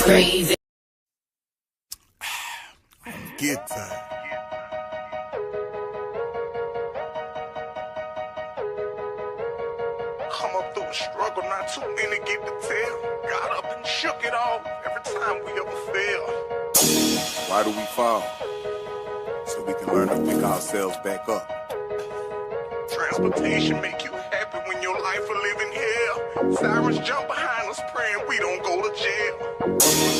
crazy. Get time. Come up through the struggle, not too many get to tell. Got up and shook it off every time we ever fail. Why do we fall? So we can learn to pick ourselves back up. Transportation make you happy when your life a living hell. Sirens jump behind us praying we don't go to jail.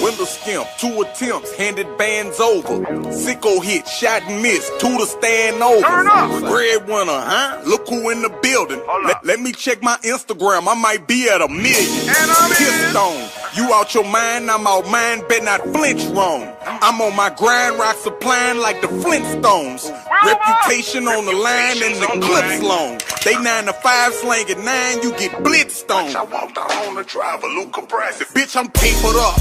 Window skimp, 2 attempts, handed bands over. Sicko hit, shot and missed, 2 to stand over. Turn up. Breadwinner, huh? Look who in the building. Let me check my Instagram, I might be at 1 million. And I'm Piss stone, you out your mind, I'm out mine, bet not flinch wrong. I'm on my grind, rock supplying like the Flintstones. Reputation on the line and the clips long. They 9 to 5 slang at 9, you get blitzed on. I walked out on the driver, Luke compressive. Bitch, I'm papered up.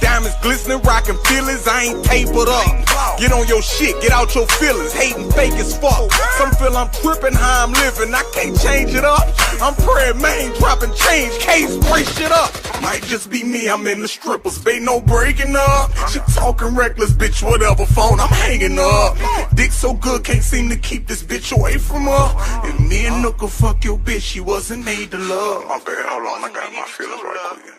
Diamonds glistening, rockin' feelings, I ain't tapered up. Get on your shit, get out your feelings, hating fake as fuck. Some feel I'm tripping how I'm living, I can't change it up. I'm praying, man, dropping change, case, break shit up. Might just be me, I'm in the strippers, ain't no breaking up. She talking reckless, bitch, whatever phone I'm hanging up. Dick so good, can't seem to keep this bitch away from her. If me and Nook could fuck your bitch, she wasn't made to love. My bad, hold on, I got my feelings right quick.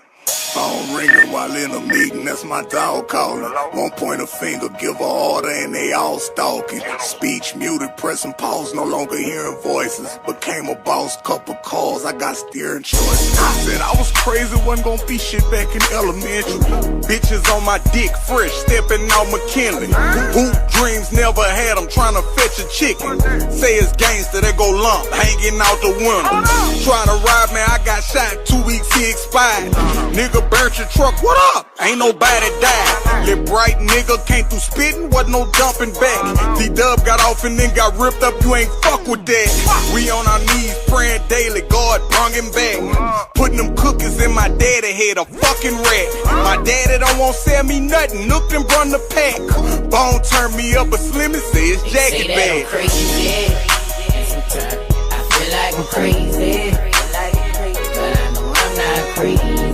Phone ringing while in a meeting, that's my dog calling. Won't point a finger, give a order, and they all stalking. Speech muted, pressing pause, no longer hearing voices. Became a boss, couple calls, I got steering choices. I said I was crazy, wasn't gonna be shit back in elementary. Bitches on my dick, fresh, stepping out McKinley. Hoop dreams never had, I'm trying to fetch a chicken. Say it's gangster, they go lump, hanging out the window. Trying to rob me, I got shot 2 weeks, he expired. Nigga burnt your truck, what up? Ain't nobody died. Lil' bright nigga came through spitting, wasn't no dumping back. D-Dub got off and then got ripped up, you ain't fuck with that. We on our knees praying daily, God brung him back. Putting them cookies in my daddy head, a fucking rat. My daddy don't want to sell me nothing, looked and brung the pack. Bone turned me up, but Slimmy says jacket bag. I'm crazy. Sometimes I feel like I'm crazy, but I know I'm not crazy.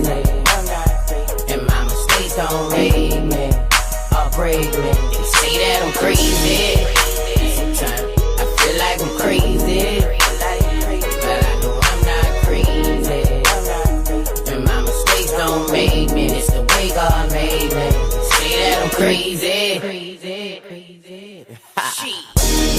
Don't make me or break me. They say that I'm crazy. Sometimes I feel like I'm crazy, but I know I'm not crazy. And my mistakes don't make me. It's the way God made me. They say that I'm crazy.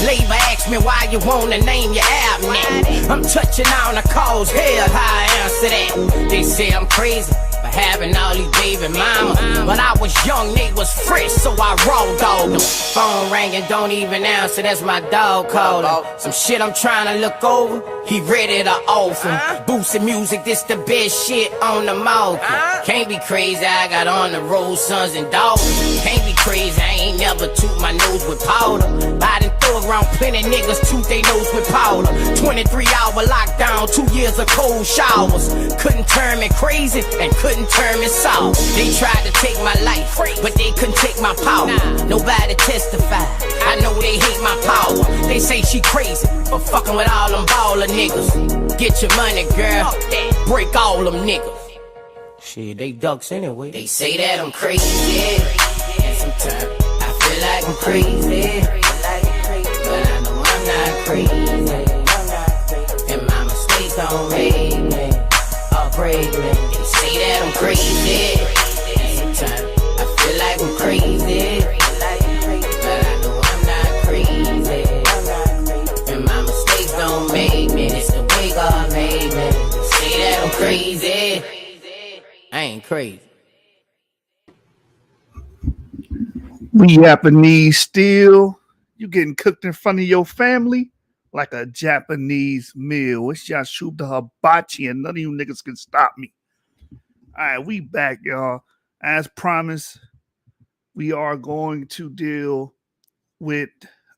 Labor asked me why you wanna name your album name. I'm touching on the cause, hell, how I answer that. They say I'm crazy for having all these baby mamas, but I was young, they was fresh, so I raw dogged them. Phone ringing, don't even answer, that's my dog calling. Some shit I'm trying to look over, he ready to off him. Boosting music, this the best shit on the market. Can't be crazy, I got on the road, sons and daughters. Can't be crazy, I ain't never toot my nose with powder. I done throw around plenty niggas toot they nose with powder. 23-hour lockdown, 2 years of cold showers. Couldn't turn me crazy and couldn't turn me soft. They tried to take my life, but they couldn't take my power. Nobody testified, I know they hate my power. They say she crazy for fucking with all them baller niggas. Get your money, girl, break all them niggas. Shit, they ducks anyway. They say that I'm crazy, and sometimes I feel like I'm crazy, but I know I'm not crazy. And my mistakes don't make me or break me. They say that I'm crazy, and sometimes I feel like I'm crazy, but I know I'm not crazy. And my mistakes don't make me. It's the way God made me. They say that I'm crazy. I ain't crazy. We Japanese still. You getting cooked in front of your family like a Japanese meal. It's Yashuba Hibachi, and none of you niggas can stop me. All right, we back, y'all. As promised, we are going to deal with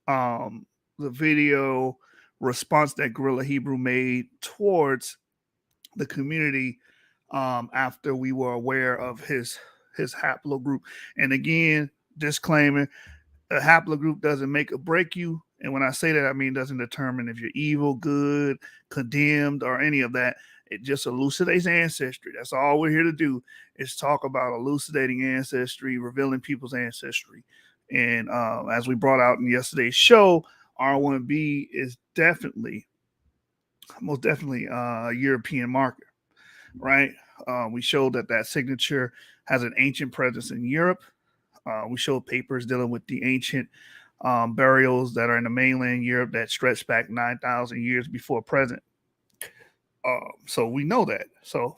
the video response that Gorilla Hebrew made towards the community after we were aware of his haplogroup. And again, disclaimer, a haplogroup doesn't make or break you. And when I say that, I mean it doesn't determine if you're evil, good, condemned, or any of that. It just elucidates ancestry. That's all we're here to do, is talk about elucidating ancestry, revealing people's ancestry. And as we brought out in yesterday's show, R1B is most definitely a European marker, right? We showed that signature has an ancient presence in Europe. We showed papers dealing with the ancient burials that are in the mainland Europe that stretch back 9,000 years before present. So we know that. So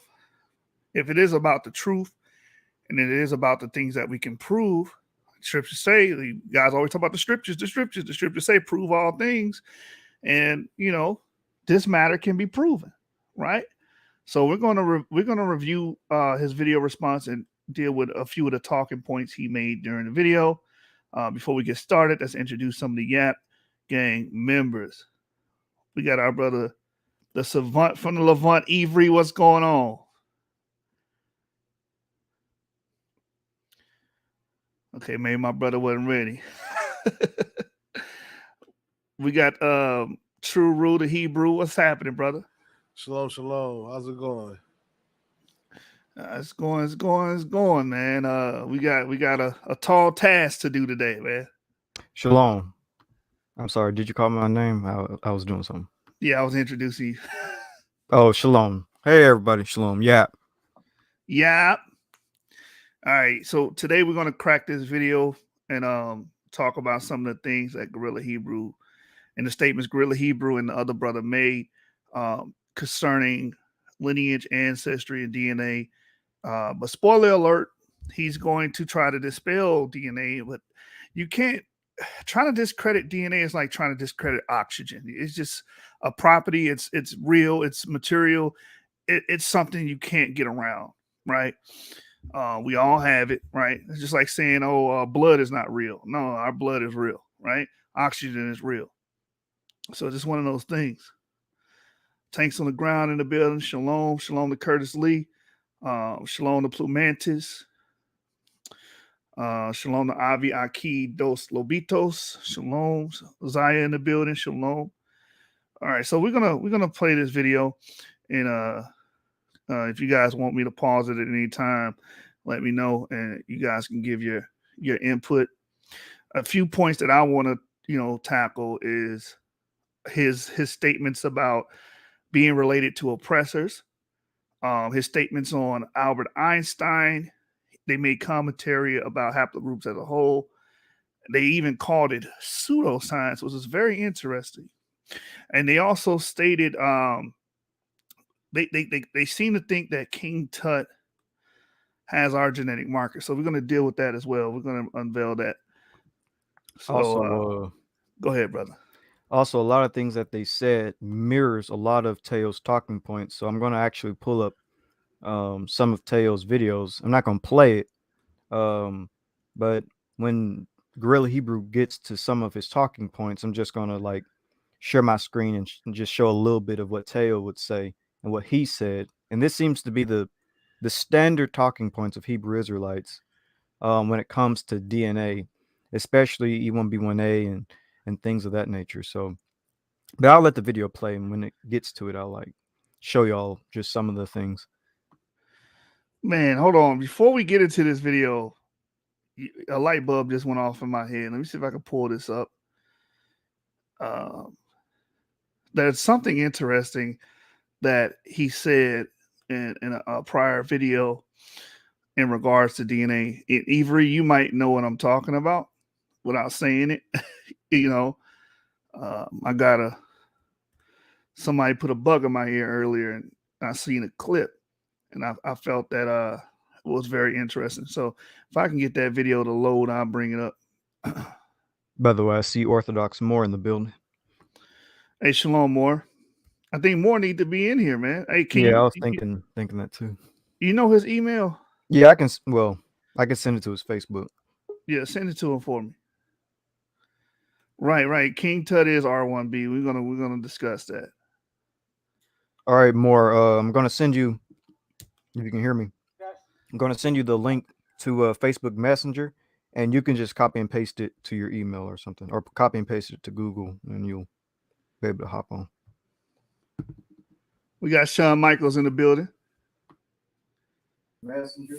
if it is about the truth and it is about the things that we can prove, scriptures say, you guys always talk about the scriptures say prove all things. And, this matter can be proven, right? So we're going to review his video response and deal with a few of the talking points he made during the video. Before we get started, let's introduce some of the YAP gang members. We got our brother, the savant from the Levant, Avery. What's going on? Okay, maybe my brother wasn't ready. We got True Rule the Hebrew. What's happening, brother? Shalom, shalom. How's it going? It's going, man. We got a tall task to do today, man. Shalom. I'm sorry. Did you call my name? I was doing something. Yeah, I was introducing you. Oh, shalom. Hey, everybody. Shalom. Yeah. Yeah. All right. So today we're going to crack this video and talk about some of the things that GRLA Hebrew and the statements GRLA Hebrew and the other brother made concerning lineage, ancestry, and DNA. But spoiler alert, he's going to try to dispel DNA, but you can't. Trying to discredit DNA is like trying to discredit oxygen. It's just a property. It's real. It's material. It's something you can't get around, right? We all have it, right? It's just like saying, blood is not real. No, our blood is real, right? Oxygen is real. So just one of those things. Tanks on the ground in the building. Shalom. Shalom to Curtis Lee. Shalom to Plumantis. Shalom to Avi Aki Dos Lobitos. Shalom. Zaya in the building. Shalom. All right, so we're gonna play this video, and if you guys want me to pause it at any time, let me know, and you guys can give your input. A few points that I want to tackle is his statements about being related to oppressors. His statements on Albert Einstein. They made commentary about haplogroups as a whole. They even called it pseudoscience, which is very interesting. And they also stated they seem to think that King Tut has our genetic marker. So we're going to deal with that as well. We're going to unveil that. So Also, go ahead, brother. Also, a lot of things that they said mirrors a lot of Teo's talking points. So I'm going to actually pull up some of Teo's videos. I'm not going to play it. But when GRLA Hebrew gets to some of his talking points, I'm just going to share my screen and just show a little bit of what Teo would say and what he said. And this seems to be the standard talking points of Hebrew Israelites when it comes to DNA, especially E1B1A and things of that nature. So, but I'll let the video play, and when it gets to it, I'll show y'all just some of the things. Man, hold on. Before we get into this video, a light bulb just went off in my head. Let me see if I can pull this up. There's something interesting that he said in a prior video in regards to DNA. Avery, you might know what I'm talking about without saying it. I got somebody put a bug in my ear earlier, and I seen a clip, and I felt that it was very interesting. So if I can get that video to load, I'll bring it up. By the way, I see Orthodox Moore in the building. Hey, Shalom Moore. I think Moore need to be in here, man. Hey, I was thinking that too. You know his email? Yeah, I can send it to his Facebook. Yeah, send it to him for me. Right. King Tut is R1B. We're gonna discuss that. All right, Moore. I'm gonna send you, if you can hear me. I'm gonna send you the link to Facebook Messenger, and you can just copy and paste it to your email or something, or copy and paste it to Google, and you'll be able to hop on. We got Shawn Michaels in the building. Messenger.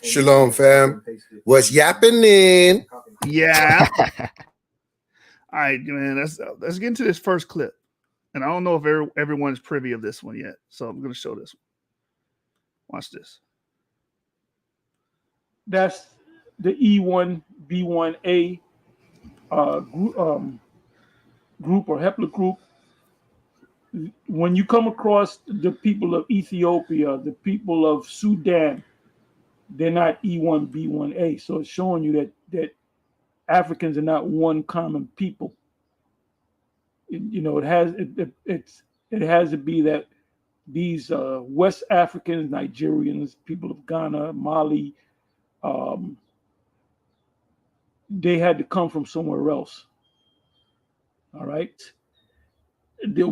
Shalom, fam. What's yapping? Yeah. All right, man. Let's get into this first clip. And I don't know if everyone is privy of this one yet, so I'm going to show this one. Watch this. That's the E1B1A group or haplogroup. When you come across the people of Ethiopia, the people of Sudan, they're not E1B1A. So it's showing you that Africans are not one common people. It has to be that these West Africans, Nigerians, people of Ghana, Mali, they had to come from somewhere else. All right. The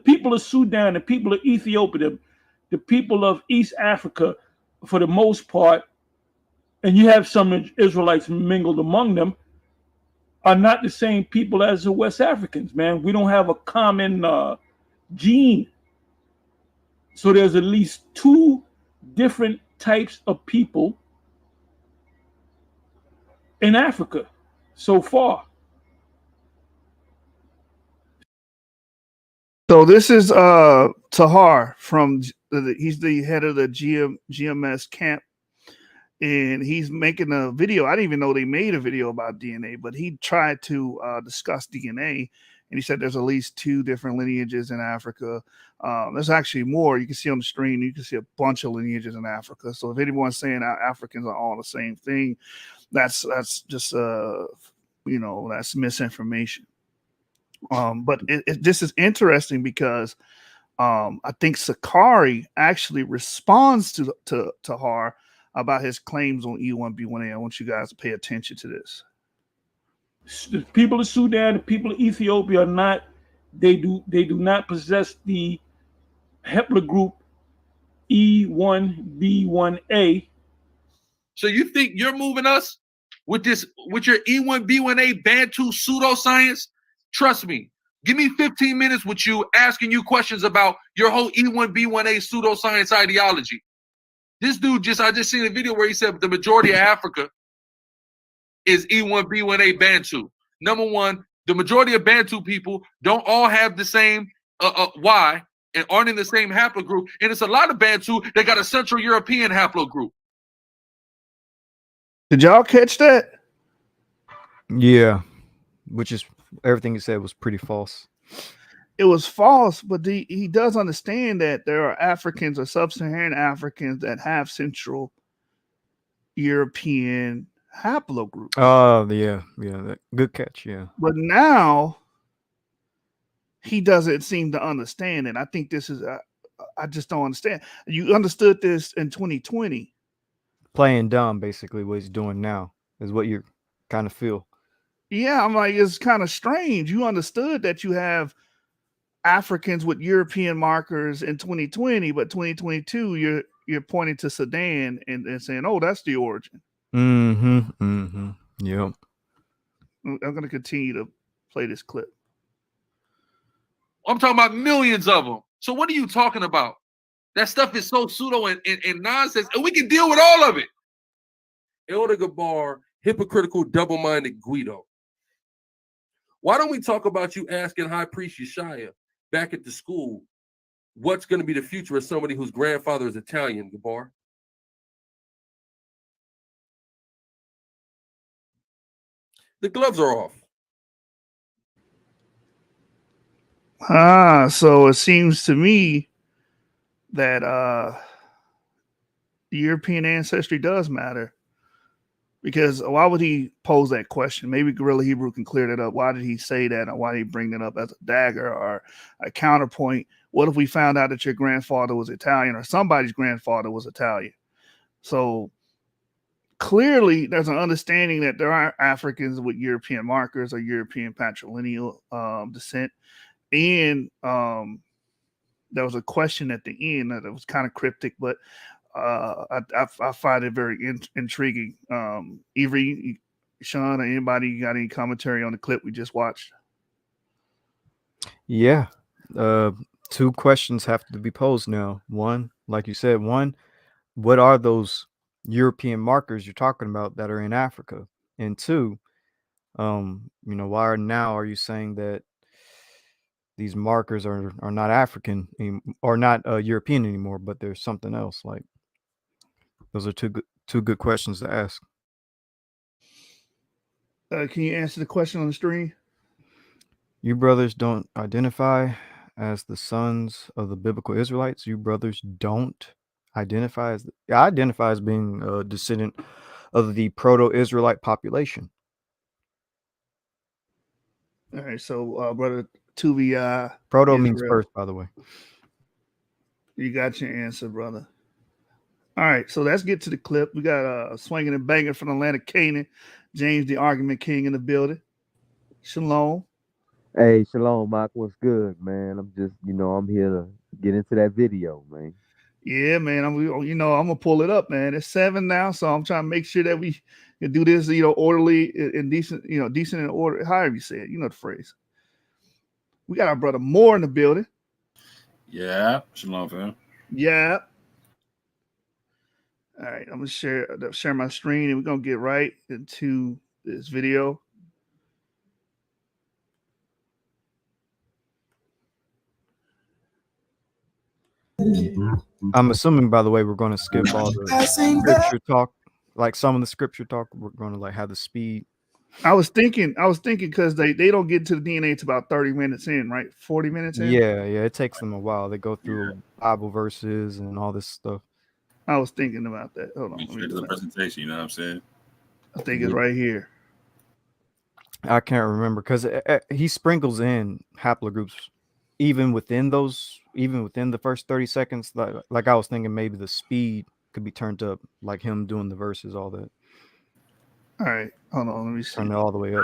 people of Sudan, the people of Ethiopia, the people of East Africa, for the most part, and you have some Israelites mingled among them, are not the same people as the West Africans, man. We don't have a common gene. So there's at least two different types of people in Africa so far. So this is Tahar from he's the head of the GMS camp, and he's making a video. I didn't even know they made a video about DNA, but he tried to discuss DNA, and he said there's at least two different lineages in Africa. There's actually more. You can see on the screen. You can see a bunch of lineages in Africa. So if anyone's saying Africans are all the same thing, that's just that's misinformation. But this is interesting because I think SICARRI actually responds to Tahar about his claims on E1B1A. I want you guys to pay attention to this. The people of Sudan, the people of Ethiopia are not. They do not possess the haplogroup E1B1A. So you think you're moving us with your E1B1A Bantu pseudoscience? Trust me. Give me 15 minutes with you asking you questions about your whole E1B1A pseudoscience ideology. This dude I just seen a video where he said the majority of Africa is E1B1A Bantu. Number one, the majority of Bantu people don't all have the same Y and aren't in the same haplogroup. And it's a lot of Bantu that got a Central European haplogroup. Did y'all catch that? Yeah, which is everything he said was pretty false. It was false, but he does understand that there are Africans or sub-Saharan Africans that have Central European haplogroup. Oh, yeah, good catch, yeah. But now he doesn't seem to understand it. I think this is I just don't understand. You understood this in 2020. Playing dumb, basically, what he's doing now is what you kind of feel. Yeah, I'm like, it's kind of strange. You understood that you have Africans with European markers in 2020, but 2022, you're pointing to Sudan and saying, oh, that's the origin. Yep. I'm going to continue to play this clip. I'm talking about millions of them. So what are you talking about? That stuff is so pseudo and nonsense, and we can deal with all of it. Elder Gabar, hypocritical, double-minded Guido. Why don't we talk about you asking High Priest Yeshaya back at the school what's going to be the future of somebody whose grandfather is Italian, Gabar? The gloves are off. So it seems to me that European ancestry does matter. Because why would he pose that question? Maybe Guerrilla Hebrew can clear that up. Why did he say that? Or why did he bring that up as a dagger or a counterpoint? What if we found out that your grandfather was Italian or somebody's grandfather was Italian? So clearly there's an understanding that there are Africans with European markers or European patrilineal descent. And there was a question at the end that was kind of cryptic, but I find it very intriguing. Avery, Sean, or anybody got any commentary on the clip we just watched? Yeah. Two questions have to be posed now. One, like you said, what are those European markers you're talking about that are in Africa? And two, why are you saying that these markers are not African or not European anymore, but there's something else? Like, those are two good questions to ask. Can you answer the question on the screen? You brothers don't identify as the sons of the biblical Israelites. You brothers don't identify as I identify as being a descendant of the proto-Israelite population. All right, so brother Tuvi, Proto means first, by the way. You got your answer, brother. All right, so let's get to the clip. We got swinging and banging from Atlanta, Canaan, James the Argument King in the building. Shalom. Hey, Shalom, Mike. What's good, man? I'm just, I'm here to get into that video, man. Yeah, man. I'm gonna pull it up, man. It's 7 now, so I'm trying to make sure that we can do this, orderly and decent, decent in order. However you say it, you know the phrase. We got our brother Moore in the building. Yeah, Shalom, fam. Yeah. All right, I'm gonna share my screen, and we're gonna get right into this video. I'm assuming, by the way, we're going to skip all the scripture talk. Like some of the scripture talk, we're going to have the speed. I was thinking because they don't get to the DNA to about 30 minutes in, right? 40 minutes in. Yeah, it takes them a while. They go through Bible verses and all this stuff. I was thinking about that. Hold on. Straight to the presentation, you know what I'm saying? I think it's right here. I can't remember because he sprinkles in haplogroups even within the first 30 seconds. Like I was thinking maybe the speed could be turned up, like him doing the verses, all that. All right, hold on. Let me see. Turn it all the way up.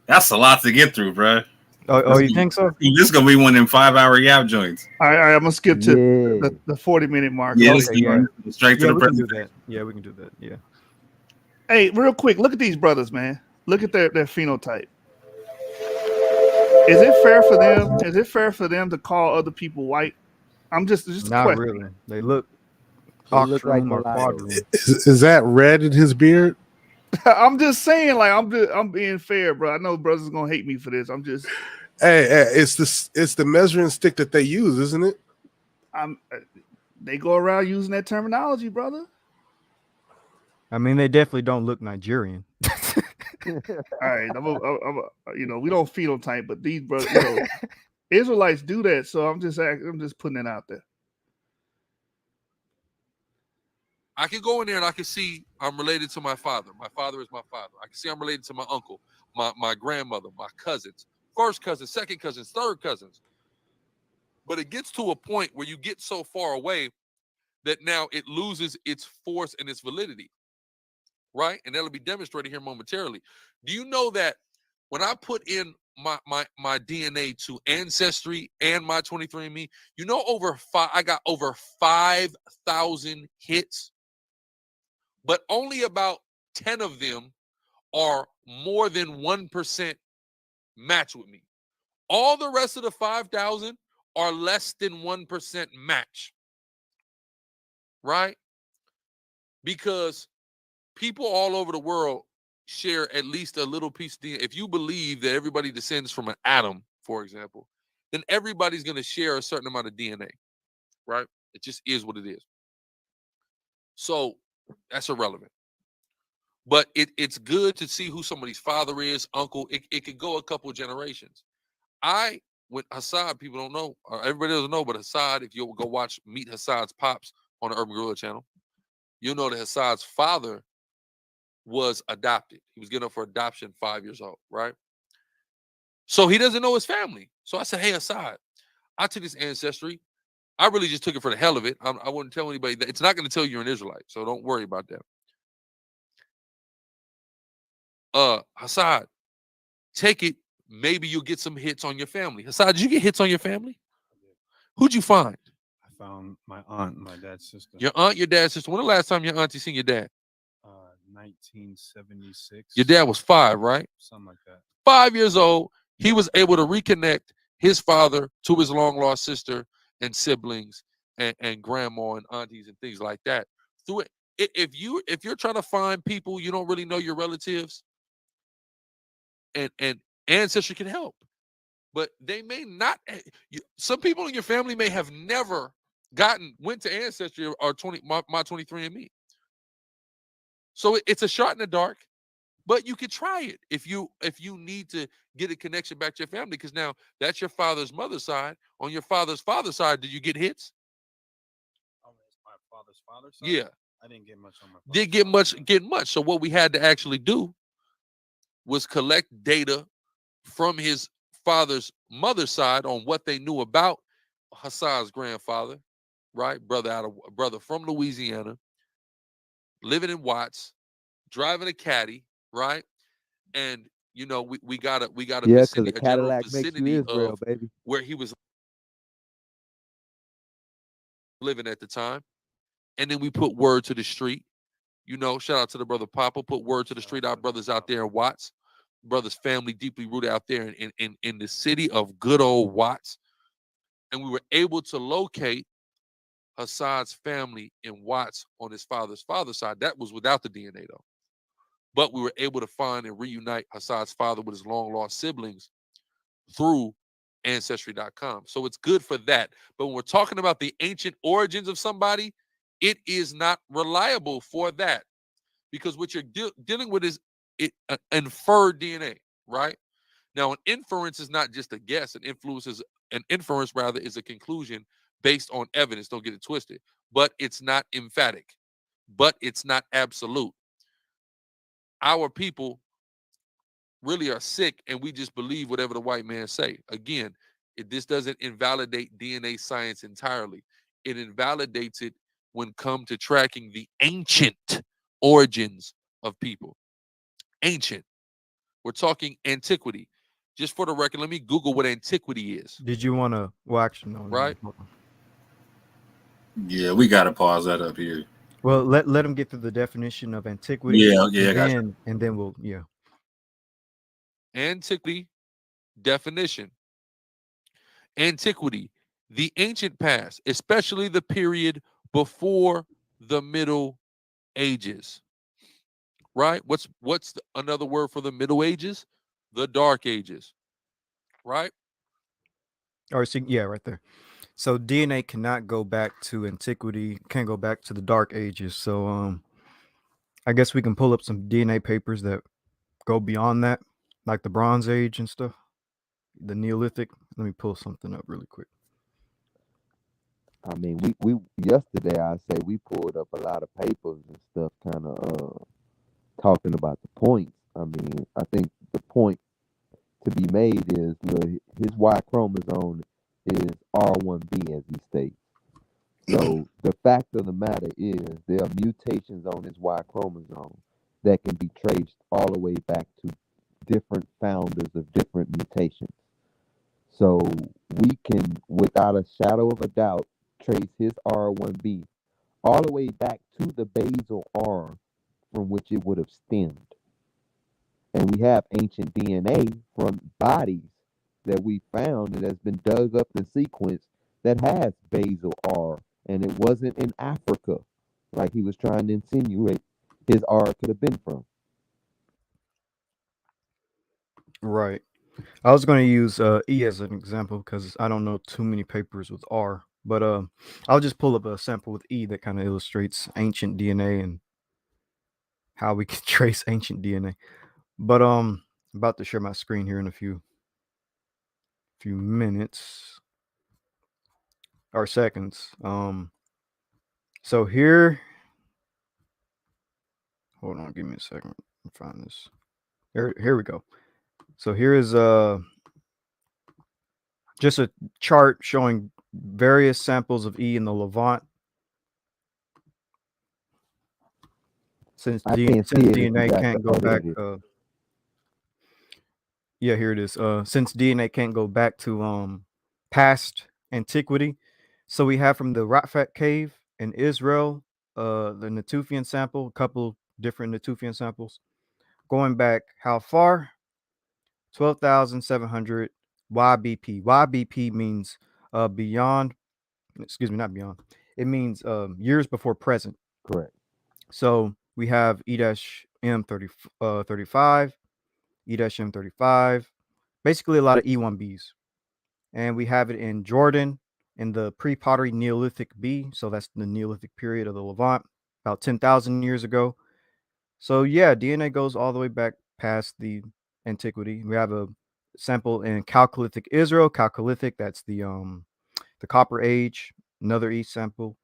That's a lot to get through, bro. Oh, you think so? This is gonna be one of them 5-hour yap joints. All right, I'm gonna skip to the 40-minute mark. Yeah, okay, straight to the we can do that. Yeah, we can do that. Yeah. Hey, real quick, look at these brothers, man. Look at their phenotype. Is it fair for them? Is it fair for them to call other people white? I'm just not question. Really. They look like or quadroon. Is that red in his beard? I'm just saying, like I'm being fair, bro. I know brothers are gonna hate me for this. I'm just. Hey, it's the measuring stick that they use, isn't it? They go around using that terminology, brother. I mean, they definitely don't look Nigerian. All right, we don't phenotype, but these brothers, Israelites do that. So I'm just putting it out there. I can go in there and I can see I'm related to my father. My father is my father. I can see I'm related to my uncle, my grandmother, my cousins, first cousins, second cousins, third cousins. But it gets to a point where you get so far away that now it loses its force and its validity, right? And that'll be demonstrated here momentarily. Do you know that when I put in my DNA to Ancestry and my 23andMe, I got over 5,000 hits, but only about 10 of them are more than 1% match with me. All the rest of the 5,000 are less than 1% match, right? Because people all over the world share at least a little piece of DNA. If you believe that everybody descends from an atom, for example, then everybody's going to share a certain amount of DNA, right? It just is what it is. So that's irrelevant. But it's good to see who somebody's father is, uncle. It could go a couple generations. With Hassad, people don't know, everybody doesn't know, but Hassad, if you'll go Meet Hassad's Pops on the Urban Gorilla channel, you'll know that Hassad's father was adopted. He was given up for adoption 5 years old, right? So he doesn't know his family. So I said, hey, Hassad, I took this Ancestry. I really just took it for the hell of it. I wouldn't tell anybody that. It's not going to tell you you're an Israelite, so don't worry about that. Hassad, take it. Maybe you'll get some hits on your family. Hassad, did you get hits on your family? Who'd you find? I found my aunt, my dad's sister. Your aunt, your dad's sister. When the last time your auntie seen your dad? 1976. Your dad was 5, right? Something like that. 5 years old. He was able to reconnect his father to his long lost sister and siblings and grandma and aunties and things like that. Through it, if you're trying to find people you don't really know your relatives, and Ancestry can help, but they may not. Some people in your family may have never went to Ancestry or my 23andMe. So it's a shot in the dark, but you could try it if you need to get a connection back to your family, because now that's your father's mother's side. On your father's father's side, did you get hits? Oh, it's my father's father's side? Yeah. I didn't get much on my father's Didn't get much. So what we had to actually do was collect data from his father's mother's side on what they knew about Hassan's grandfather, right? Brother from Louisiana, living in Watts, driving a caddy, right? And we got a Yeah, because vicinity, a a general Cadillac makes you vicinity Israel, of baby. where he was living at the time. And then we put word to the street. Shout out to the brother Papa, put word to the street. Our brothers out there in Watts, brothers family deeply rooted out there in the city of good old Watts. And we were able to locate Hassan's family in Watts on his father's side. That was without the DNA though. But we were able to find and reunite Hassan's father with his long lost siblings through Ancestry.com. So it's good for that. But when we're talking about the ancient origins of somebody, it is not reliable for that, because what you're dealing with is inferred DNA, right? Now, an inference is not just a guess. An inference rather is a conclusion based on evidence. Don't get it twisted. But it's not emphatic. But it's not absolute. Our people really are sick, and we just believe whatever the white man say. Again, this doesn't invalidate DNA science entirely. It invalidates it when come to tracking the ancient origins of people. Ancient. We're talking antiquity. Just for the record, let me Google what antiquity is. Did you want to? Well, actually, no. Right? Yeah, we got to pause that up here. Well, let him get through the definition of antiquity. Yeah, and then we'll Antiquity definition. Antiquity, the ancient past, especially the period before the Middle Ages. Right? What's another word for the Middle Ages? The Dark Ages. Right? Or right there. So DNA cannot go back to antiquity, can't go back to the Dark Ages. So I guess we can pull up some DNA papers that go beyond that, like the Bronze Age and stuff, the Neolithic. Let me pull something up really quick. I mean, we yesterday I say we pulled up a lot of papers and stuff, kind of talking about the points. I mean, I think the point to be made is, look, his Y chromosome is R1B, as he states. So the fact of the matter is there are mutations on his Y chromosome that can be traced all the way back to different founders of different mutations. So we can, without a shadow of a doubt, trace his R1B all the way back to the basal R from which it would have stemmed. And we have ancient DNA from bodies that we found that has been dug up and sequenced that has basal R, and it wasn't in Africa like he was trying to insinuate his R could have been from. Right. I was going to use E as an example because I don't know too many papers with R, but I'll just pull up a sample with E that kind of illustrates ancient DNA and how we can trace ancient DNA. But I'm about to share my screen here in a few minutes or seconds. So here, hold on, give me a second. Let me find this. Here we go. So here is just a chart showing various samples of E in the Levant. Since DNA can't go back. Here it is. Since DNA can't go back to past antiquity, So we have from the Rafat cave in Israel, the Natufian sample, a couple different Natufian samples, going back how far? 12,700 YBP. YBP means beyond. Excuse me, not beyond. It means years before present. Correct. So we have E-M35, E-M35, basically a lot of E1Bs. And we have it in Jordan in the pre-pottery Neolithic B. So that's the Neolithic period of the Levant, about 10,000 years ago. So yeah, DNA goes all the way back past the antiquity. We have a sample in Chalcolithic Israel. Chalcolithic, that's the Copper Age, another E sample.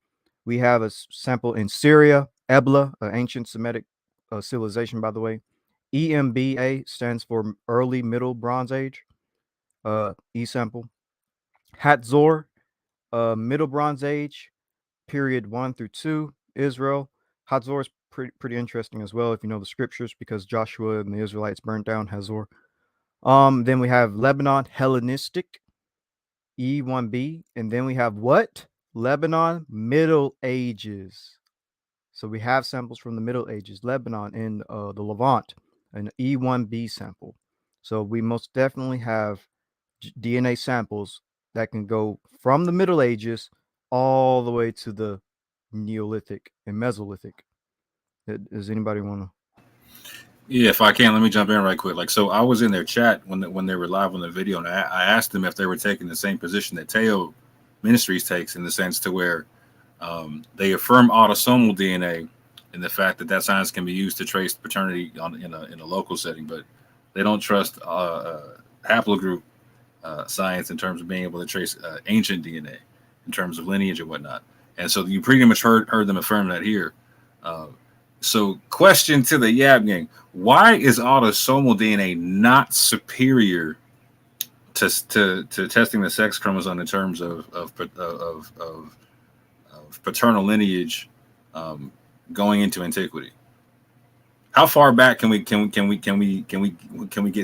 We have a sample in Syria, Ebla, an ancient Semitic civilization, by the way. EMBA stands for Early Middle Bronze Age, E sample. Hatzor, Middle Bronze Age, period 1 through 2, Israel. Hatzor is pretty interesting as well if you know the scriptures, because Joshua and the Israelites burnt down Hazor. Then we have Lebanon, Hellenistic, E1B, and then we have what? Lebanon, Middle Ages. So we have samples from the Middle Ages, Lebanon in the Levant, an E1B sample. So we most definitely have DNA samples that can go from the Middle Ages all the way to the Neolithic and Mesolithic. Does anybody want to? Yeah, if I can, let me jump in right quick. Like, so I was in their chat when they were live on the video, and I asked them if they were taking the same position that Teo Ministries takes, in the sense to where they affirm autosomal DNA and the fact that science can be used to trace paternity in a local setting, but they don't trust haplogroup science in terms of being able to trace ancient DNA in terms of lineage and whatnot. And so you pretty much heard them affirm that here. So question to the Yap gang: why is autosomal DNA not superior to testing the sex chromosome in terms of paternal lineage going into antiquity? How far back can we get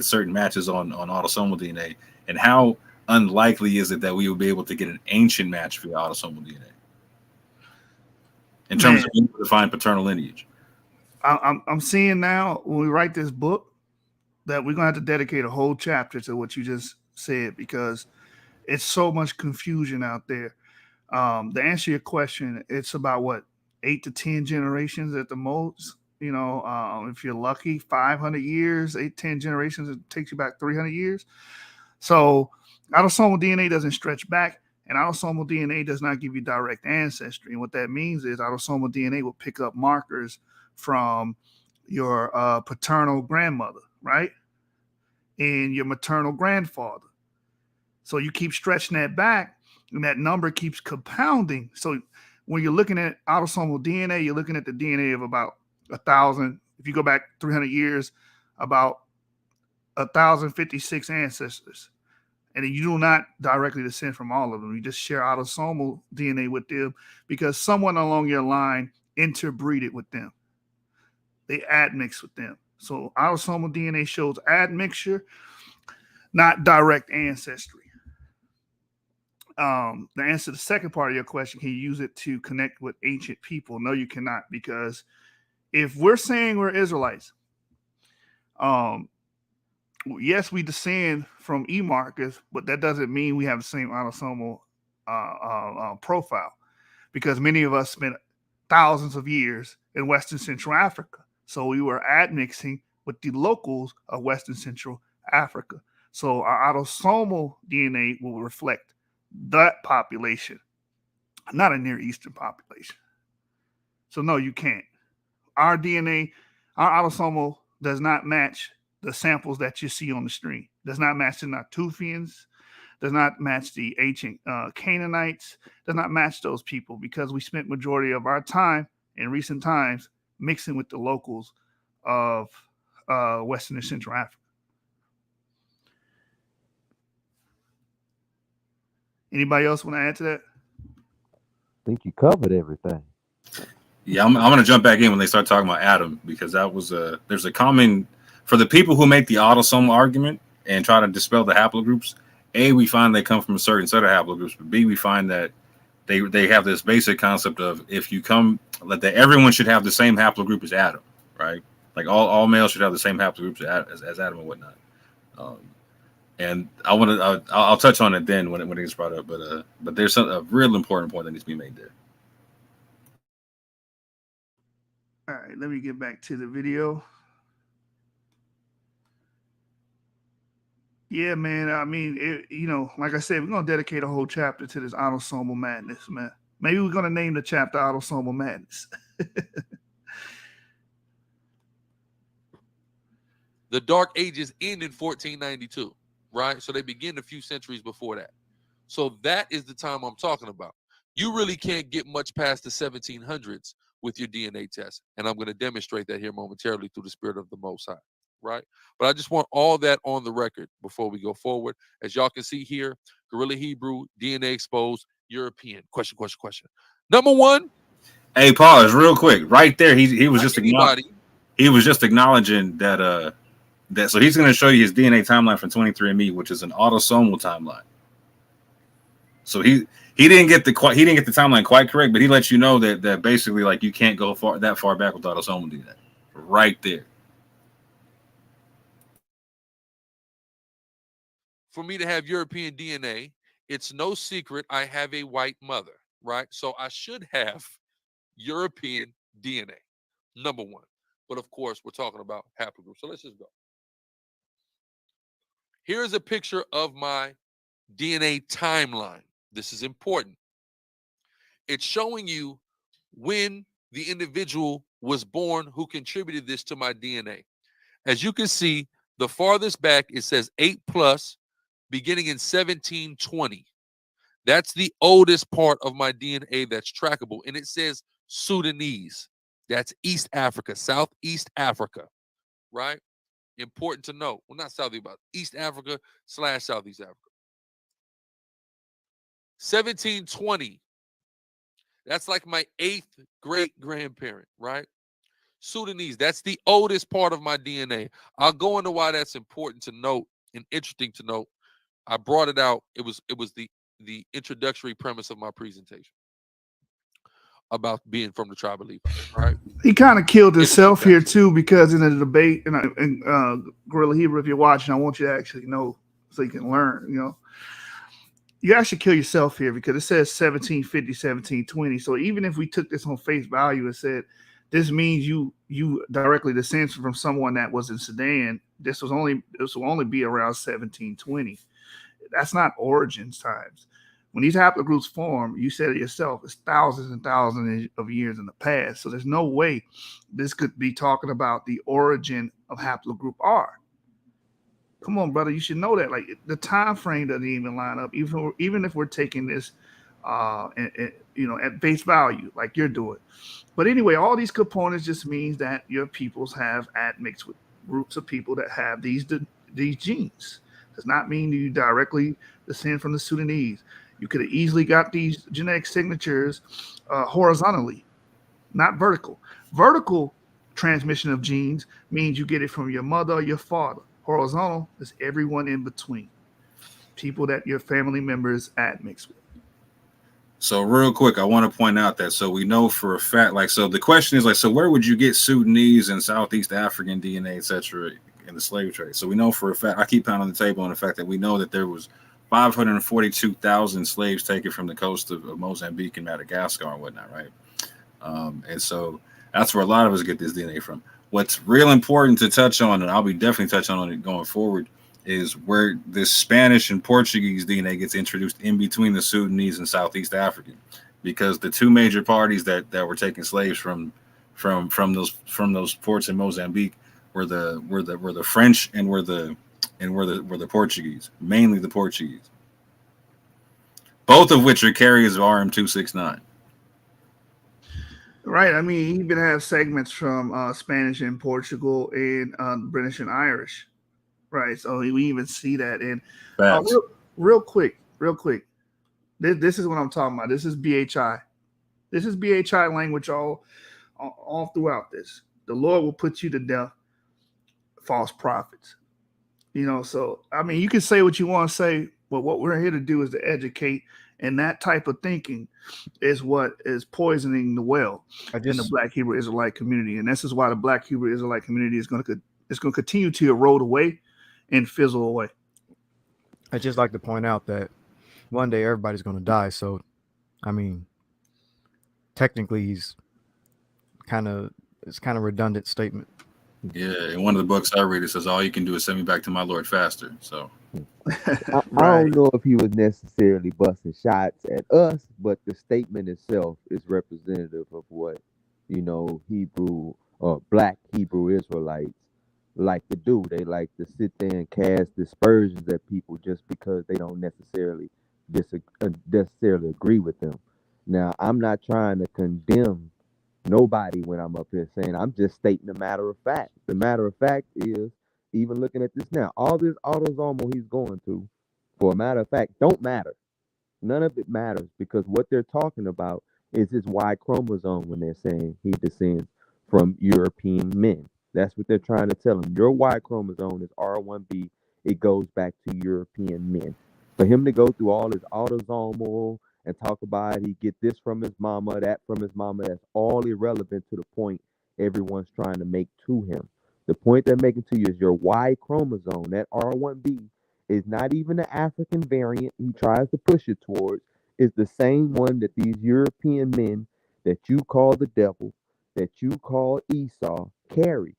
certain matches on autosomal DNA, and how unlikely is it that we will be able to get an ancient match for autosomal DNA in terms of being able to find paternal lineage? I'm seeing now when we write this book that we're gonna have to dedicate a whole chapter to what you just said, because it's so much confusion out there. To answer your question, it's about what, 8 to 10 generations at the most. You know, if you're lucky, 500 years, 10 generations, it takes you back 300 years. So autosomal DNA doesn't stretch back, and autosomal DNA does not give you direct ancestry. And what that means is autosomal DNA will pick up markers from your paternal grandmother, right? And your maternal grandfather. So you keep stretching that back, and that number keeps compounding. So when you're looking at autosomal DNA, you're looking at the DNA of about 1,000. If you go back 300 years, about 1,056 ancestors. And you do not directly descend from all of them. You just share autosomal DNA with them because someone along your line interbreeded with them. They admix with them. So autosomal DNA shows admixture, not direct ancestry. The answer to the second part of your question, can you use it to connect with ancient people? No, you cannot, because if we're saying we're Israelites, yes, we descend from E markers, but that doesn't mean we have the same autosomal profile, because many of us spent thousands of years in Western Central Africa. So we were admixing with the locals of Western Central Africa. So our autosomal DNA will reflect that population, not a Near Eastern population. So no, you can't. Our DNA, our autosomal does not match the samples that you see on the screen. Does not match the Natufians, does not match the ancient Canaanites, does not match those people, because we spent majority of our time in recent times mixing with the locals of Western and Central Africa. Anybody else want to add to that? I think you covered everything. Yeah, I'm going to jump back in when they start talking about Adam, because that was there's a common, for the people who make the autosomal argument and try to dispel the haplogroups. A, we find they come from a certain set of haplogroups, but B, we find that they have this basic concept of if you come, that everyone should have the same haplogroup as Adam, right? Like all males should have the same haplogroups as Adam and whatnot. And I'll touch on it then when it gets brought up, but there's a real important point that needs to be made there. All right, let me get back to the video. Yeah, man. I mean, like I said, we're gonna dedicate a whole chapter to this autosomal madness, man. Maybe we're gonna name the chapter "Autosomal Madness." The Dark Ages end in 1492, right? So they begin a few centuries before that. So that is the time I'm talking about. You really can't get much past the 1700s with your DNA test, and I'm going to demonstrate that here momentarily through the Spirit of the Most High. Right? But I just want all that on the record before we go forward. As y'all can see here, Gorilla Hebrew, DNA exposed, European. Question. Number one. Hey, pause real quick. Right there, he was just acknowledging that so he's going to show you his DNA timeline from 23andMe, which is an autosomal timeline. So he didn't get the timeline quite correct, but he lets you know that basically like you can't go that far back with autosomal DNA. Right there. For me to have European DNA, it's no secret I have a white mother, right? So I should have European DNA, number one. But of course, we're talking about haplogroups. So let's just go. Here's a picture of my DNA timeline. This is important. It's showing you when the individual was born who contributed this to my DNA. As you can see, the farthest back, it says 8+, beginning in 1720. That's the oldest part of my DNA that's trackable. And it says Sudanese. That's East Africa, Southeast Africa, right? Important to know. Well, not Southeast, but East Africa / Southeast Africa. 1720. That's like my 8th great-grandparent, right? Sudanese. That's the oldest part of my DNA. I'll go into why that's important to note and interesting to note. I brought it out. It was the introductory premise of my presentation about being from the tribe of Levi, right? He kind of killed himself here too, because in the debate, and Gorilla Hebrew, if you're watching, I want you to actually know so you can learn. You actually kill yourself here because it says 1750, 1720. So even if we took this on face value and said this means you directly descend from someone that was in Sudan, this will only be around 1720. That's not origins times. When these haplogroups form, you said it yourself, it's thousands and thousands of years in the past. So there's no way this could be talking about the origin of haplogroup R. Come on, brother, you should know that. Like the time frame doesn't even line up, even if we're taking this, at face value, like you're doing. But anyway, all these components just means that your peoples have admixed with groups of people that have these genes. Does not mean you directly descend from the Sudanese. You could have easily got these genetic signatures horizontally, not vertical. Vertical transmission of genes means you get it from your mother or your father. Horizontal is everyone in between, people that your family members admix with. So real quick, I want to point out that so we know for a fact, like, so the question is like, so where would you get Sudanese and Southeast African DNA, etc., in the slave trade? So we know for a fact, I keep pounding the table on the fact that we know that there was 542,000 slaves taken from the coast of Mozambique and Madagascar and whatnot, right? And so that's where a lot of us get this DNA from. What's real important to touch on, and I'll be definitely touching on it going forward, is where this Spanish and Portuguese DNA gets introduced in between the Sudanese and Southeast African, because the two major parties that were taking slaves from those ports in Mozambique were the French and were the Portuguese, mainly the Portuguese, both of which are carriers of RM269. Right. I mean, he even has segments from Spanish and Portugal and British and Irish. Right. So we even see that. And real quick, this is what I'm talking about. This is BHI. This is BHI language all throughout this. The Lord will put you to death, false prophets. So, I mean, you can say what you want to say, but what we're here to do is to educate And that type of thinking is what is poisoning the well in the Black Hebrew Israelite community. And this is why the Black Hebrew Israelite community is going to continue to erode away and fizzle away. I just like to point out that one day everybody's going to die. So, I mean, technically it's kind of redundant statement. Yeah, in one of the books I read, it says all you can do is send me back to my Lord faster. So I don't know if he was necessarily busting shots at us, but the statement itself is representative of what, Hebrew or Black Hebrew Israelites like to do. They like to sit there and cast dispersions at people just because they don't necessarily agree with them. Now, I'm not trying to condemn nobody when I'm up here saying, I'm just stating the matter of fact. The matter of fact is, even looking at this now, all this autosomal he's going through, for a matter of fact, don't matter. None of it matters, because what they're talking about is his Y chromosome when they're saying he descends from European men. That's what they're trying to tell him. Your Y chromosome is R1B. It goes back to European men. For him to go through all his autosomal and talk about he get this from his mama, that from his mama, that's all irrelevant to the point everyone's trying to make to him. The point they're making to you is your Y chromosome, that R1B, is not even the African variant he tries to push it towards. It's the same one that these European men that you call the devil, that you call Esau, carry.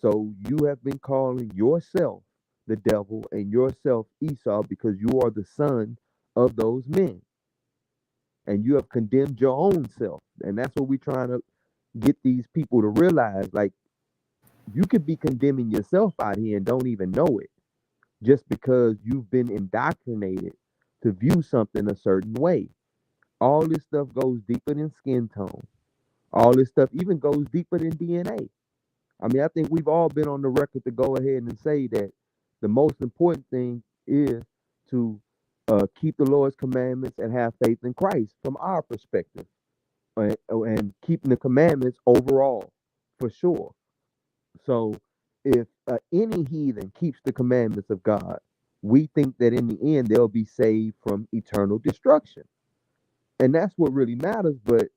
So you have been calling yourself the devil and yourself Esau because you are the son of those men. And you have condemned your own self. And that's what we're trying to get these people to realize. Like, you could be condemning yourself out here and don't even know it, just because you've been indoctrinated to view something a certain way. All this stuff goes deeper than skin tone. All this stuff even goes deeper than DNA. I mean, I think we've all been on the record to go ahead and say that the most important thing is to keep the Lord's commandments and have faith in Christ from our perspective, and keeping the commandments overall, for sure. So if any heathen keeps the commandments of God, we think that in the end they'll be saved from eternal destruction. And that's what really matters. But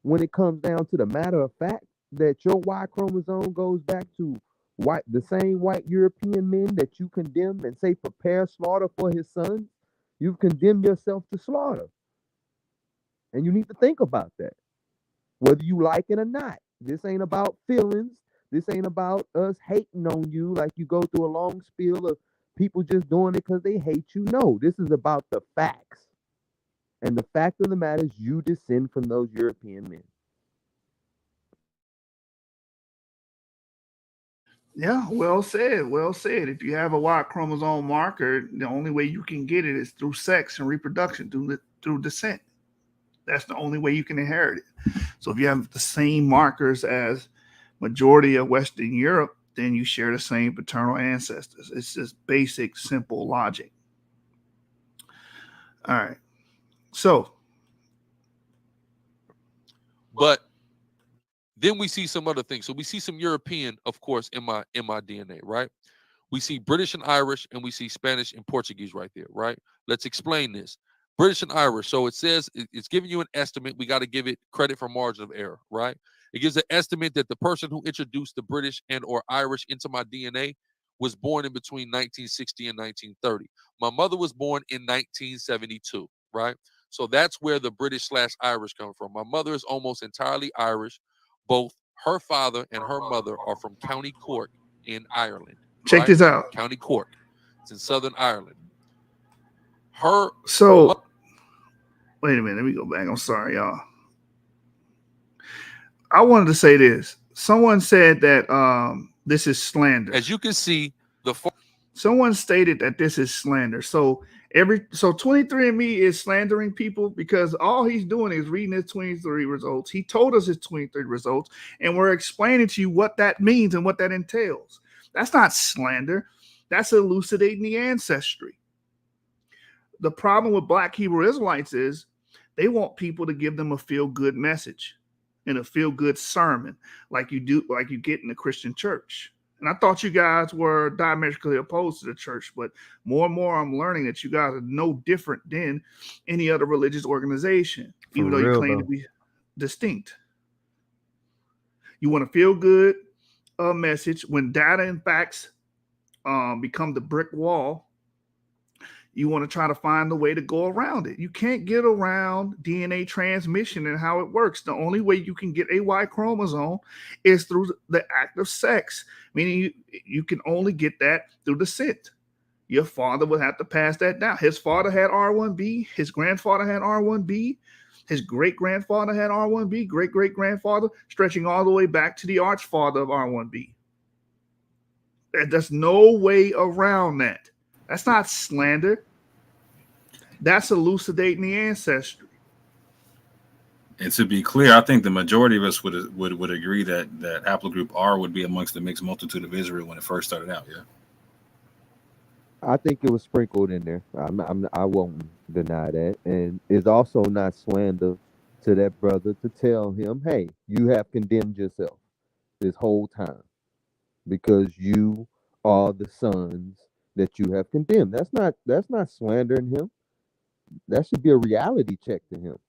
when it comes down to the matter of fact that your Y chromosome goes back to the same white European men that you condemn and say prepare slaughter for his sons, you've condemned yourself to slaughter. And you need to think about that, whether you like it or not. This ain't about feelings. This ain't about us hating on you like you go through a long spiel of people just doing it because they hate you. No, this is about the facts. And the fact of the matter is you descend from those European men. Yeah, well said. Well said. If you have a Y chromosome marker, the only way you can get it is through sex and reproduction, through descent. That's the only way you can inherit it. So if you have the same markers as majority of Western Europe, then you share the same paternal ancestors. It's just basic, simple logic. All right. So, but then we see some other things. So we see some European, of course, in my DNA, right? We see British and Irish, and we see Spanish and Portuguese right there, right? Let's explain this. British and Irish. So it says it's giving you an estimate. We got to give it credit for margin of error, right? It gives an estimate that the person who introduced the British and or Irish into my DNA was born in between 1960 and 1930. My mother was born in 1972, right? So that's where the British/Irish come from. My mother is almost entirely Irish. Both her father and her mother are from County Cork in Ireland. Check this out. County Cork. It's in Southern Ireland. Wait a minute. Let me go back. I'm sorry, y'all. I wanted to say this. Someone said that this is slander. As you can see, someone stated that this is slander. So 23andMe is slandering people because all he's doing is reading his 23 results. He told us his 23 results, and we're explaining to you what that means and what that entails. That's not slander. That's elucidating the ancestry. The problem with Black Hebrew Israelites is they want people to give them a feel-good message and a feel-good sermon like you get in the Christian church. And I thought you guys were diametrically opposed to the church, but more and more I'm learning that you guys are no different than any other religious organization, For even though you real, claim to though. be distinct. You want to feel good message when data and facts become the brick wall. You want to try to find a way to go around it. You can't get around DNA transmission and how it works. The only way you can get a Y chromosome is through the act of sex, meaning you can only get that through descent. Your father would have to pass that down. His father had R1B. His grandfather had R1B. His great-grandfather had R1B. Great-great-grandfather, stretching all the way back to the archfather of R1B. There's no way around that. That's not slander. That's elucidating the ancestry. And to be clear, I think the majority of us would agree that haplogroup R would be amongst the mixed multitude of Israel when it first started out. Yeah. I think it was sprinkled in there. I won't deny that. And it's also not slander to that brother to tell him, hey, you have condemned yourself this whole time because you are the sons that you have condemned. That's not slandering him. That should be a reality check to him.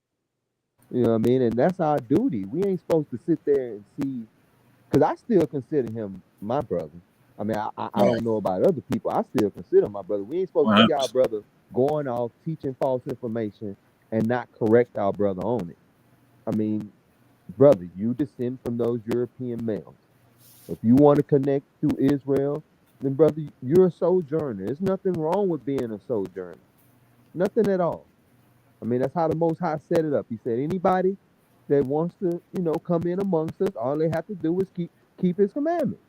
You know what I mean? And that's our duty. We ain't supposed to sit there and see, because I still consider him my brother. I mean, I don't know about other people. I still consider him my brother. We ain't supposed to see our brother going off teaching false information and not correct our brother on it. I mean, brother, you descend from those European males. If you want to connect to Israel, then brother, you're a sojourner. There's nothing wrong with being a sojourner. Nothing at all. I mean, that's how the Most High set it up. He said anybody that wants to, come in amongst us, all they have to do is keep his commandments.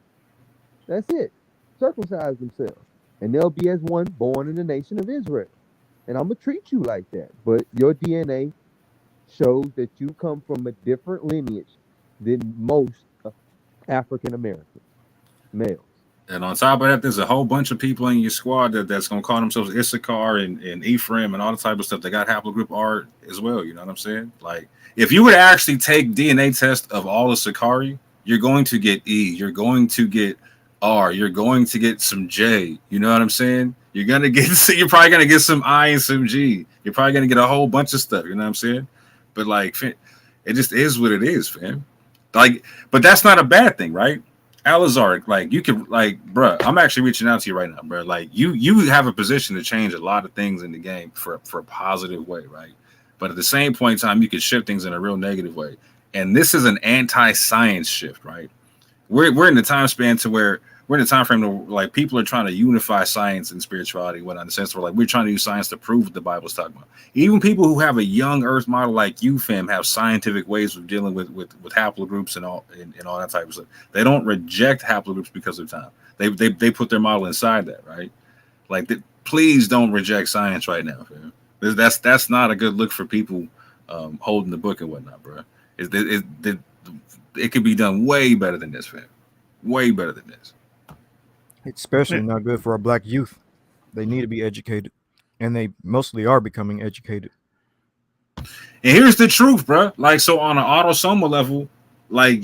That's it. Circumcise themselves. And they'll be as one born in the nation of Israel. And I'm going to treat you like that. But your DNA shows that you come from a different lineage than most African American males. And on top of that, there's a whole bunch of people in your squad that's going to call themselves Issachar and Ephraim and all the type of stuff. They got haplogroup R as well. You know what I'm saying? Like, if you would actually take DNA test of all the SICARRI, you're going to get E. You're going to get R. You're going to get some J. You know what I'm saying? You're probably going to get some I and some G. You're probably going to get a whole bunch of stuff. You know what I'm saying? But like, it just is what it is, fam. Like, but that's not a bad thing, right? Alazar, like, you can, like, bruh, I'm actually reaching out to you right now, bro. Like, you have a position to change a lot of things in the game for a positive way, right? But at the same point in time, you can shift things in a real negative way. And this is an anti-science shift, right? We're in the time span to where we're in the time frame where, like, people are trying to unify science and spirituality, whatnot, in the sense where, like, we're trying to use science to prove what the Bible's talking about. Even people who have a young Earth model like you, fam, have scientific ways of dealing with haplogroups and all that type of stuff. They don't reject haplogroups because of time. They put their model inside that, right? Like, please don't reject science right now, fam. That's not a good look for people holding the book and whatnot, bro. It could be done way better than this, fam. Way better than this. It's especially not good for our black youth. They need to be educated, and they mostly are becoming educated. And here's the truth, bro. Like, so on an autosomal level, like,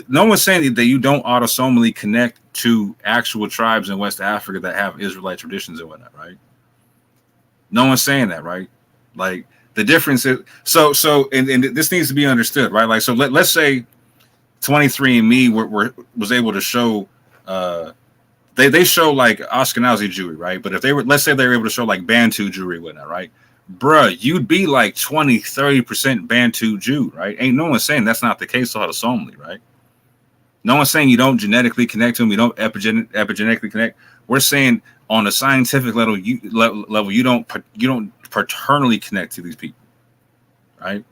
no one's saying that you don't autosomally connect to actual tribes in West Africa that have Israelite traditions and whatnot, right? No one's saying that, right? Like, the difference is and this needs to be understood, right? Like, so let's say 23andMe was able to show they show like Ashkenazi Jewry, right? But if let's say they were able to show like Bantu Jewry, whatnot, right? Bruh, you'd be like 20-30% Bantu Jew, right? Ain't no one saying that's not the case autosomally, right? No one's saying you don't genetically connect to them, you don't epigenetically connect. We're saying on a scientific level, you don't paternally connect to these people, right?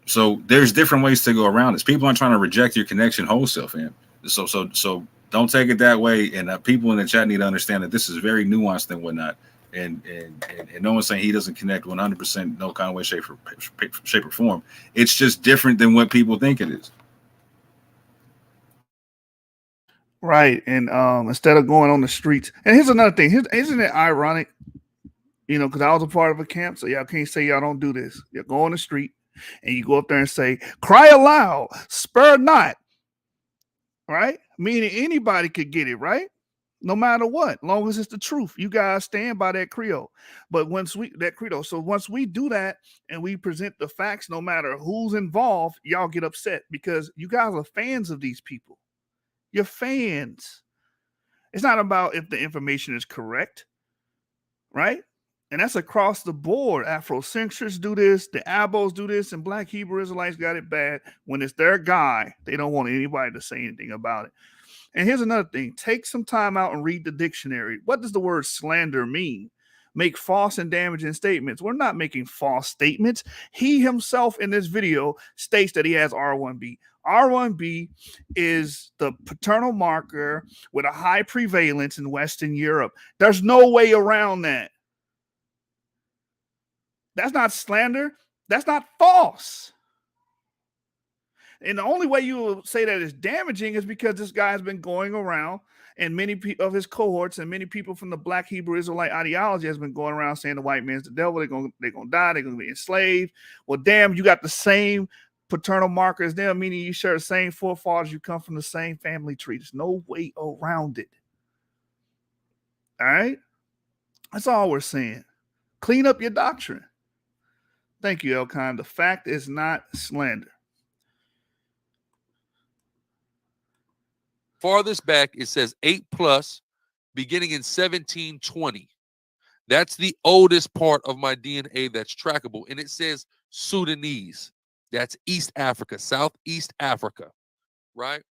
So there's different ways to go around this. People aren't trying to reject your connection wholesale, fam. So don't take it that way. And people in the chat need to understand that this is very nuanced and whatnot. And no one's saying he doesn't connect 100%, no kind of way, shape or form. It's just different than what people think it is. Right. And instead of going on the streets, and here's another thing. Isn't it ironic? Because I was a part of a camp, so y'all can't say y'all don't do this. You go on the street and you go up there and say, "Cry aloud, spare not." right? Meaning anybody could get it, right? No matter what, long as it's the truth. You guys stand by that credo. But once we do that and we present the facts, no matter who's involved, y'all get upset because you guys are fans of these people. You're fans. It's not about if the information is correct, right? And that's across the board. Afrocentrics do this, the Abos do this, and Black Hebrew Israelites got it bad. When it's their guy, they don't want anybody to say anything about it. And here's another thing. Take some time out and read the dictionary. What does the word slander mean? Make false and damaging statements. We're not making false statements. He himself in this video states that he has R1B. R1B is the paternal marker with a high prevalence in Western Europe. There's no way around that. That's not slander. That's not false. And the only way you will say that is damaging is because this guy has been going around, and many of his cohorts and many people from the Black Hebrew Israelite ideology has been going around saying the white man's the devil. They're gonna die. They're gonna be enslaved. Well, damn, you got the same paternal marker as them, meaning you share the same forefathers. You come from the same family tree. There's no way around it. All right, that's all we're saying. Clean up your doctrine. Thank you, Elkhan. The fact is not slander. Farthest back, it says 8+, beginning in 1720. That's the oldest part of my DNA that's trackable. And it says Sudanese. That's East Africa, Southeast Africa, right?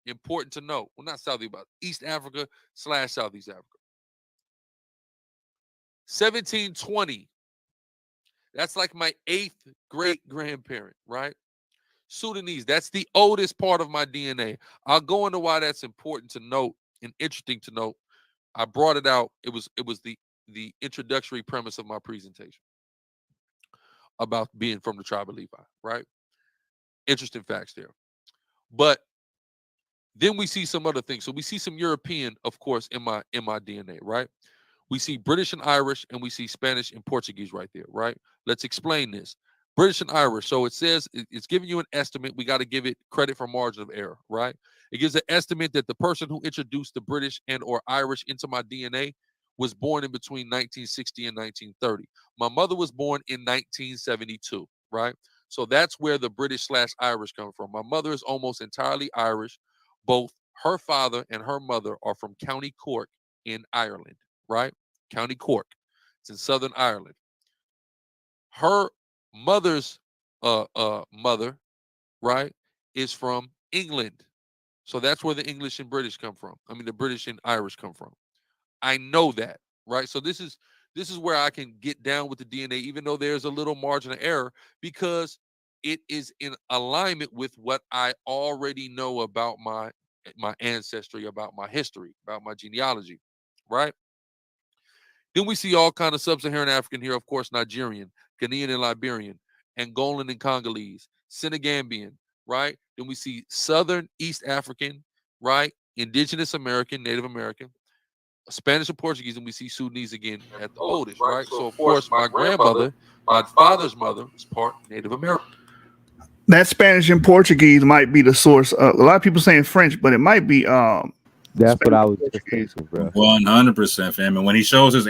Important to know. Well, not Southeast, but East Africa / Southeast Africa. 1720. That's like my 8th great-grandparent, right? Sudanese, that's the oldest part of my DNA. I'll go into why that's important to note and interesting to note. I brought it out. It was the introductory premise of my presentation about being from the tribe of Levi, right? Interesting facts there. But then we see some other things. So we see some European, of course, in my DNA, right? We see British and Irish, and we see Spanish and Portuguese right there, right? Let's explain this. British and Irish. So it says it's giving you an estimate. We got to give it credit for margin of error, right? It gives an estimate that the person who introduced the British and or Irish into my DNA was born in between 1960 and 1930. My mother was born in 1972, right? So that's where the British / Irish come from. My mother is almost entirely Irish. Both her father and her mother are from County Cork in Ireland, right? County Cork. It's in Southern Ireland. Her mother's mother, right, is from England. So that's where the English and British come from. I mean, the British and Irish come from. I know that, right? So this is where I can get down with the DNA, even though there's a little margin of error, because it is in alignment with what I already know about my ancestry, about my history, about my genealogy, right? Then we see all kind of sub-Saharan African here, of course, Nigerian, Ghanaian and Liberian, Angolan and Congolese, Senegambian, right? Then we see Southern East African, right? Indigenous American, Native American, Spanish and Portuguese, and we see Sudanese again at the oldest, right? So, of course, my grandmother, my father's mother, is part Native American. That Spanish and Portuguese might be the source. A lot of people saying French, but it might be That's what I was just thinking, bro. 100%, fam. And when he shows his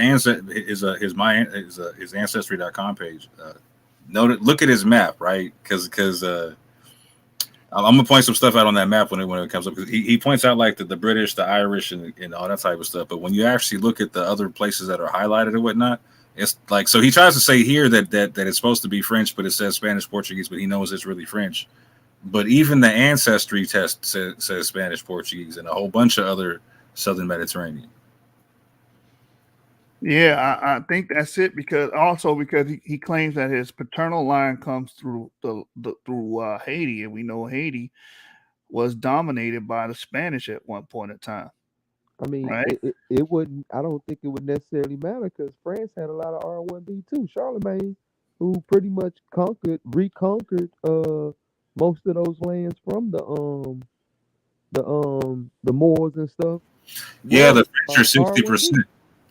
ancestry.com page, look at his map, right? Because I'm gonna point some stuff out on that map when it comes up. Because he points out like the British, the Irish, and all that type of stuff. But when you actually look at the other places that are highlighted and whatnot, it's like, so he tries to say here that it's supposed to be French, but it says Spanish, Portuguese, but he knows it's really French. But even the ancestry test says Spanish, Portuguese, and a whole bunch of other Southern Mediterranean. Yeah, I think that's it, because he claims that his paternal line comes through through Haiti, and we know Haiti was dominated by the Spanish at one point in time. I mean, right? it wouldn't. I don't think it would necessarily matter because France had a lot of R1B too. Charlemagne, who pretty much reconquered most of those lands from the Moors and stuff. Yeah, the French are 60%.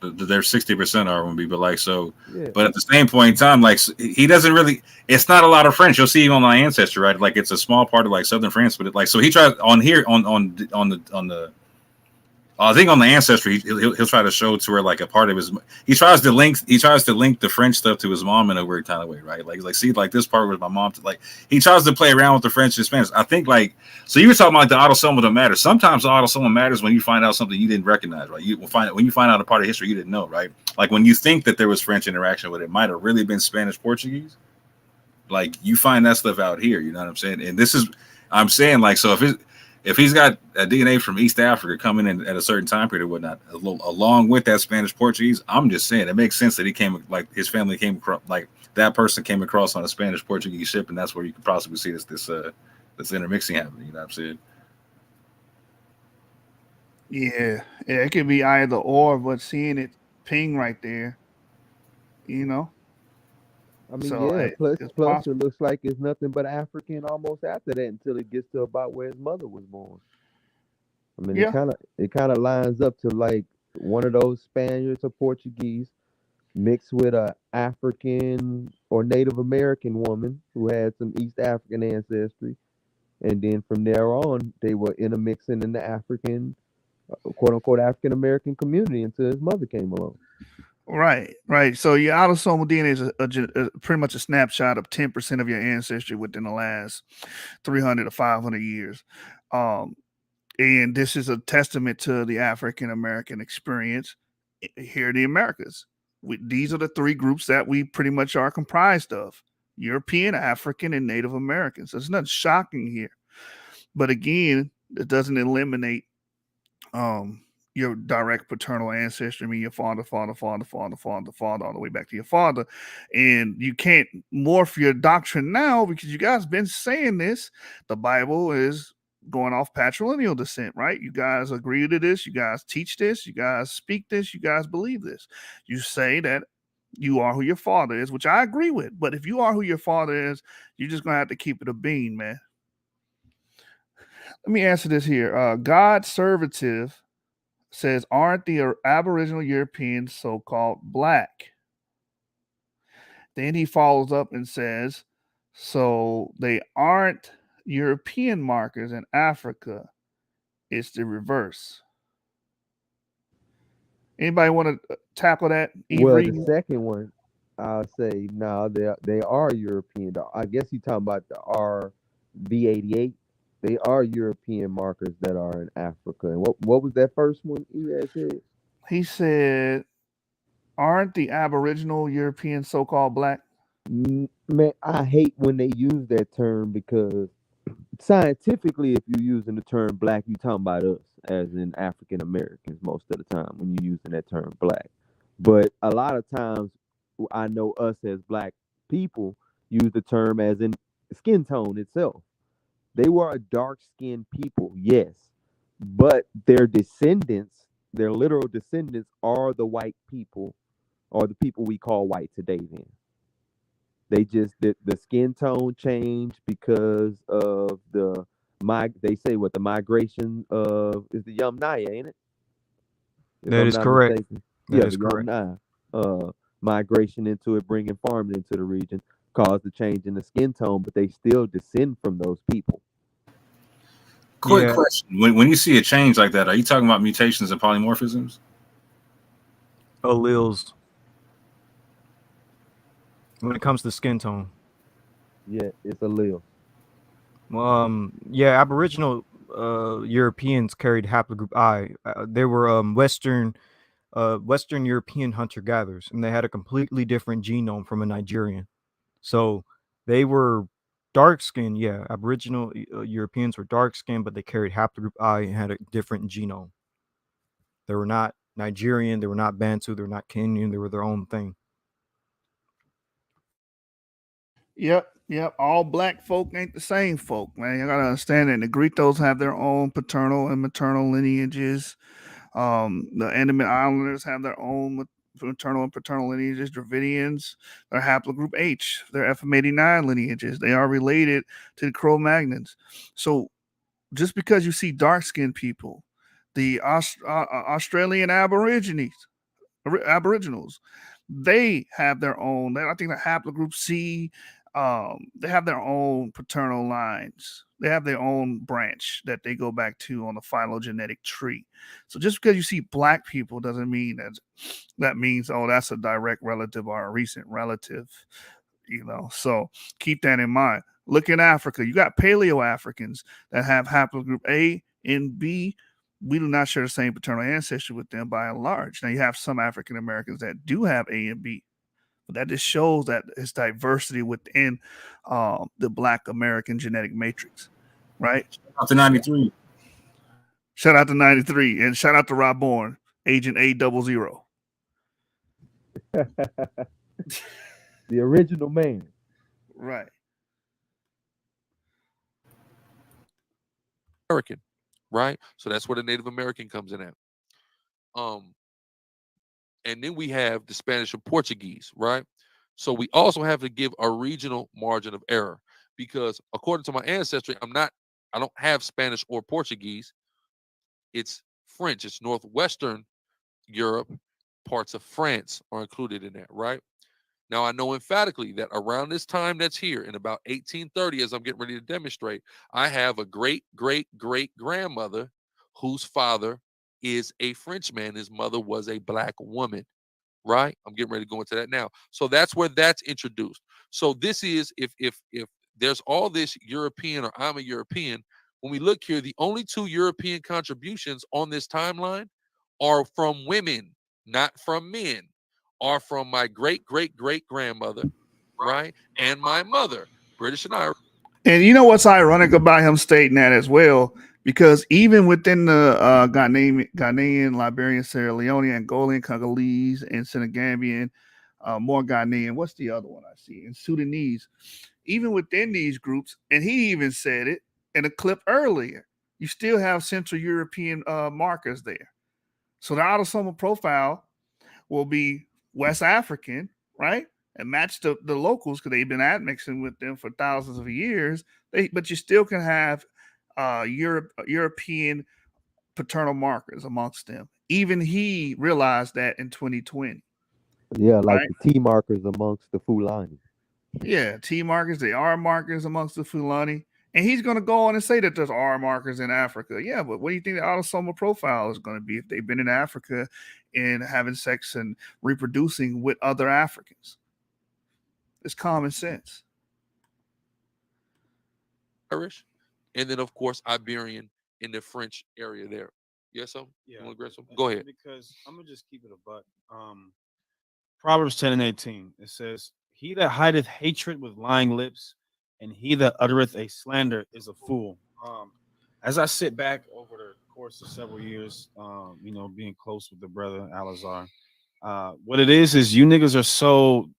they're 60% R1B, but like so. Yeah. But at the same point in time, like he doesn't really. It's not a lot of French. You'll see him on my Ancestry, right? Like it's a small part of like Southern France, but so he tries on here on the. I think on the Ancestry, he'll try to show to her like a part of his. He tries to link the French stuff to his mom in a weird kind of way, right? Like see, like this part with my mom. Like he tries to play around with the French and Spanish. I think like so. You were talking about the autosomal don't matter. Sometimes the autosomal matters when you find out something you didn't recognize, right? When you find out a part of history you didn't know, right? Like when you think that there was French interaction with it, might have really been Spanish Portuguese. Like you find that stuff out here, you know what I'm saying? And this is I'm saying like so if he's got a DNA from East Africa coming in at a certain time period or whatnot, along with that Spanish Portuguese, I'm just saying it makes sense that he came, like his family came across, like that person came across on a Spanish Portuguese ship, and that's where you could possibly see this intermixing happening. You know what I'm saying? Yeah, it could be either or, but seeing it ping right there, you know. I mean, So yeah. Plus, it's plus, possible. it looks like it's nothing but African almost after that until it gets to about where his mother was born. I mean, Yeah. it kind of lines up to like one of those Spaniards or Portuguese mixed with a African or Native American woman who had some East African ancestry, and then from there on, they were intermixing in the African, quote unquote, African American community until his mother came along. Right. So your autosomal DNA is pretty much a snapshot of 10% of your ancestry within the last 300 to 500 years. And this is a testament to the African American experience here in the Americas. These are the three groups that we pretty much are comprised of: European, African, and Native Americans. So there's nothing shocking here. But again, it doesn't eliminate your direct paternal ancestry. I mean, your father, all the way back to your father. And you can't morph your doctrine now because you guys been saying this. The Bible is going off patrilineal descent, right? You guys agree to this. You guys teach this. You guys speak this. You guys believe this. You say that you are who your father is, which I agree with. But if you are who your father is, you're just going to have to keep it a bean, man. Let me answer this here. God Servative says, aren't the Aboriginal Europeans so-called black? Then he follows up and says, so they aren't European markers in Africa. It's the reverse. Anybody want to tackle that? Well, the second one, I'll say no. They are European. I guess you're talking about the RV88. They are European markers that are in Africa. And what was that first one he had said? He said, aren't the Aboriginal Europeans so-called black? Man, I hate when they use that term because scientifically, if you're using the term black, you're talking about us as in African Americans most of the time when you're using that term black. But a lot of times, I know us as black people use the term as in skin tone itself. They were a dark-skinned people, yes, but their descendants, their literal descendants, are the white people, or the people we call white today. Then they just the skin tone changed because of they say what the migration of is the Yamnaya, ain't it? That is correct. That is correct. Yamnaya, migration into it, bringing farming into the region, caused the change in the skin tone, but they still descend from those people. Quick question: when you see a change like that, are you talking about mutations and polymorphisms? Alleles. When it comes to skin tone. Yeah, it's allele. Yeah, Aboriginal Europeans carried haplogroup I. They were Western European hunter-gatherers, and they had a completely different genome from a Nigerian. So they were dark-skinned. Yeah, Aboriginal Europeans were dark-skinned, but they carried haplogroup I and had a different genome. They were not Nigerian. They were not Bantu. They were not Kenyan. They were their own thing. Yep. All black folk ain't the same folk, man. You gotta understand that. The Negritos have their own paternal and maternal lineages. The Andaman Islanders have their own maternal and paternal lineages. Dravidians, their haplogroup H, their FM89 lineages. They are related to the Cro-Magnons. So just because you see dark-skinned people, the Australian Aborigines, Aboriginals. They have their own. I think the haplogroup C. They have their own paternal lines. They have their own branch that they go back to on the phylogenetic tree. So just because you see black people doesn't mean that means, oh, that's a direct relative or a recent relative. So keep that in mind. Look in Africa. You got Paleo Africans that have haplogroup A and B. We do not share the same paternal ancestry with them by and large. Now you have some African Americans that do have A and B, but that just shows that it's diversity within the Black American genetic matrix, right? Shout out to 93. Shout out to 93, and shout out to Rob Bourne, Agent A00. The original man. Right. American, right? So that's where the Native American comes in at. And then we have the Spanish and Portuguese, right? So we also have to give a regional margin of error because according to my ancestry, I don't have Spanish or Portuguese. It's French. It's Northwestern Europe. Parts of France are included in that, right? Now, I know emphatically that around this time that's here in about 1830, as I'm getting ready to demonstrate, I have a great-great-great-grandmother whose father is a Frenchman. His mother was a Black woman, right? I'm getting ready to go into that now. So that's where that's introduced. So this is, if there's all this European or I'm a European, when we look here, the only two European contributions on this timeline are from women, not from men. Are from my great-great-great-grandmother, right? And my mother, British and Irish. And you know what's ironic about him stating that as well? Because even within the Ghanaian, Liberian, Sierra Leone, Angolan, Congolese, and Senegambian, more Ghanaian, what's the other one I see? And Sudanese. Even within these groups, and he even said it in a clip earlier, you still have Central European markers there. So the autosomal profile will be West African, right? And match the locals because they've been admixing with them for thousands of years. But you still can have European paternal markers amongst them. Even he realized that in 2020. Yeah, like right? the T markers amongst the Fulani. Yeah, T markers, the R markers amongst the Fulani. And he's going to go on and say that there's R markers in Africa. Yeah, but what do you think the autosomal profile is going to be if they've been in Africa and having sex and reproducing with other Africans? It's common sense. Irish, and then of course Iberian in the French area there. Yes, so Yeah. You want to grab some? Go ahead. Because I'm gonna just keep it a buck. Proverbs 10 and 18. It says, "He that hideth hatred with lying lips, and he that uttereth a slander is a fool." As I sit back over the course of several years, being close with the brother Alazar, what it is you niggas are so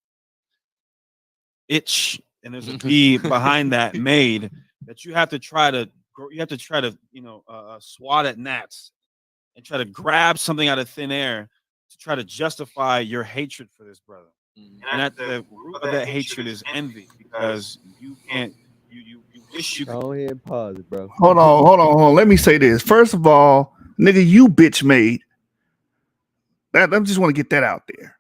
itch, and there's a B behind that made that you have to try to swat at gnats and try to grab something out of thin air to try to justify your hatred for this brother. And at the root of that hatred is envy, because you can't you wish you could. Go ahead and pause it, bro. Hold on. Let me say this. First of all, nigga, you bitch made. I just want to get that out there.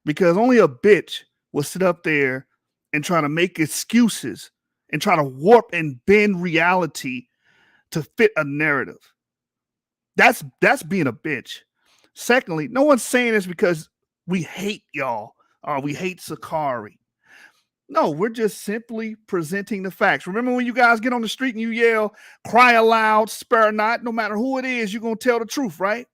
Because only a bitch will sit up there and try to make excuses and try to warp and bend reality to fit a narrative. That's being a bitch. Secondly, no one's saying this because we hate y'all or we hate SICARRI. No, we're just simply presenting the facts. Remember when you guys get on the street and you yell, cry aloud, spare not, no matter who it is, you're going to tell the truth, right?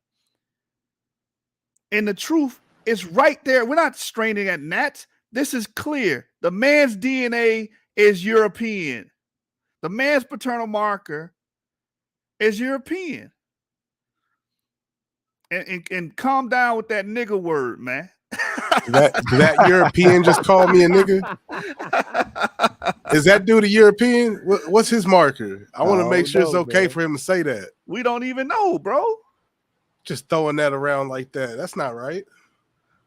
And the truth is right there. We're not straining at gnats. This is clear. The man's DNA is European. The man's paternal marker is European. And calm down with that nigga word, man. That European just called me a nigga? Is that dude a European? What's his marker? I want to make sure it's okay for him to say that. We don't even know, bro. Just throwing that around like that. That's not right.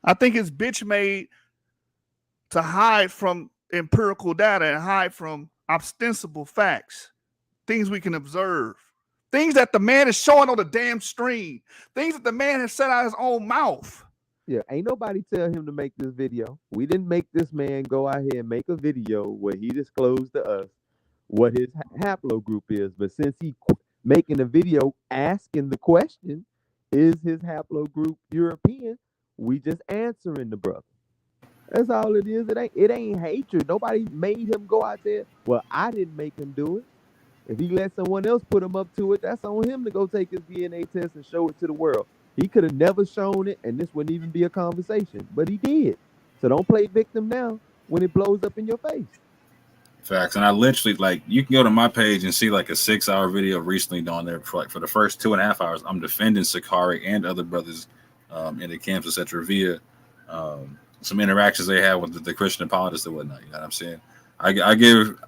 I think it's bitch made to hide from empirical data and hide from ostensible facts, things we can observe, things that the man is showing on the damn stream, things that the man has said out of his own mouth. Yeah, ain't nobody tell him to make this video. We didn't make this man go out here and make a video where he disclosed to us what his haplogroup is. But since he making a video asking the question, is his haplogroup European? We just answering the brother. That's all it is. It ain't hatred. Nobody made him go out there. Well, I didn't make him do it. If he let someone else put him up to it, that's on him to go take his DNA test and show it to the world. He could have never shown it, and this wouldn't even be a conversation. But he did. So don't play victim now when it blows up in your face. Facts. And I literally, like, you can go to my page and see like a 6-hour video recently on there for the first 2.5 hours. I'm defending SICARRI and other brothers in the camps, etc., via some interactions they had with the Christian apologists and whatnot. You know what I'm saying? I give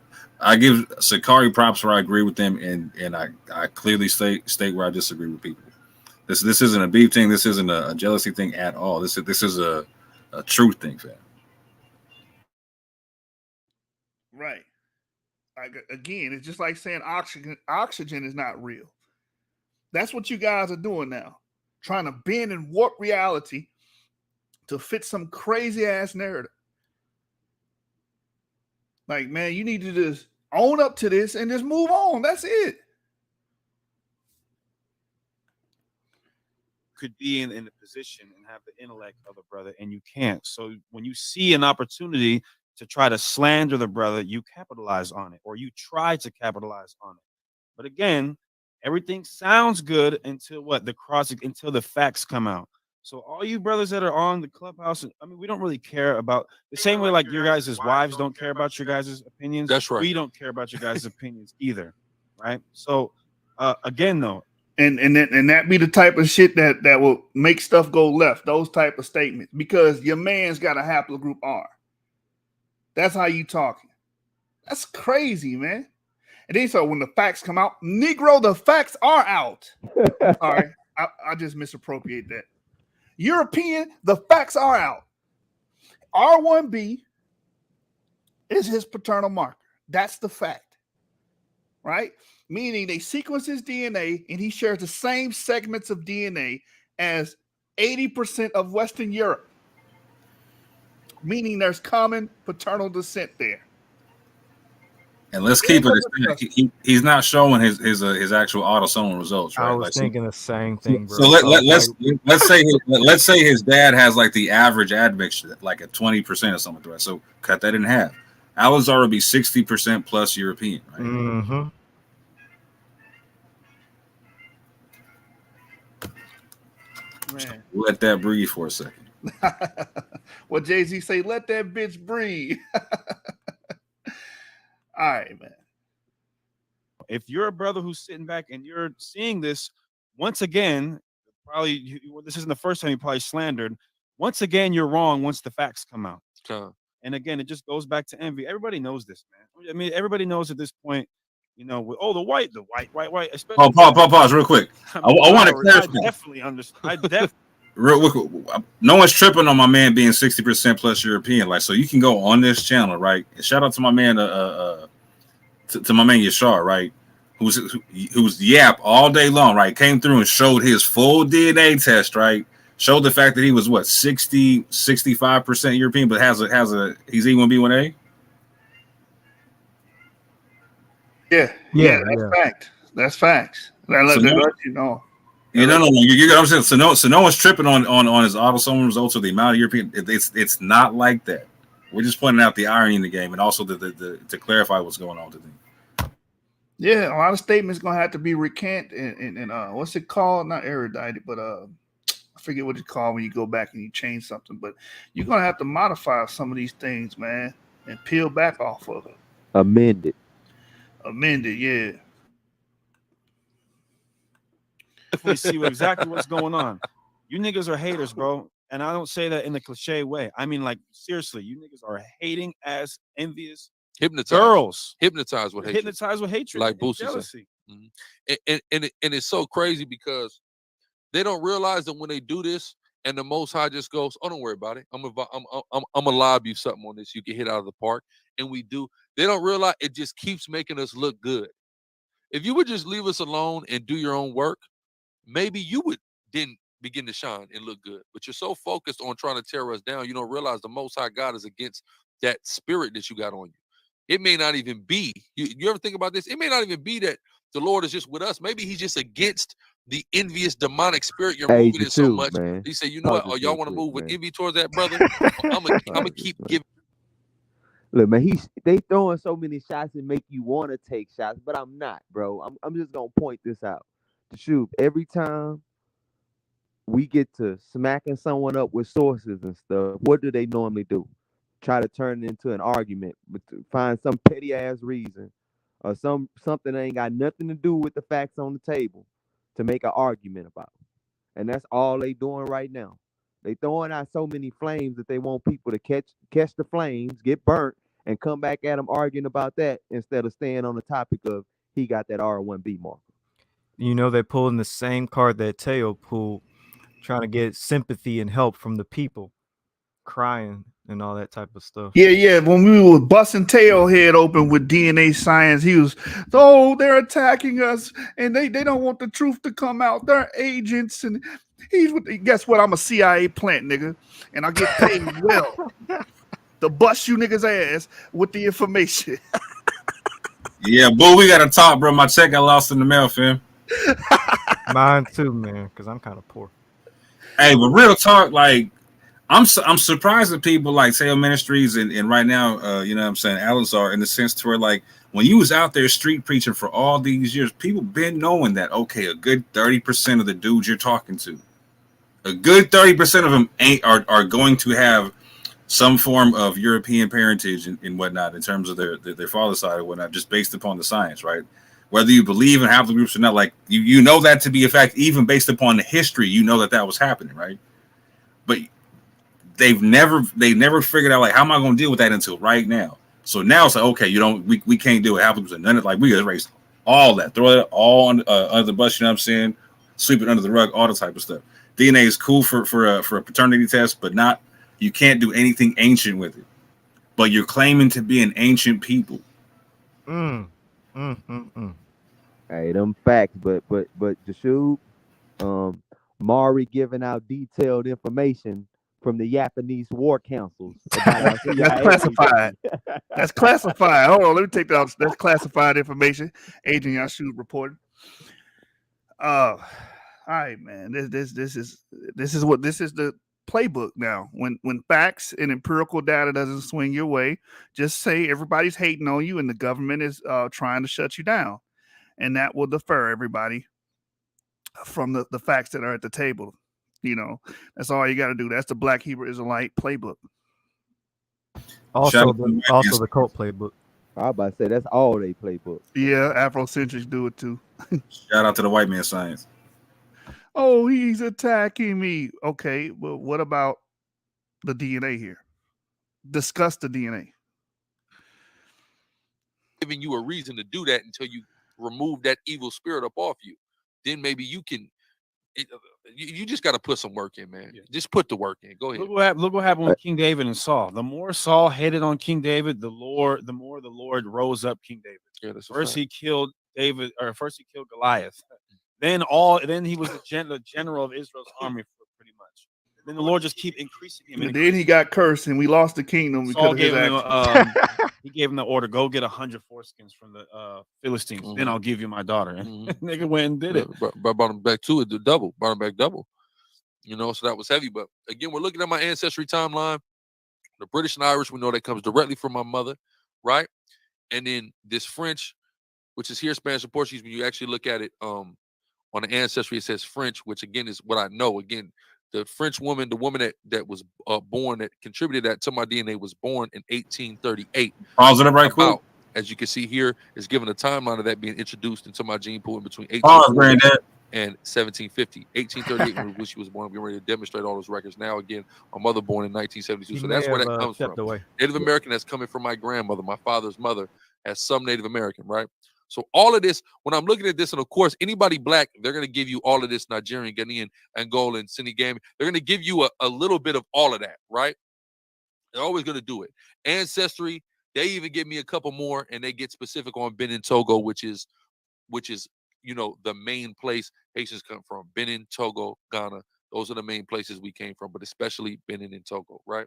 SICARRI props where I agree with them, and I clearly state where I disagree with people. This isn't a beef thing. This isn't a jealousy thing at all. This is a truth thing, fam. Right. Like, again, it's just like saying oxygen is not real. That's what you guys are doing now, trying to bend and warp reality to fit some crazy ass narrative. Like, man, you need to just own up to this and just move on. That's it. Could be in the position and have the intellect of the brother, and you can't. So when you see an opportunity to try to slander the brother, you capitalize on it, or you try to capitalize on it. But again, everything sounds good until until the facts come out. So all you brothers that are on the clubhouse, I mean, we don't really care about the same way like your guys' wives don't care about your guys' opinions. That's right. We don't care about your guys' opinions either, right? So again, though, and that be the type of shit that will make stuff go left. Those type of statements, because your man's got a haplogroup R. That's how you talking. That's crazy, man. And then so when the facts come out, Negro, the facts are out. Sorry, I just misappropriate that. European, the facts are out. R1B is his paternal marker. That's the fact, right? Meaning they sequence his DNA and he shares the same segments of DNA as 80% of Western Europe, meaning there's common paternal descent there. And let's keep it. He's not showing his actual autosomal results, right? I was thinking the same thing, bro. So let's say his dad has like the average admixture, like a 20% or something, right? So cut that in half. Ours already be 60% plus European, right? Mm-hmm. Man. Let that breathe for a second. What Jay-Z say, let that bitch breathe. All right, man. If you're a brother who's sitting back and you're seeing this, once again, probably this isn't the first time you probably slandered. Once again, you're wrong once the facts come out. And again, it just goes back to envy. Everybody knows this, man. I mean, everybody knows at this point, you know, the white. Especially Pause real quick. I want to clarify. I definitely understand. Real quick, no one's tripping on my man being 60% plus European. Like, so you can go on this channel, right? And shout out to my man, to my man YASHAR, right? Who's yap all day long, right? Came through and showed his full DNA test, right? Showed the fact that he was what 65% European, but he's E1B1A. Yeah, that's fact. That's facts. Let you know. You know, you get what I'm saying. So no one's tripping on his autosomal results or the amount of European. It's not like that. We're just pointing out the irony in the game, and also to clarify what's going on today. Yeah, a lot of statements gonna have to be recanted and what's it called? Not erudite, but I forget what it's called when you go back and you change something. But you're gonna have to modify some of these things, man, and peel back off of it. Amended, yeah. Definitely see exactly what's going on. You niggas are haters, bro. And I don't say that in a cliche way. I mean, like, seriously, you niggas are hating ass, envious girls. Hypnotized with hatred. Hypnotized with hatred. Like and Boosie jealousy. said. And it's so crazy because they don't realize that when they do this and the Most High just goes, oh, don't worry about it. I'm gonna lob you something on this. You get hit out of the park. And we do. They don't realize it just keeps making us look good. If you would just leave us alone and do your own work, maybe you would then begin to shine and look good. But you're so focused on trying to tear us down, you don't realize the Most High God is against that spirit that you got on you. It may not even be, you ever think about this? It may not even be that the Lord is just with us. Maybe he's just against the envious demonic spirit you're Hey, moving in so Jashu, much. man. He said, you know Talk what? Oh, this y'all real want to quick, move with man. envy towards that brother? I'm gonna keep giving. Look, man, they throwing so many shots and make you want to take shots, but I'm not, bro. I'm just gonna point this out. Shoot, every time we get to smacking someone up with sources and stuff, what do they normally do? Try to turn it into an argument, but to find some petty ass reason or something that ain't got nothing to do with the facts on the table to make an argument about. And that's all they doing right now. They throwing out so many flames that they want people to catch the flames, get burnt, and come back at them arguing about that instead of staying on the topic of he got that R1B marker. You know, they're pulling the same card that Teo pulled, trying to get sympathy and help from the people, crying and all that type of stuff. Yeah. When we were busting tail head open with DNA science, he was, oh, they're attacking us and they don't want the truth to come out. They're agents. And guess what? I'm a CIA plant, nigga. And I get paid well to bust you niggas' ass with the information. Yeah, boo, we got to talk, bro. My check got lost in the mail, fam. Mine too, man, because I'm kind of poor. Hey, but real talk, like, I'm surprised at people like Tail Ministries and right now, you know what I'm saying, Alizar, in the sense to where, like, when you was out there street preaching for all these years, people been knowing that, okay, a good 30% of the dudes you're talking to, a good 30% of them are going to have some form of European parentage and whatnot in terms of their father's side or whatnot, just based upon the science, right? Whether you believe in half the groups or not, like you know that to be a fact, even based upon the history, you know that was happening, right? But they never figured out, like, how am I going to deal with that until right now? So now it's like, okay, we can't deal with half the groups, and none of, like, we erase all that, throw it all under the bus, you know what I'm saying? Sweep it under the rug, all the type of stuff. DNA is cool for a paternity test, but not, you can't do anything ancient with it. But you're claiming to be an ancient people. Hey, them facts, but Jashu, Mari giving out detailed information from the Japanese war councils about our CIA. That's classified. That's classified. Hold on, let me take that off. That's classified information. Agent Yashu reported. All right, man. This is the playbook now. When facts and empirical data doesn't swing your way, just say everybody's hating on you and the government is trying to shut you down, and that will defer everybody from the facts that are at the table. You know, that's all you got to do. That's the Black Hebrew Israelite playbook. Also the cult playbook. I was about to say that's all they playbook. Yeah, Afrocentrics do it too. Shout out to the white man science. Oh, he's attacking me. Okay, well, what about the DNA here? Discuss the DNA. Giving you a reason to do that until you remove that evil spirit up off you. Then maybe you can. You just got to put some work in, man. Yeah. Just put the work in. Go ahead. Look what happened with King David and Saul. The more Saul hated on King David, the more the Lord rose up King David. Yeah, first he killed David, or first he killed Goliath. Then he was the general of Israel's army for pretty much. Then the Lord just keep increasing him. And then he got cursed, and we lost the kingdom because of his actions. He gave him the order: go get 100 foreskins from the Philistines. Mm-hmm. Then I'll give you my daughter. And nigga went and did it. But brought him back to it, brought him back double. You know, so that was heavy. But again, we're looking at my ancestry timeline. The British and Irish, we know that comes directly from my mother, right? And then this French, which is here Spanish and Portuguese. When you actually look at it, on the ancestry, it says French, which again is what I know. Again, the French woman, the woman that was born, that contributed that to my DNA, was born in 1838. Pause it up right quick. As you can see here, is given a timeline of that being introduced into my gene pool in between 1840 and 1750. 1838, when she was born. We're ready to demonstrate all those records now. Again, my mother born in 1972. So that's where that comes from. Native American, that's coming from my grandmother, my father's mother, as some Native American, right? So all of this, when I'm looking at this, and of course, anybody black, they're going to give you all of this: Nigerian, Ghanaian, Angolan, Senegambian. They're going to give you a little bit of all of that, right? They're always going to do it. Ancestry, they even give me a couple more, and they get specific on Benin, Togo, which is, you know, the main place Haitians come from. Benin, Togo, Ghana, Those are the main places we came from, but especially Benin and Togo, right?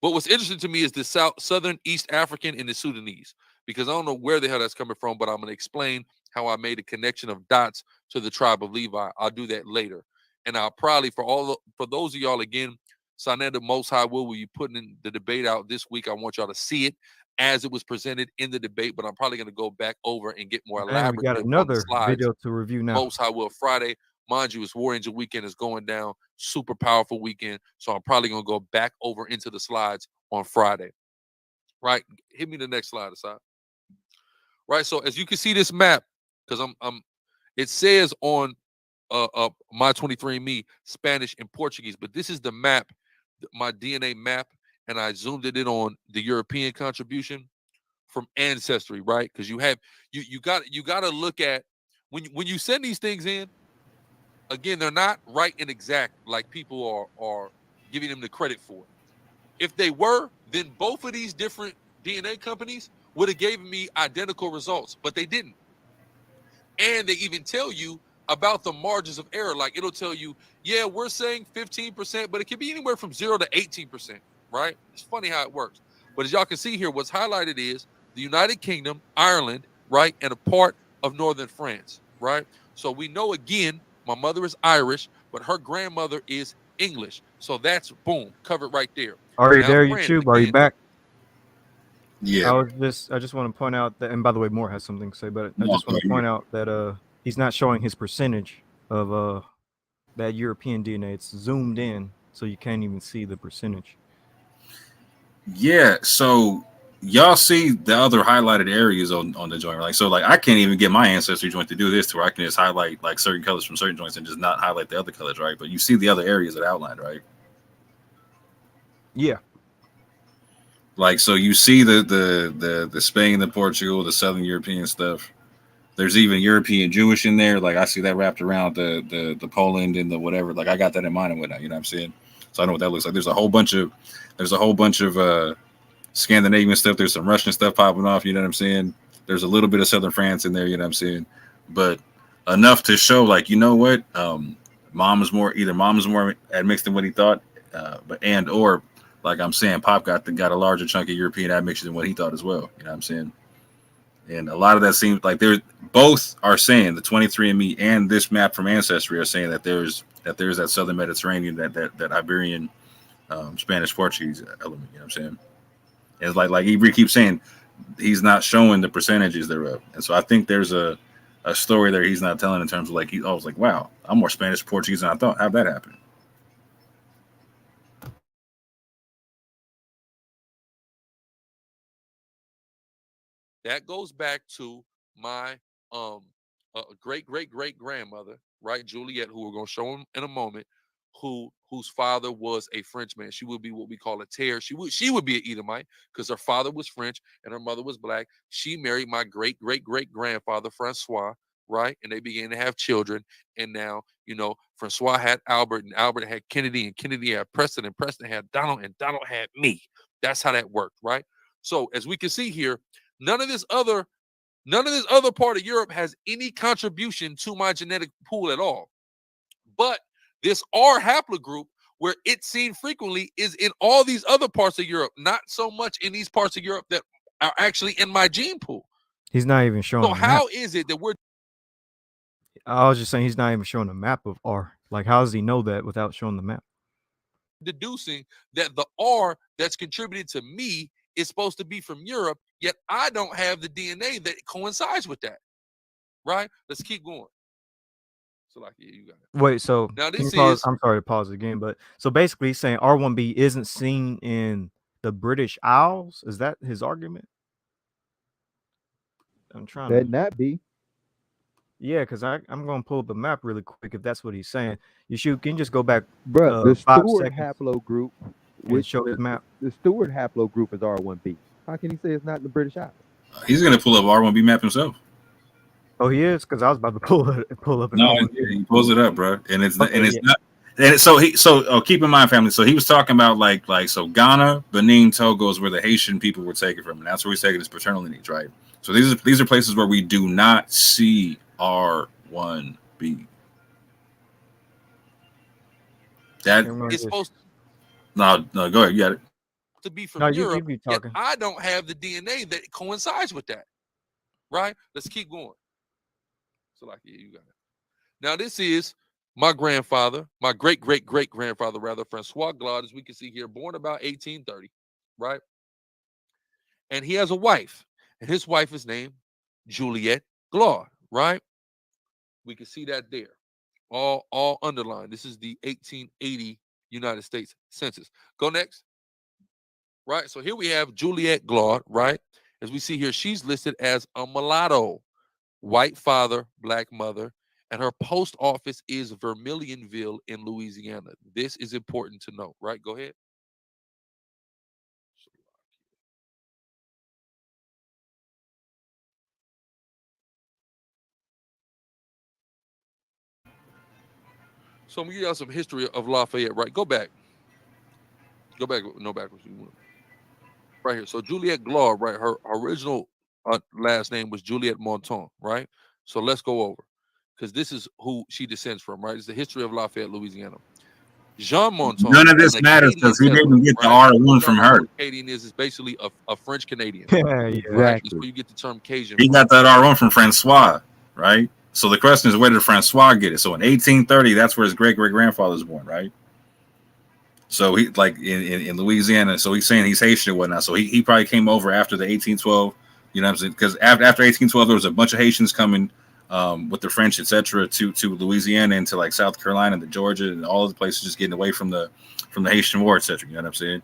But what's interesting to me is the Southern East African and the Sudanese, because I don't know where the hell that's coming from, but I'm going to explain how I made a connection of dots to the tribe of Levi. I'll do that later. And I'll probably, for those of y'all, again, Sinetta Most High will be putting in the debate out this week. I want y'all to see it as it was presented in the debate, but I'm probably going to go back over and get more Man, we got elaborative on the another slides. video to review now. Most High will Friday. Mind you, it's War Angel weekend is going down. Super powerful weekend. So I'm probably going to go back over into the slides on Friday. Right? Hit me the next slide, aside. Right? So as you can see this map, because it says on my 23andMe Spanish and Portuguese, but this is the map, my DNA map, and I zoomed it in on the European contribution from Ancestry, right? Because you got to look at when you send these things in. Again, they're not right and exact like people are giving them the credit for. If they were, then both of these different DNA companies would have given me identical results, but they didn't. And they even tell you about the margins of error. Like it'll tell you, yeah, we're saying 15%, but it can be anywhere from 0 to 18%, right? It's funny how it works. But as y'all can see here, what's highlighted is the United Kingdom, Ireland, right, and a part of northern France, right? So we know, again, my mother is Irish, but her grandmother is English. So that's, boom, covered right there. Are you Now, there, France, YouTube? Are you again, back? Yeah. I just want to point out that, and by the way, Moore has something to say, but I No, just want to go point ahead. out that he's not showing his percentage of that European DNA. It's zoomed in, so you can't even see the percentage. Yeah, so y'all see the other highlighted areas on the joint, like, so like I can't even get my Ancestry joint to do this, to where I can just highlight like certain colors from certain joints and just not highlight the other colors, right? But you see the other areas that outlined, right? Yeah. Like, so you see the Spain, the Portugal, the Southern European stuff. There's even European Jewish in there. Like I see that wrapped around the Poland and the whatever. Like I got that in mind and whatnot. You know what I'm saying? So I know what that looks like. There's a whole bunch of Scandinavian stuff. There's some Russian stuff popping off. You know what I'm saying? There's a little bit of Southern France in there. You know what I'm saying? But enough to show, like, you know what? Mom is more admixed than what he thought, or like I'm saying, Pop got a larger chunk of European admixture than what he thought as well. You know what I'm saying? And a lot of that seems like both are saying, the 23andMe and this map from Ancestry are saying that there's that Southern Mediterranean, that Iberian, Spanish, Portuguese element. You know what I'm saying? And it's like he keeps saying he's not showing the percentages thereof, and so I think there's a story there he's not telling in terms of like I was like, wow, I'm more Spanish, Portuguese than I thought. How'd that happen? That goes back to my great grandmother, right, Juliet, who we're going to show him in a moment, whose father was a Frenchman. She would be what we call a tear. She would be an Edomite because her father was French and her mother was black. She married my great grandfather Francois, right, and they began to have children. And now, you know, Francois had Albert, and Albert had Kennedy, and Kennedy had Preston, and Preston had Donald, and Donald had me. That's how that worked, right? So as we can see here, none of this other part of Europe has any contribution to my genetic pool at all. But this R haplogroup, where it's seen frequently, is in all these other parts of Europe, not so much in these parts of Europe that are actually in my gene pool. He's not even showing. So how is it that we're? I was just saying he's not even showing a map of R. Like, how does he know that without showing the map? Deducing that the R that's contributed to me is supposed to be from Europe, yet I don't have the DNA that coincides with that. Right? Let's keep going. So, like, yeah, you got it. Wait, so now this is. I'm sorry to pause again, but so basically he's saying R1B isn't seen in the British Isles. Is that his argument? I'm trying That to not be. Yeah, because I'm gonna pull up a map really quick if that's what he's saying. You can just go back, Bruh, the 5 Stewart seconds haplogroup, and show his map. The Stewart haplogroup is R1B. How can he say it's not in the British Isles? He's gonna pull up R1B map himself. Oh, he is, because I was about to pull up. No, he pulls it up, bro, and it's Okay, and it's not. And so keep in mind, family. So he was talking about like so Ghana, Benin, Togo is where the Haitian people were taken from, and that's where he's taking his paternal lineage, right? So these are places where we do not see R1B. That It's supposed no, go ahead. You got it. to be from No, you Europe, be yet talking. I don't have the DNA that coincides with that. Right? Let's keep going. So, like, yeah, you got it. Now, this is my grandfather, my great-great-great-grandfather, rather, Francois Glaude, as we can see here, born about 1830, right? And he has a wife, and his wife is named Juliette Glaude, right? We can see that there, all underlined. This is the 1880 United States Census. Go next. Right, so here we have Juliette Glaude, right? As we see here, she's listed as a mulatto, white father, black mother, and her post office is Vermilionville in Louisiana. This is important to note, right? Go ahead. So I'm gonna give y'all some history of Lafayette, right? Go back. Go back. No, backwards. Right here. So Juliette Glaude, right? Her original last name was Juliette Monton, right? So let's go over, because this is who she descends from, right? It's the history of Lafayette, Louisiana. Jean Monton. None of this matters because he didn't get the R1 from her. Acadian is basically a French Canadian. Exactly. Right? That's where you get the term Cajun. He got that R1 from Francois, right? So the question is, where did Francois get it? So in 1830, that's where his great-great-grandfather was born, right? So he, like, in Louisiana, so he's saying he's Haitian and whatnot. So he probably came over after the 1812, you know what I'm saying? Because after 1812, there was a bunch of Haitians coming with the French, etc., to Louisiana and to like South Carolina and to Georgia and all of the places, just getting away from the Haitian War, etc. You know what I'm saying?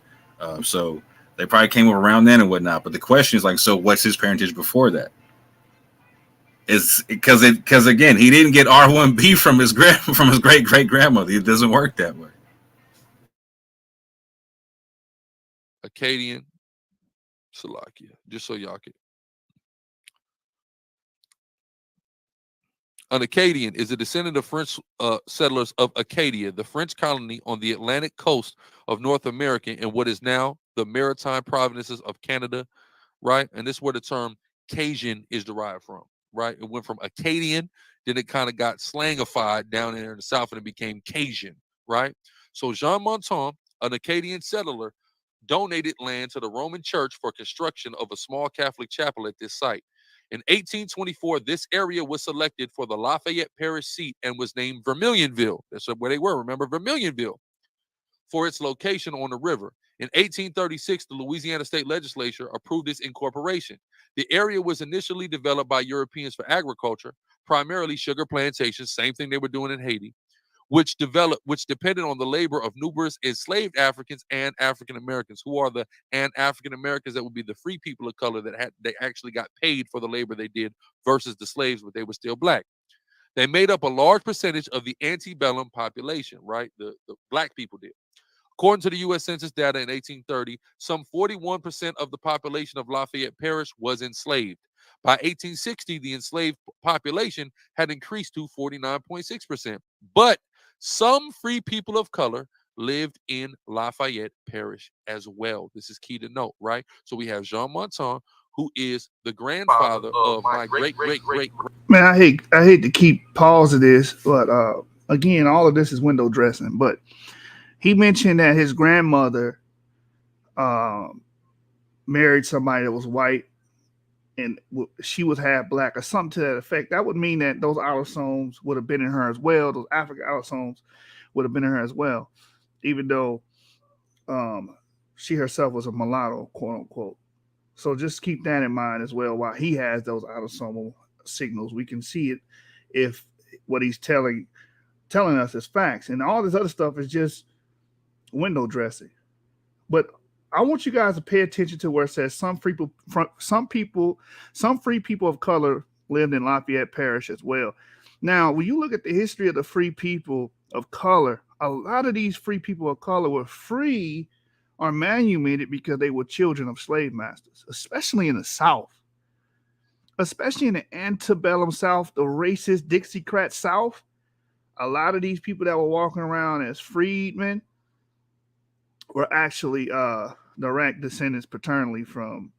So they probably came over around then and whatnot. But the question is, like, so what's his parentage before that? Is because again, he didn't get R1B from his great-great-grandmother. It doesn't work that way. Acadian, Salakia, just so y'all can. An Acadian is a descendant of French settlers of Acadia, the French colony on the Atlantic coast of North America in what is now the maritime provinces of Canada, right? And this is where the term Cajun is derived from, right? It went from Acadian, then it kind of got slangified down there in the south and it became Cajun, right? So Jean Monton, an Acadian settler, donated land to the Roman Church for construction of a small Catholic chapel at this site. In 1824, this area was selected for the Lafayette Parish seat and was named Vermilionville. That's where they were. Remember Vermilionville, for its location on the river. In 1836, the Louisiana State Legislature approved its incorporation. The area was initially developed by Europeans for agriculture, primarily sugar plantations, same thing they were doing in Haiti, which depended on the labor of numerous enslaved Africans and African Americans, who are the African Americans that would be the free people of color that they actually got paid for the labor they did versus the slaves, but they were still black. They made up a large percentage of the antebellum population, right? The black people did. According to the U.S. Census data in 1830, some 41% of the population of Lafayette Parish was enslaved. By 1860, the enslaved population had increased to 49.6%. But some free people of color lived in Lafayette Parish as well. This is key to note, right? So we have Jean Monton, who is the grandfather of my great. Man, I hate to keep pausing this, but again, all of this is window dressing. But he mentioned that his grandmother married somebody that was white, and she was half black or something to that effect. That would mean that those autosomes would have been in her as well. Those African autosomes would have been in her as well, even though she herself was a mulatto, quote unquote. So just keep that in mind as well. While he has those autosomal signals, we can see it if what he's telling us is facts, and all this other stuff is just window dressing. But I want you guys to pay attention to where it says some free people of color lived in Lafayette Parish as well. Now, when you look at the history of the free people of color, a lot of these free people of color were free or manumitted because they were children of slave masters, especially in the South, especially in the antebellum South, the racist Dixiecrat South. A lot of these people that were walking around as freedmen were actually direct descendants paternally from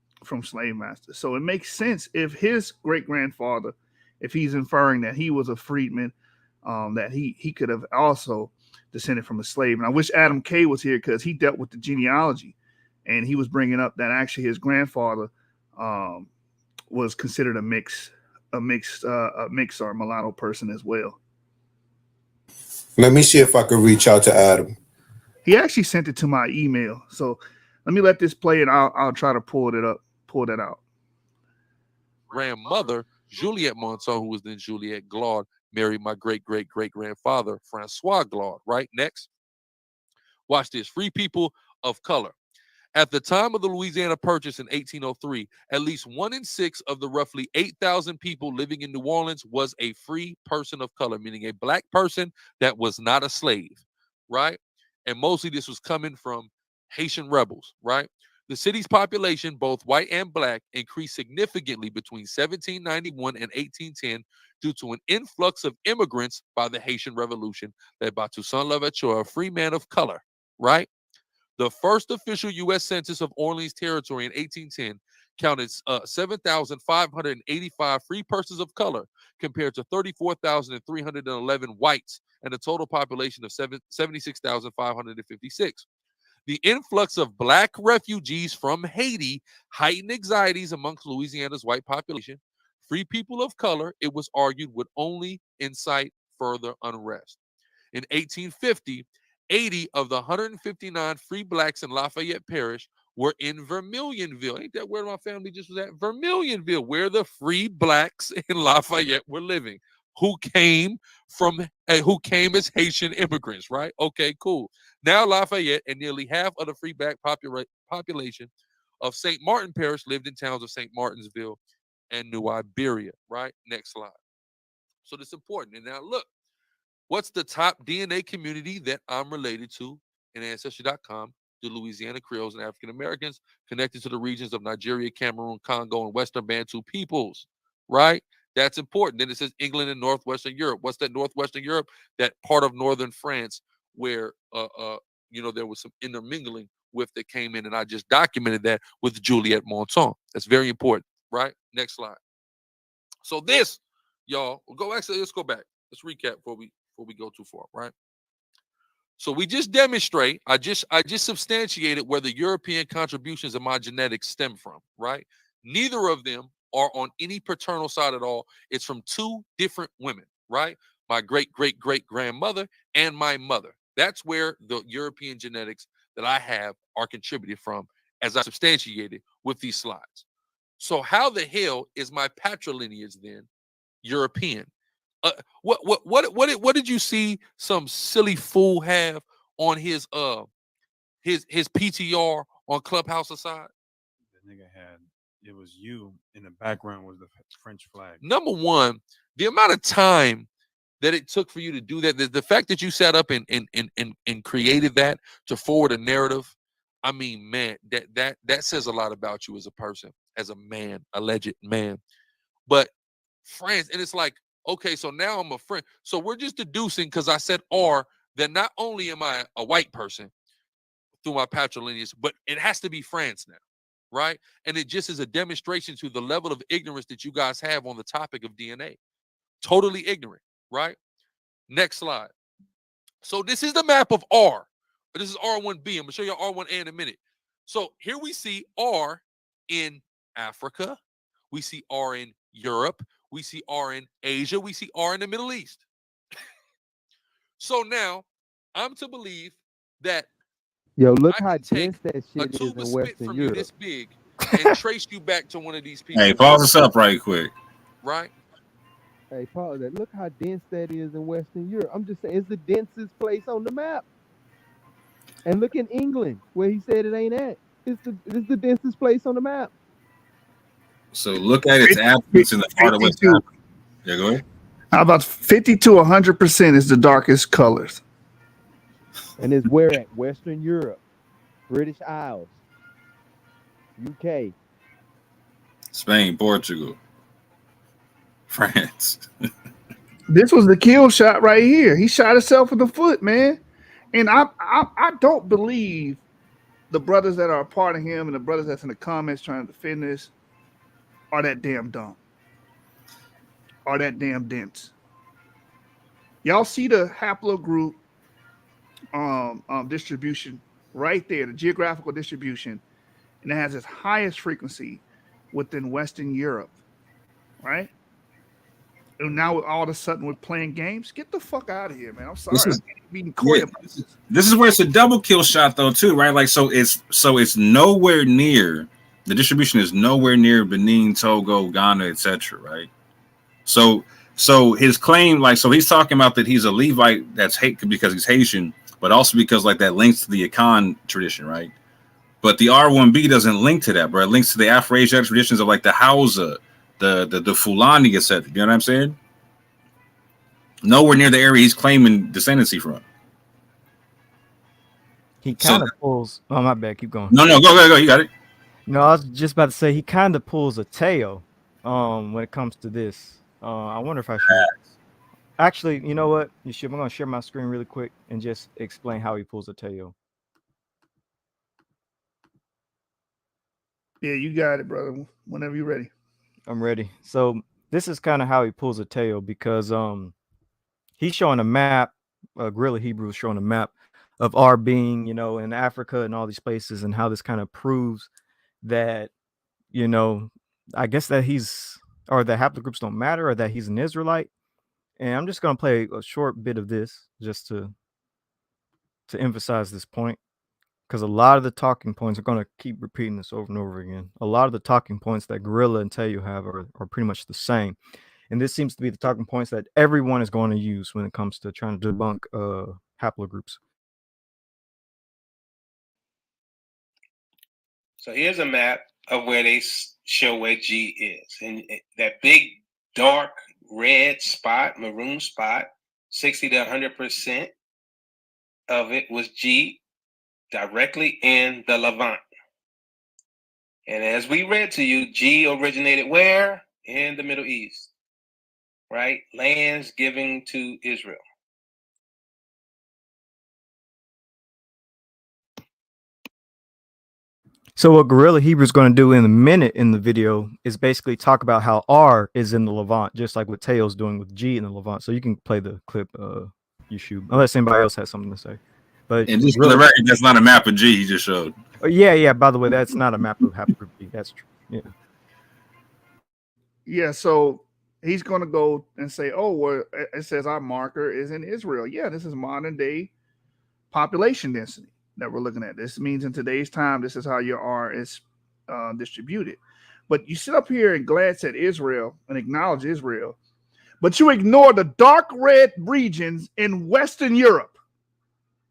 slave masters. So it makes sense if his great-grandfather, if he's inferring that he was a freedman, that he could have also descended from a slave. And I wish Adam K was here because he dealt with the genealogy, and he was bringing up that actually his grandfather was considered a mix or mulatto person as well. Let me see if I can reach out to Adam. He actually sent it to my email. So let me let this play, and I'll try to pull that out. Grandmother, Juliette Monson, who was then Juliette Glaude, married my great-great-great-grandfather, Francois Glaude. Right? Next. Watch this. Free people of color. At the time of the Louisiana Purchase in 1803, at least 1 in 6 of the roughly 8,000 people living in New Orleans was a free person of color, meaning a black person that was not a slave, right? And mostly this was coming from Haitian rebels, right? The city's population, both white and black, increased significantly between 1791 and 1810 due to an influx of immigrants by the Haitian Revolution led by Toussaint Louverture, a free man of color, right? The first official U.S. Census of Orleans Territory in 1810 counted 7,585 free persons of color compared to 34,311 whites and a total population of 76,556. The influx of black refugees from Haiti heightened anxieties amongst Louisiana's white population. Free people of color, it was argued, would only incite further unrest. In 1850, 80 of the 159 free blacks in Lafayette Parish were in Vermilionville. Ain't that where my family just was at? Vermilionville, where the free blacks in Lafayette were living, who came as Haitian immigrants, right? Okay, cool. Now Lafayette and nearly half of the free black population of St. Martin Parish lived in towns of St. Martinsville and New Iberia, right? Next slide. So this is important. And now look, what's the top DNA community that I'm related to in Ancestry.com? The Louisiana Creoles and African Americans connected to the regions of Nigeria, Cameroon, Congo, and Western Bantu peoples, right? That's important. Then it says England and Northwestern Europe. What's that Northwestern Europe? That part of Northern France where, there was some intermingling with that came in, and I just documented that with Juliette Monson. That's very important, right? Next slide. So this, y'all, let's go back. Let's recap before we go too far, right? So we just demonstrate, I just substantiated where the European contributions of my genetics stem from, right? Neither of them are on any paternal side at all. It's from two different women, right? My great-great-great-grandmother and my mother. That's where the European genetics that I have are contributed from, as I substantiated with these slides. So how the hell is my patrilineage then European? What did you see some silly fool have on his PTR on Clubhouse aside? The nigga had, it was you in the background was the French flag. Number one, the amount of time that it took for you to do that, the fact that you sat up and created that to forward a narrative, I mean, man, that says a lot about you as a person, as a man, alleged man. But friends, and it's like, okay, so now I'm a friend. So we're just deducing, because I said R, that not only am I a white person through my patrilineage, but it has to be France now, right? And it just is a demonstration to the level of ignorance that you guys have on the topic of DNA. Totally ignorant, right? Next slide. So this is the map of R. This is R1B. I'm going to show you R1A in a minute. So here we see R in Africa. We see R in Europe. We see R in Asia. We see R in the Middle East. So now I'm to believe that look I how can take dense that a shit is tube in of spit Western from Europe. you this big and trace you back to one of these people. Hey, pause this up right quick. Right? Hey, pause that. Look how dense that is in Western Europe. I'm just saying, it's the densest place on the map. And look in England, where he said it ain't at. It's the densest place on the map. So look at its absence in the part of West Africa. Yeah, go ahead. How about 50 to 100% is the darkest colors? And it's where at? Western Europe, British Isles, UK, Spain, Portugal, France. This was the kill shot right here. He shot himself in the foot, man. And I don't believe the brothers that are a part of him and the brothers that's in the comments trying to defend this are that damn dumb. Are that damn dense. Y'all see the haplogroup distribution right there, the geographical distribution, and it has its highest frequency within Western Europe, right? And now all of a sudden we're playing games. Get the fuck out of here, man. I'm This sorry. I is can't be coy about this. this is where it's a double kill shot though too, right? Like so it's nowhere near the distribution is nowhere near Benin, Togo, Ghana, etc. Right? So his claim, like, so he's talking about that he's a Levite that's hate because he's Haitian, but also because like that links to the Akan tradition, right? But the R1B doesn't link to that, bro. It links to the Afro-Asiatic traditions of like the Hausa, the Fulani, etc. You know what I'm saying? Nowhere near the area he's claiming descendancy from. He kind of pulls. Oh, my bad. Keep going. No, go. You got it. No, I was just about to say he kind of pulls a tail when it comes to this. I wonder if I should. Actually, you know what? I'm going to share my screen really quick and just explain how he pulls a tail. Yeah, you got it, brother. Whenever you're ready. I'm ready. So this is kind of how he pulls a tail because he's showing a map. GRLA Hebrew is showing a map of our being, you know, in Africa and all these places, and how this kind of proves that, you know, I guess that he's, or that haplogroups don't matter, or that he's an Israelite. And I'm just going to play a short bit of this just to emphasize this point, because a lot of the talking points are going to keep repeating this over and over again. A lot of the talking points that GRLA and Teo have are pretty much the same. And this seems to be the talking points that everyone is going to use when it comes to trying to debunk haplogroups. So here's a map of where they show where G is. And that big, dark, red spot, maroon spot, 60 to 100% of it was G directly in the Levant. And as we read to you, G originated where? In the Middle East, right? Lands given to Israel. So what GRLA Hebrew is going to do in a minute in the video is basically talk about how R is in the Levant, just like what Teo's doing with G in the Levant. So you can play the clip, YouTube, unless anybody else has something to say. But and just for the record, that's not a map of G he just showed. Yeah. By the way, that's not a map of haplogroup G. That's true. Yeah. Yeah. So he's going to go and say, "Oh, well, it says our marker is in Israel." Yeah, this is modern day population density that we're looking at. This means in today's time, this is how your R is distributed. But you sit up here and glance at Israel and acknowledge Israel, but you ignore the dark red regions in Western Europe.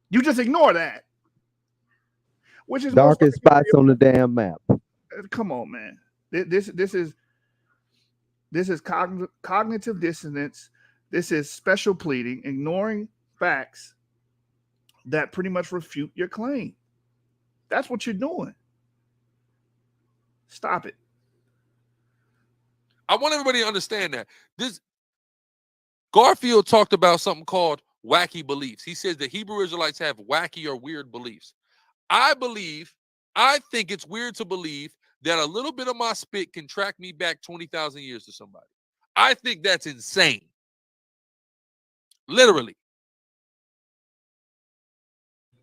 You just ignore that. Which is darkest spots on the damn map. Come on, man. This is cognitive dissonance. This is special pleading, ignoring facts that pretty much refute your claim. That's what you're doing. Stop it. I want everybody to understand that. This Garfield talked about something called wacky beliefs. He says the Hebrew Israelites have wacky or weird beliefs. I think it's weird to believe that a little bit of my spit can track me back 20,000 years to somebody. I think that's insane. Literally.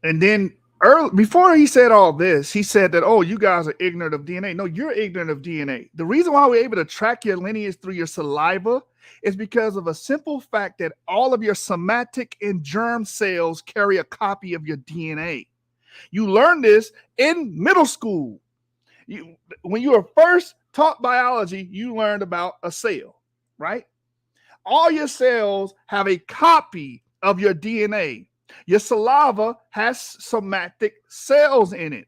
And then before he said all this, he said that, oh, you guys are ignorant of DNA. No, you're ignorant of DNA. The reason why we're able to track your lineage through your saliva is because of a simple fact that all of your somatic and germ cells carry a copy of your DNA. You learn this in middle school. When you were first taught biology, you learned about a cell, right? All your cells have a copy of your DNA. Your saliva has somatic cells in it.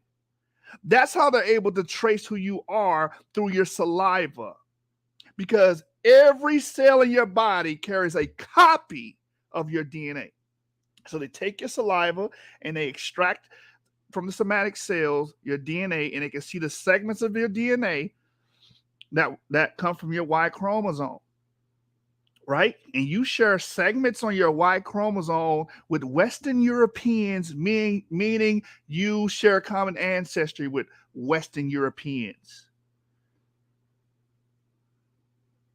That's how they're able to trace who you are through your saliva, because every cell in your body carries a copy of your DNA. So they take your saliva and they extract from the somatic cells your DNA, and they can see the segments of your DNA that come from your Y chromosome. Right? And you share segments on your Y chromosome with Western Europeans, meaning you share common ancestry with Western Europeans.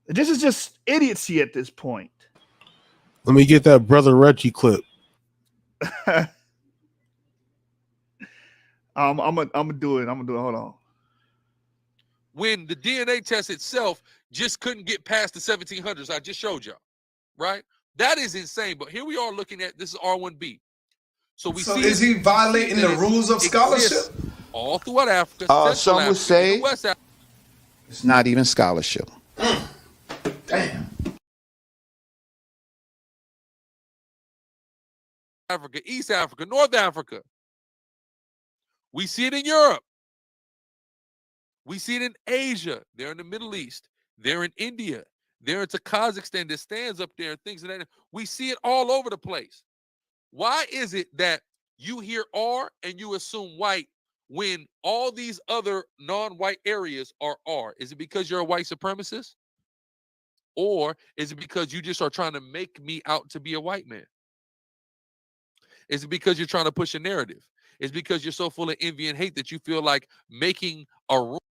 This is just idiocy at this point. Let me get that Brother Reggie clip. I'm gonna do it. Hold on. When the DNA test itself just couldn't get past the 1700s, I just showed y'all, right? That is insane. But here we are looking at this is R1B. So we see is he violating the rules of scholarship? All throughout Africa, Central Some would Africa, say and West Africa. it's not even scholarship. Damn. Africa, East Africa, North Africa. We see it in Europe. We see it in Asia. They're in the Middle East. They're in India. They're into Kazakhstan. There stands up there and things of that. We see it all over the place. Why is it that you hear R and you assume white when all these other non-white areas are R? Is it because you're a white supremacist? Or is it because you just are trying to make me out to be a white man? Is it because you're trying to push a narrative? Is it because you're so full of envy and hate that you feel like making a rule?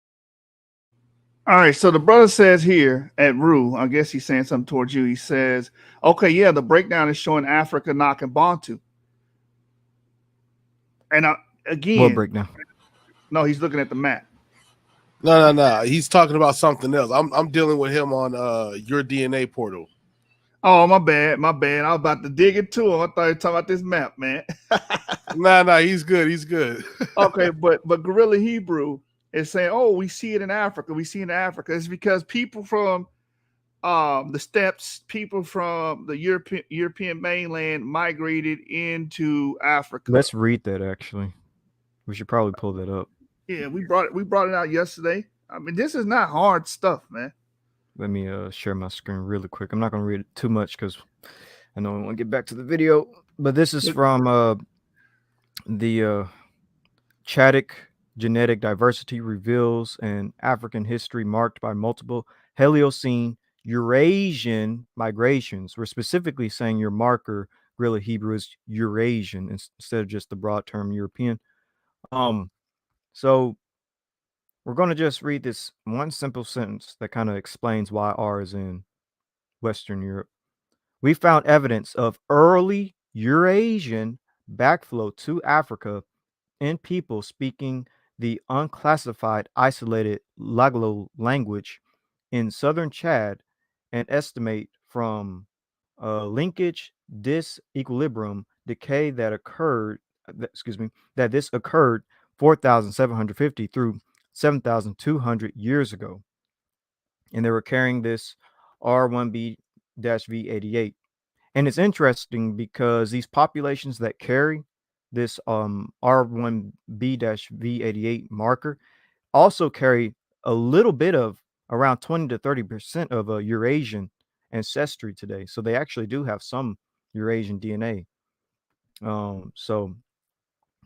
All right, so the brother says here at Rue, I guess he's saying something towards you. He says, okay, yeah, the breakdown is showing Africa knocking Bantu. And again, What breakdown? No, he's looking at the map. No. He's talking about something else. I'm dealing with him on your DNA portal. Oh, my bad. I was about to dig into him. I thought you were talking about this map, man. Nah, he's good. Okay, but Gorilla Hebrew is saying, oh, we see it in Africa. It's because people from the steppes, people from the European mainland migrated into Africa. Let's read that. Actually, we should probably pull that up. Yeah, we brought it out yesterday. I mean, this is not hard stuff, man. Let me share my screen really quick. I'm not going to read it too much because I know I want to get back to the video. But this is from the Chadic genetic diversity reveals an African history marked by multiple Heliocene Eurasian migrations. We're specifically saying your marker, Guerrilla Hebrew, is Eurasian instead of just the broad term European. So we're going to just read this one simple sentence that kind of explains why R is in Western Europe. We found evidence of early Eurasian backflow to Africa in people speaking the unclassified isolated Laglo language in southern Chad and estimate from linkage disequilibrium decay that this occurred 4,750 through 7,200 years ago. And they were carrying this R1B-V88. And it's interesting because these populations that carry this R1B-V88 marker also carry a little bit of around 20 to 30% of a Eurasian ancestry today. So they actually do have some Eurasian DNA. So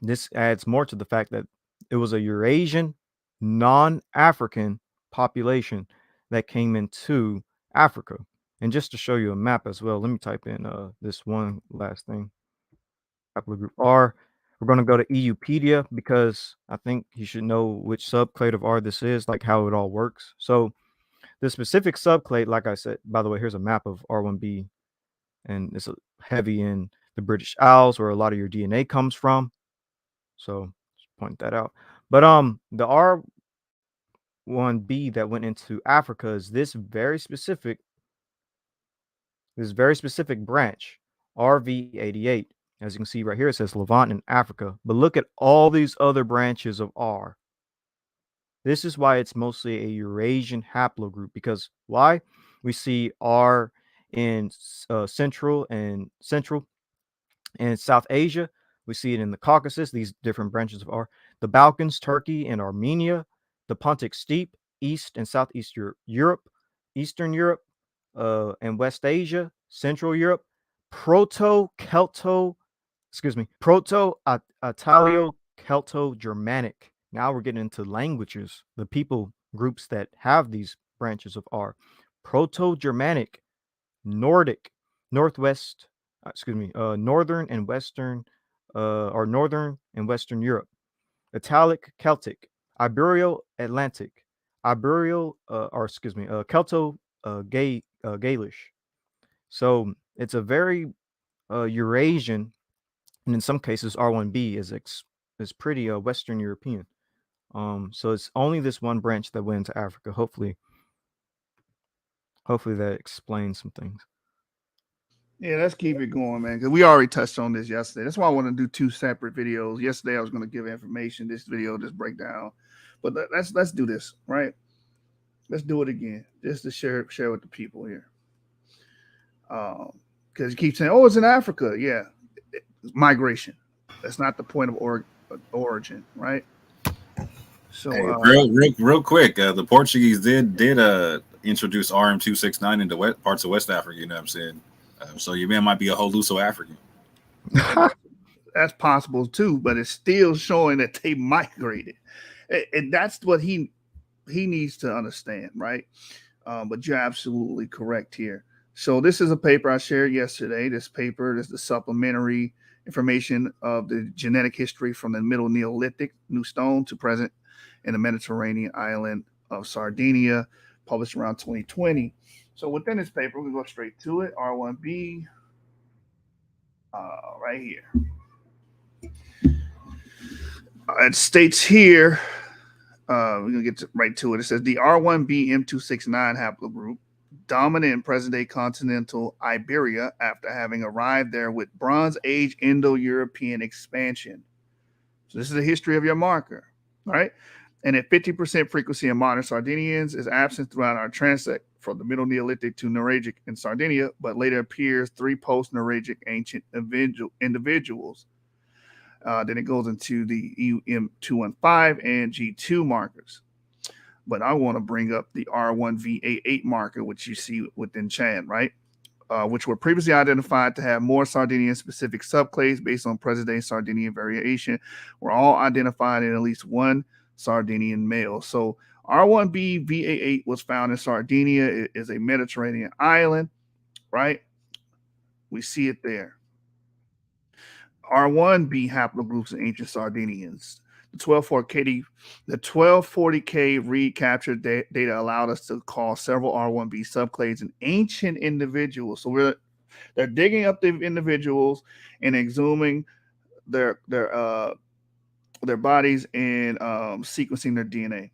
this adds more to the fact that it was a Eurasian, non-African population that came into Africa. And just to show you a map as well, let me type in this one last thing. Haplogroup R. We're going to go to EUpedia because I think you should know which subclade of R this is, like how it all works. So the specific subclade, like I said, by the way, here's a map of R1B, and it's heavy in the British Isles where a lot of your DNA comes from. So just point that out. But the R1B that went into Africa is this very specific branch, RV88. As you can see right here, it says Levant in Africa. But look at all these other branches of R. This is why it's mostly a Eurasian haplogroup. Because why? We see R in Central and South Asia. We see it in the Caucasus, these different branches of R. The Balkans, Turkey, and Armenia. The Pontic Steppe, East and Southeast Europe, Eastern Europe, and West Asia, Central Europe. Proto-Italio-Celto-Germanic. Now we're getting into languages, the people groups that have these branches of R. Proto-Germanic, Nordic, Northern and Western, or Northern and Western Europe. Italic Celtic, Ibero-Atlantic, Celto-Gaelish. So it's a very Eurasian, and in some cases R1B is is pretty Western European. So it's only this one branch that went into Africa. Hopefully that explains some things. Yeah, let's keep it going, man, because we already touched on this yesterday. That's why I want to do 2 separate videos. Yesterday I was going to give information. This video just break down, but let's do this, right? Let's do it again, just to share with the people here. Because you keep saying, "Oh, it's in Africa." Yeah, migration. That's not the point of origin, right? So, hey, real quick, the Portuguese did introduce RM269 into parts of West Africa. You know what I'm saying? So your man might be a Holuso African. That's possible too, but it's still showing that they migrated, and that's what he needs to understand, right? But you're absolutely correct here. So this is a paper I shared yesterday. This paper is the supplementary information of the genetic history from the Middle Neolithic, New Stone, to present in the Mediterranean island of Sardinia, published around 2020. So within this paper, we go straight to it. R1B, right here. It states here, we're going to get right to it. It says the R1B M269 haplogroup dominant in present-day continental Iberia after having arrived there with Bronze Age Indo-European expansion. So this is the history of your marker, right? And at 50% frequency in modern Sardinians is absent throughout our transect from the Middle Neolithic to Nuragic in Sardinia, but later appears 3 post-Nuragic ancient individuals. Then it goes into the EM215 and G2 markers. But I want to bring up the R1VA8 marker, which you see within Chan, right? Which were previously identified to have more Sardinian-specific subclades based on present-day Sardinian variation, were all identified in at least one Sardinian male. So R1B VA8 was found in Sardinia. It is a Mediterranean island, right? We see it there. R1B haplogroups in ancient Sardinians. The 1240K recaptured data allowed us to call several R1B subclades an ancient individuals. So they're digging up the individuals and exhuming their bodies and sequencing their DNA.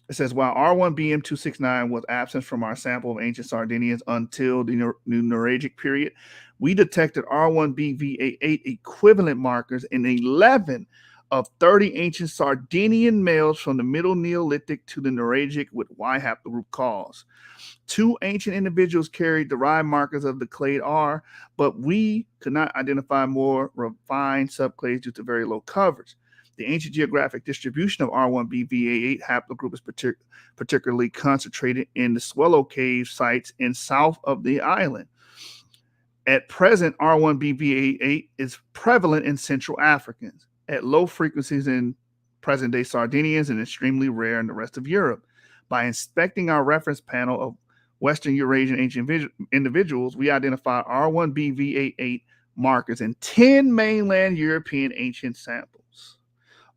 It says, while R1BM269 was absent from our sample of ancient Sardinians until the New Nuragic period, we detected R1BVA8 equivalent markers in 11 of 30 ancient Sardinian males from the Middle Neolithic to the Nuragic with Y haplogroup cause. 2 ancient individuals carried derived markers of the clade R, but we could not identify more refined subclades due to very low coverage. The ancient geographic distribution of R1BVA8 haplogroup is particularly concentrated in the Swallow Cave sites in south of the island. At present, R1BVA8 is prevalent in Central Africans, at low frequencies in present-day Sardinians, and extremely rare in the rest of Europe. By inspecting our reference panel of Western Eurasian ancient individuals, we identify R1BVA8 markers in 10 mainland European ancient samples,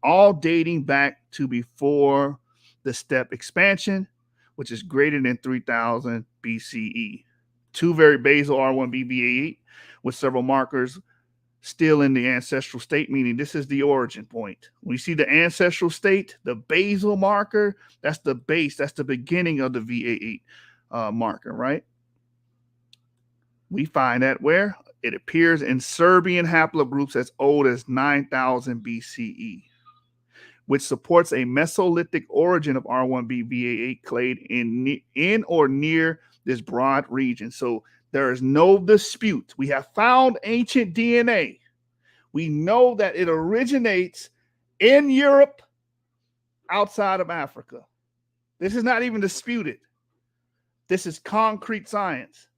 all dating back to before the steppe expansion, which is greater than 3000 BCE. 2 very basal R1BVA8 with several markers still in the ancestral state, meaning this is the origin point. When you see the ancestral state, the basal marker, that's the base, that's the beginning of the VA8 marker, right? We find that where? It appears in Serbian haplogroups as old as 9000 BCE, which supports a Mesolithic origin of R1BVA8 clade in or near this broad region. So there is no dispute. We have found ancient DNA. We know that it originates in Europe, outside of Africa. This is not even disputed. This is concrete science.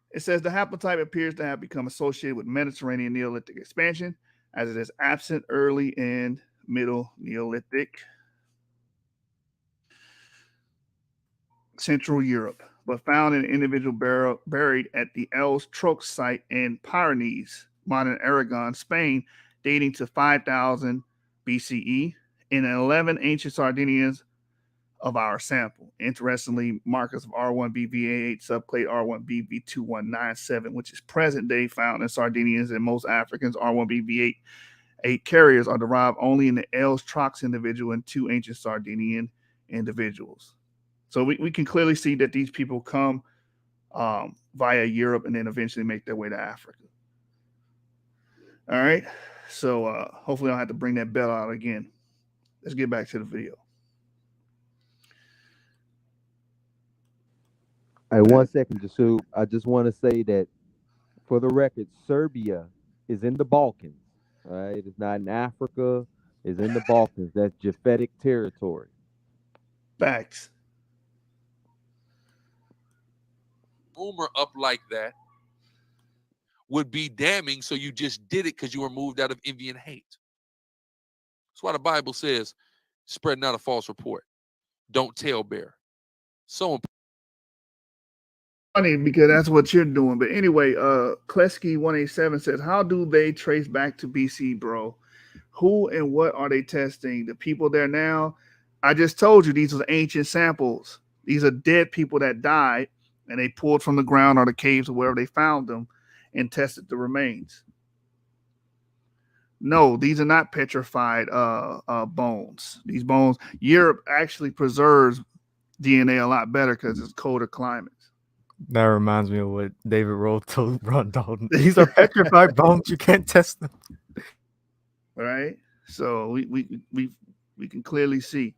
It says the haplotype appears to have become associated with Mediterranean Neolithic expansion, as it is absent early and Middle Neolithic Central Europe, but found in an individual buried at the Els Trox site in Pyrenees, modern Aragon, Spain, dating to 5000 BCE. In 11 ancient Sardinians of our sample. Interestingly, markers of R1B V88 subclade R1B V2197, which is present day found in Sardinians and most Africans. R1B V88 carriers are derived only in the Els Trox individual and 2 ancient Sardinian individuals. So we can clearly see that these people come via Europe and then eventually make their way to Africa. All right. So hopefully I don't have to bring that bell out again. Let's get back to the video. Hey, 1 second, Jasu. I just want to say that, for the record, Serbia is in the Balkans. All right, it's not in Africa. It's in the Balkans. That's Japhetic territory. Facts. Rumor up like that would be damning. So you just did it because you were moved out of envy and hate. That's why the Bible says, "Spread not a false report. Don't talebear." So important. Funny because that's what you're doing. But anyway, Klesky 187 says, how do they trace back to BC, bro? Who and what are they testing? The people there now? I just told you these are ancient samples. These are dead people that died and they pulled from the ground or the caves or wherever they found them and tested the remains. No, these are not petrified bones. These bones, Europe actually preserves DNA a lot better because it's colder climates. That reminds me of what David Rowe told Ron Dalton. These are petrified bones. You can't test them. Right. So we can clearly see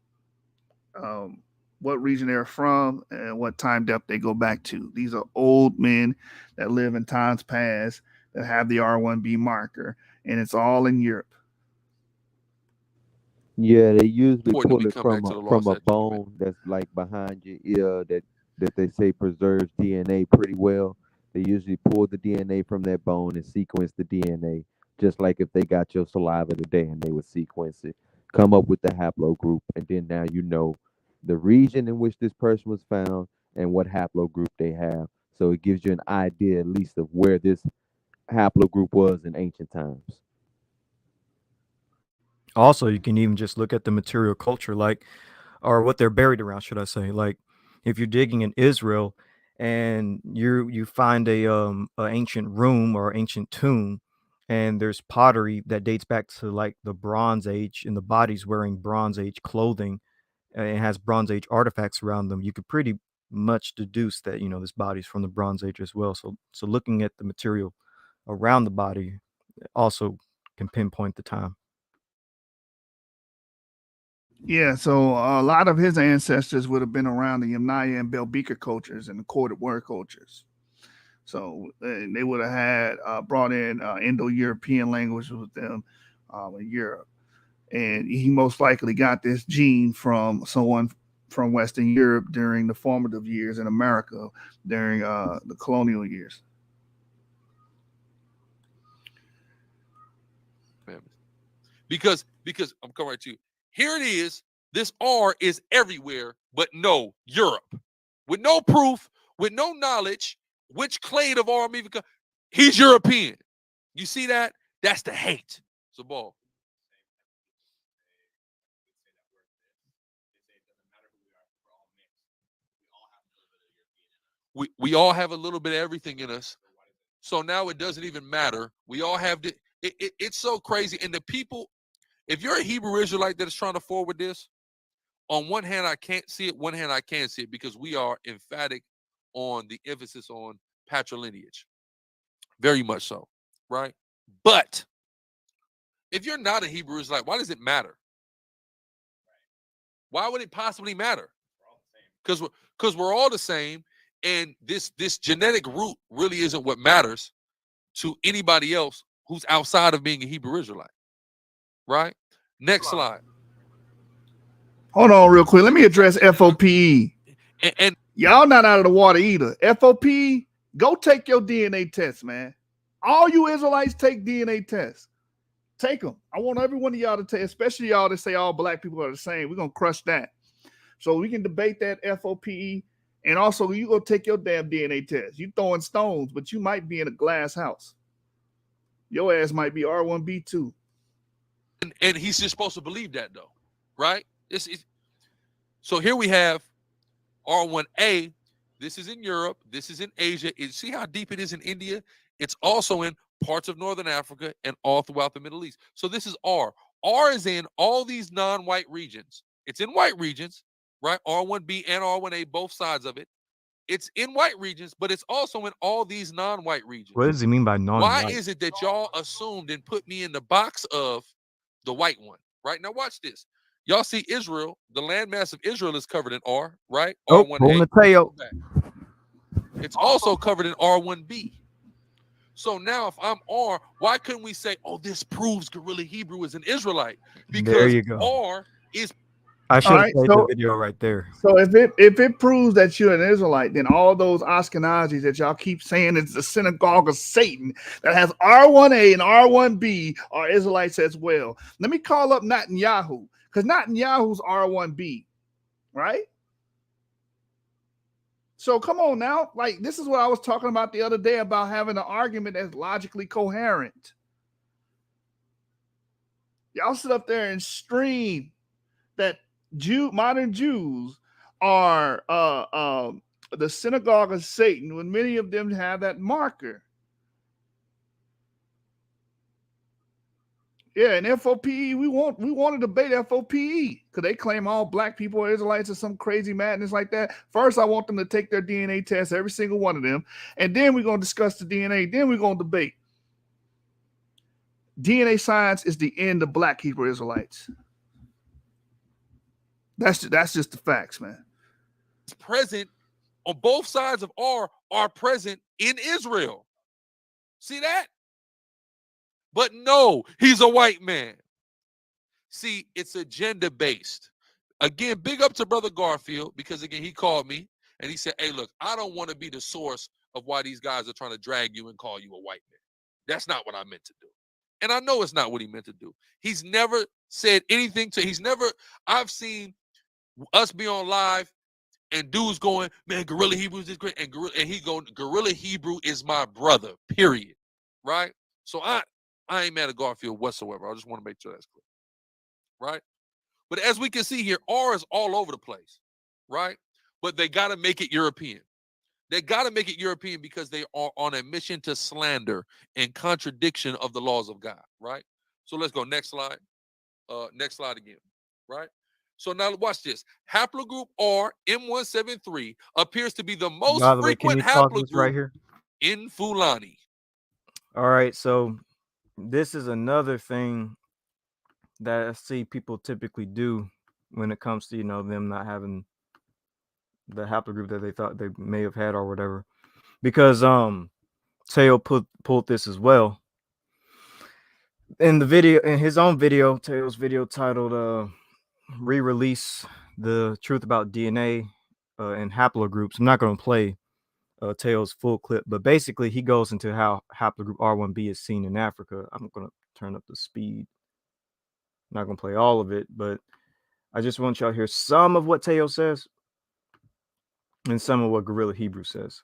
what region they're from and what time depth they go back to. These are old men that live in times past that have the R1B marker, and it's all in Europe. Yeah, they usually pull it from a bone that's like behind your ear that they say preserves DNA pretty well. They usually pull the DNA from that bone and sequence the DNA, just like if they got your saliva today and they would sequence it, come up with the haplogroup, and then now you know the region in which this person was found and what haplogroup they have. So it gives you an idea at least of where this haplogroup was in ancient times. Also, you can even just look at the material culture, like, or what they're buried around, should I say. Like, if you're digging in Israel and you find a ancient room or ancient tomb, and there's pottery that dates back to like the Bronze Age, and the body's wearing Bronze Age clothing and it has Bronze Age artifacts around them, you could pretty much deduce that, you know, this body's from the Bronze Age as well. So looking at the material around the body also can pinpoint the time. Yeah, so a lot of his ancestors would have been around the Yamnaya and Belbika cultures and the corded word cultures. So they would have had brought in Indo-European language with them in Europe. And he most likely got this gene from someone from Western Europe during the formative years in America during the colonial years. Because I'm coming right to you. Here it is. This R is everywhere, but no Europe. With no proof, with no knowledge, which clade of R even he's European. You see that? That's the hate. It's a ball. We all have a little bit of everything in us. So now it doesn't even matter. We all have the it's so crazy. And the people, if you're a Hebrew Israelite that is trying to forward this, on one hand, I can't see it. One hand, I can see it because we are emphatic on the emphasis on patrilineage. Very much so, right? But if you're not a Hebrew Israelite, why does it matter? Why would it possibly matter? Because we're all the same, and this genetic root really isn't what matters to anybody else who's outside of being a Hebrew Israelite, right? Next slide. Hold on real quick. Let me address FOPE. And y'all not out of the water either. FOPE, go take your DNA test, man. All you Israelites take DNA tests. Take them. I want every one of y'all to take, especially y'all that say all black people are the same. We're going to crush that. So we can debate that FOPE. And also, you go take your damn DNA test. You throwing stones, but you might be in a glass house. Your ass might be R1B too. And he's just supposed to believe that, though, right? So here we have R1A. This is in Europe. This is in Asia. See how deep it is in India? It's also in parts of Northern Africa and all throughout the Middle East. So this is R. R is in all these non-white regions. It's in white regions, right? R1B and R1A, both sides of it. It's in white regions, but it's also in all these non-white regions. What does he mean by non-white? Why is it that y'all assumed and put me in the box of the white one, right? Now watch this. Y'all see Israel, the landmass of Israel is covered in R, right? Oh, R1A. pulling the tail. It's also covered in R1B. So now if I'm R, why couldn't we say, oh, this proves Guerrilla Hebrew is an Israelite? Because there you go. R is. I should have played the video right there. So if it proves that you're an Israelite, then all those Ashkenazis that y'all keep saying it's the synagogue of Satan that has R1A and R1B are Israelites as well. Let me call up Netanyahu, because Netanyahu's R1B, right? So come on now. Like, this is what I was talking about the other day about having an argument that's logically coherent. Y'all sit up there and stream that modern Jews are the synagogue of Satan, when many of them have that marker. Yeah, and FOPE, we want to debate FOPE because they claim all black people are Israelites or some crazy madness like that. First, I want them to take their DNA test, every single one of them, and then we're going to discuss the DNA. Then we're going to debate. DNA science is the end of black Hebrew Israelites. That's just the facts, man. It's present on both sides of R are present in Israel. See that? But no, he's a white man. See, it's agenda-based. Again, big up to Brother Garfield, because again, he called me and he said, hey, look, I don't want to be the source of why these guys are trying to drag you and call you a white man. That's not what I meant to do. And I know it's not what he meant to do. He's never said anything I've seen us be on live and dudes going, man, Guerrilla Hebrew is great. And he going, Guerrilla Hebrew is my brother, period. Right? So I ain't mad at Garfield whatsoever. I just want to make sure that's clear. Right? But as we can see here, R is all over the place. Right? But they got to make it European. They got to make it European because they are on a mission to slander and contradiction of the laws of God. Right? So let's go. Next slide. Next slide again. Right? So now watch this. Haplogroup R M173 appears to be the most frequent haplogroup right here in Fulani. All right, so this is another thing that I see people typically do when it comes to, them not having the haplogroup that they thought they may have had or whatever. Because Teo pulled this as well. In the video, in his own video, Teo's video titled re-release the truth about DNA and haplogroups. I'm not going to play Teo's full clip, but basically he goes into how haplogroup R1B is seen in Africa. I'm going to turn up the speed. I'm not going to play all of it, but I just want y'all to hear some of what Teo says and some of what Guerrilla Hebrew says.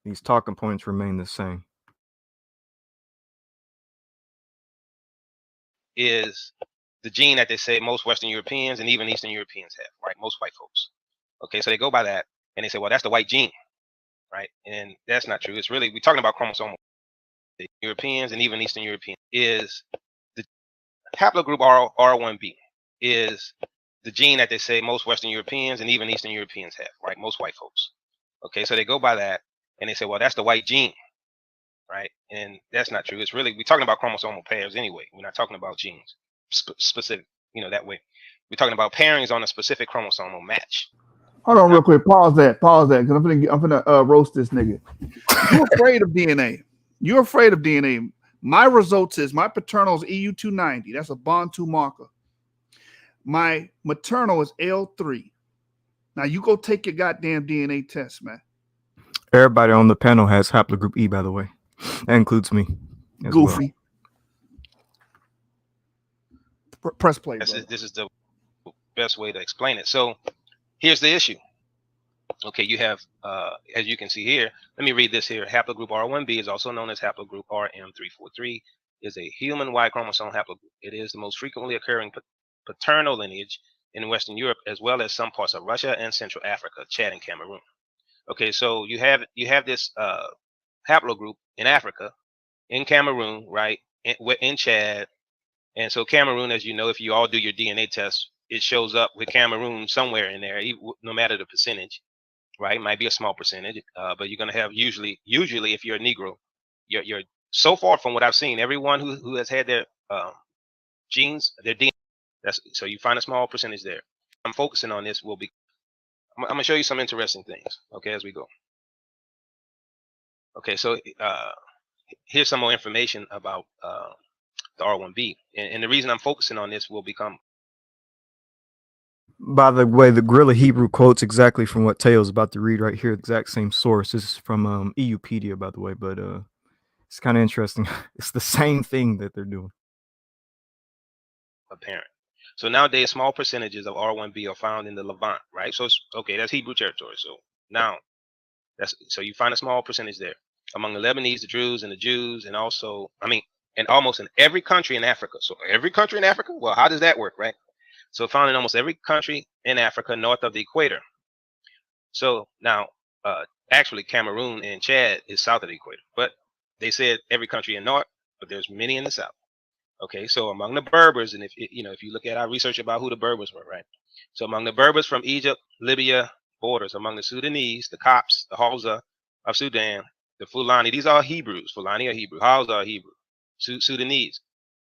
These talking points remain the same. Is the gene that they say most Western Europeans and even Eastern Europeans have, right? Most white folks. Okay, so they go by that and they say, well, that's the white gene, right? And that's not true. It's really, we're talking about chromosomal. The Europeans and even Eastern Europeans is the haplogroup R1B is the gene that they say most Western Europeans and even Eastern Europeans have, right? Most white folks. Okay, so they go by that and they say, well, that's the white gene, right? And that's not true. It's really, we're talking about chromosomal pairs anyway. We're not talking about genes specific, that way. We're talking about pairings on a specific chromosomal match. Hold on real quick. Pause that, because I'm gonna roast this nigga. You're afraid of DNA. You're afraid of DNA. My results is my paternal is EU290. That's a Bantu marker. My maternal is L3. Now you go take your goddamn DNA test, man. Everybody on the panel has haplogroup E, by the way. That includes me. Goofy. Well. Press play. This is the best way to explain it. So here's the issue. Okay, you have, as you can see here, let me read this here. Haplogroup R1B is also known as haplogroup RM343, is a human Y chromosome haplogroup. It is the most frequently occurring paternal lineage in Western Europe, as well as some parts of Russia and Central Africa, Chad and Cameroon. Okay, so you have this haplogroup in Africa, in Cameroon, right, in Chad, and so Cameroon, as you know, if you all do your DNA test, it shows up with Cameroon somewhere in there, no matter the percentage, right? It might be a small percentage, but you're going to have usually if you're a Negro, you're so far from what I've seen, everyone who has had their genes, their DNA, so you find a small percentage there. I'm focusing on this I'm going to show you some interesting things, okay, as we go. Okay, so here's some more information about the R1B, and the reason I'm focusing on this will become. By the way, the Gorilla Hebrew quotes exactly from what Tayo's about to read right here, the exact same source. This is from EUpedia, by the way, but it's kind of interesting. It's the same thing that they're doing. Apparent. So nowadays, small percentages of R1B are found in the Levant, right? So it's, okay, that's Hebrew territory. So now, so you find a small percentage there among the Lebanese, the Druze, and the Jews, and also, and almost in every country in Africa. So every country in Africa. Well, how does that work, right? So found in almost every country in Africa north of the equator. So now, actually, Cameroon and Chad is south of the equator, but they said every country in north, but there's many in the south. Okay, so among the Berbers, and if you look at our research about who the Berbers were, right? So among the Berbers from Egypt, Libya borders, among the Sudanese, the Copts, the Hausa of Sudan, the Fulani, these are Hebrews. Fulani are Hebrew, Hausa are Hebrew, Sudanese.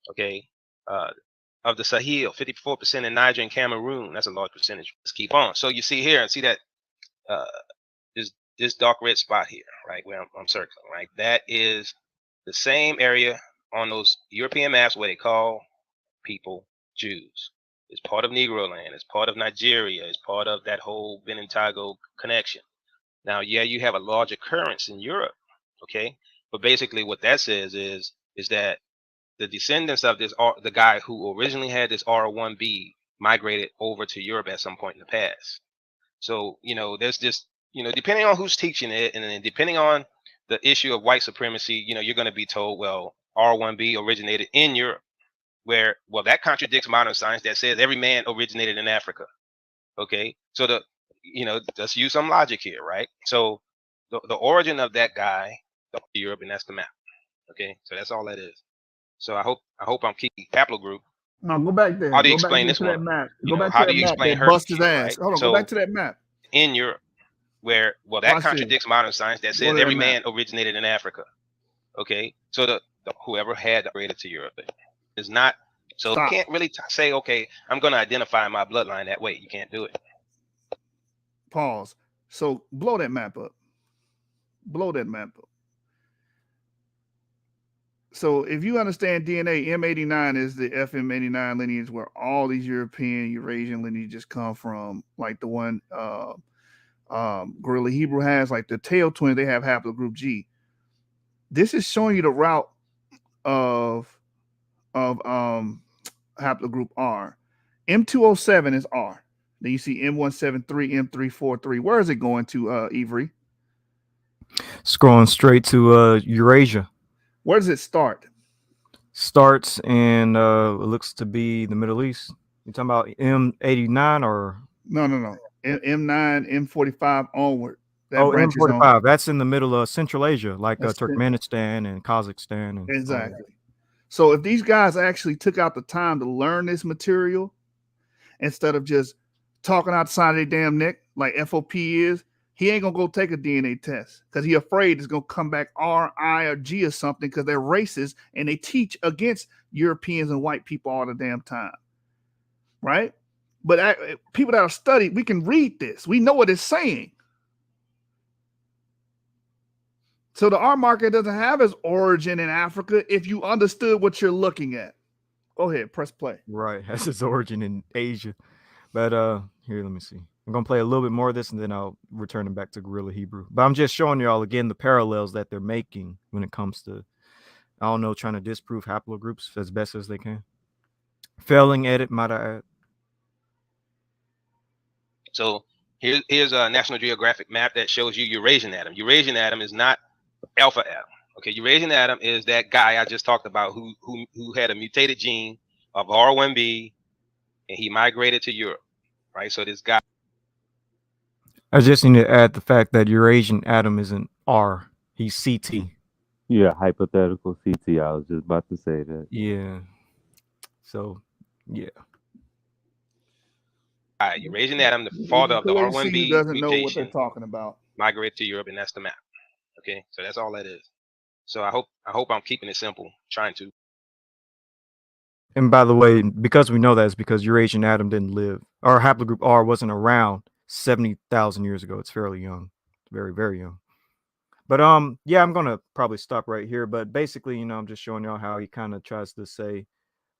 Okay, of the Sahel, 54% in Niger and Cameroon. That's a large percentage. Let's keep on. So you see here, and see that this dark red spot here, right, where I'm circling, right? That is the same area on those European maps where they call people Jews. It's part of Negro land. It's part of Nigeria. It's part of that whole Benin Togo connection. Now, yeah, you have a large occurrence in Europe, okay? But basically what that says is that the descendants of the guy who originally had this R1B migrated over to Europe at some point in the past. So, there's this, depending on who's teaching it, and then depending on the issue of white supremacy, you're going to be told, well, R1B originated in Europe, where, well, that contradicts modern science that says every man originated in Africa. Okay, so let's use some logic here, right? So the origin of that guy, Europe, and that's the map. Okay, so that's all that is. So I hope I'm keeping haplogroup. No, go back there. How do you go explain back this to one? that map. You Go know, back how to do that you map. explain That bust his Hershey, ass. right? Hold on, So go back to that map. in Europe, where, well, that Watch contradicts modern science that Go says to every that man map. originated in Africa. Okay, so the whoever had migrated to Europe is not. So Stop. you can't really say, okay, I'm going to identify my bloodline that way. You can't do it. Pause. So blow that map up. Blow that map up. So if you understand DNA, M89 is the FM89 lineage where all these European, Eurasian lineages come from, like the one Gorilla Hebrew has, like the tail twin, they have haplogroup G. This is showing you the route of haplogroup R. M207 is R. Then you see M173, M343. Where is it going to, Avery? Scrolling straight to Eurasia. Where does it start? Starts in it looks to be the Middle East. You talking about M89 or no? M9, M45 onward. That branch is M45. on. That's in the middle of Central Asia, like Turkmenistan and Kazakhstan. And exactly. So if these guys actually took out the time to learn this material instead of just talking outside their damn neck like FOP is, he ain't gonna go take a DNA test because he afraid it's gonna come back R, I, or G or something because they're racist and they teach against Europeans and white people all the damn time, right? But people that are studied, we can read this. We know what it's saying. So the R marker doesn't have its origin in Africa if you understood what you're looking at. Go ahead, press play. Right, has its origin in Asia. But here, let me see. I'm gonna play a little bit more of this and then I'll return it back to Gorilla Hebrew. But I'm just showing y'all again the parallels that they're making when it comes to, I don't know, trying to disprove haplogroups as best as they can. Failing at it, might I add. So here's a National Geographic map that shows you Eurasian atom. Eurasian atom is not alpha atom. Okay, Eurasian atom is that guy I just talked about who had a mutated gene of R1B, and he migrated to Europe. right? So this guy. I just need to add the fact that Eurasian Adam isn't R. He's CT. Yeah, hypothetical CT. I was just about to say that. Yeah. So, yeah. Eurasian Adam, the father of the R1B doesn't know what they're mutation, talking about. migrated to Europe, and that's the map. Okay, so that's all that is. So I hope I'm keeping it simple, trying to. And by the way, because we know that, it's because Eurasian Adam didn't live. Our haplogroup R wasn't around 70,000 years ago. It's fairly young. Very, very young. But yeah, I'm gonna probably stop right here. But basically, you know, I'm just showing y'all how he kind of tries to say,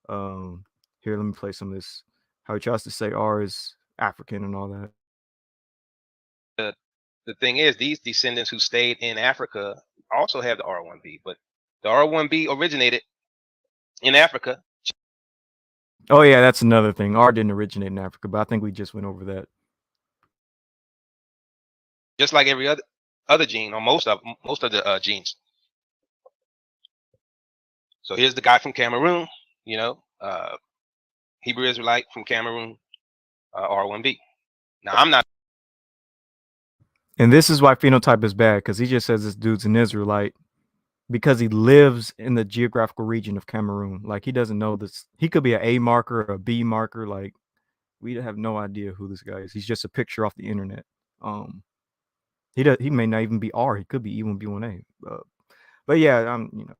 here, let me play some of this. How he tries to say R is African and all that. The thing is, these descendants who stayed in Africa also have the R1B, but the R1B originated in Africa. Oh yeah, that's another thing. R didn't originate in Africa, but I think we just went over that. Just like every other gene, or most of the genes. So here's the guy from Cameroon, you know, Hebrew Israelite from Cameroon, R1B. Now I'm not. And this is why phenotype is bad, because he just says this dude's an Israelite because he lives in the geographical region of Cameroon. Like, he doesn't know this. He could be an A marker or a B marker. Like, we have no idea who this guy is. He's just a picture off the internet. He may not even be R. He could be E1, B1A. But yeah, you know.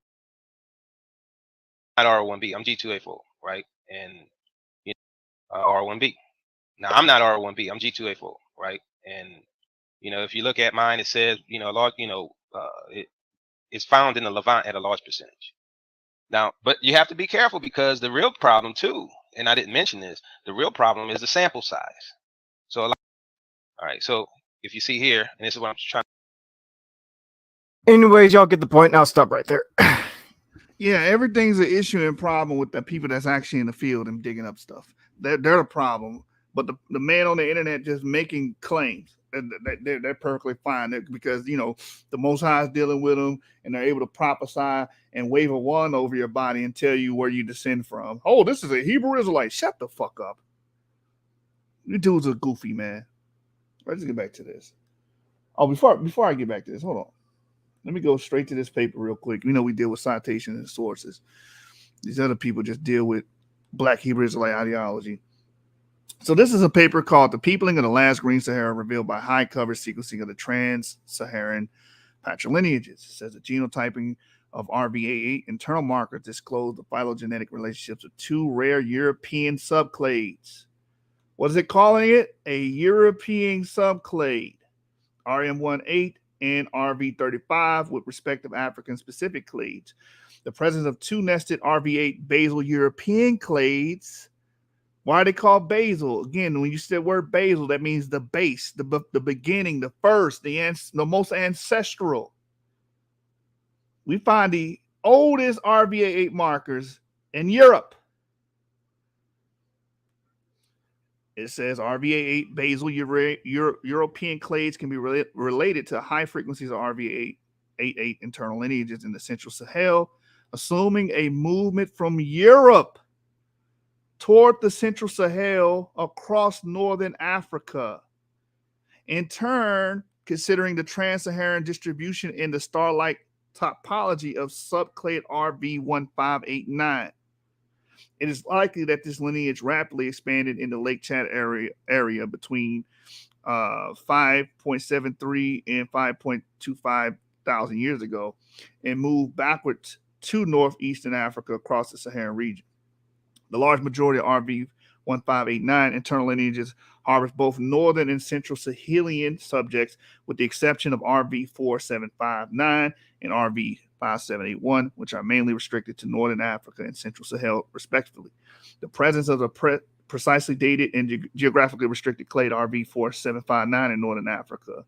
Not R1B. I'm G2A4, right? And you know, R1B. Now I'm not R1B. I'm G2A4, right? And you know, if you look at mine, it says, you know, a large, you know, it's found in the Levant at a large percentage. Now, but you have to be careful, because the real problem too, and I didn't mention this, the real problem is the sample size. So, all right. So if you see here, and this is what I'm trying. Anyways, y'all get the point. Now stop right there. Yeah, everything's an issue and problem with the people that's actually in the field and digging up stuff. They're the problem. But the man on the internet just making claims, they're perfectly fine, because, you know, the Most High is dealing with them, and they're able to prophesy and wave a wand over your body and tell you where you descend from. Oh, this is a Hebrew Israelite. Shut the fuck up. You dudes are goofy, man. Let's get back to this. Oh, before I get back to this, hold on. Let me go straight to this paper real quick. You know, we deal with citations and sources. These other people just deal with Black Hebrew Israelite ideology. So this is a paper called "The Peopling of the Last Green Sahara Revealed by High Cover Sequencing of the Trans-Saharan Patrilineages." It says the genotyping of RVA8 internal markers disclose the phylogenetic relationships of two rare European subclades. What is it calling it? A European subclade, RM18 and RV35, with respective African-specific clades. The presence of two nested RV8 basal European clades. Why are they called basal? Again, when you say the word basal, that means the base, the beginning, the first, the most ancestral. We find the oldest RVA8 markers in Europe. It says RVA8 basal European clades can be related to high frequencies of RVA88 internal lineages in the Central Sahel, assuming a movement from Europe toward the Central Sahel across northern Africa. In turn, considering the trans-Saharan distribution in the star-like topology of subclade RV1589. It is likely that this lineage rapidly expanded in the Lake Chad area between 5.73 and 5.25 thousand years ago, and moved backwards to northeastern Africa across the Saharan region. The large majority of RV1589 internal lineages harvest both northern and central Sahelian subjects, with the exception of RV4759 and RV5781, which are mainly restricted to northern Africa and central Sahel, respectively. The presence of the precisely dated and geographically restricted clade RV4759 in northern Africa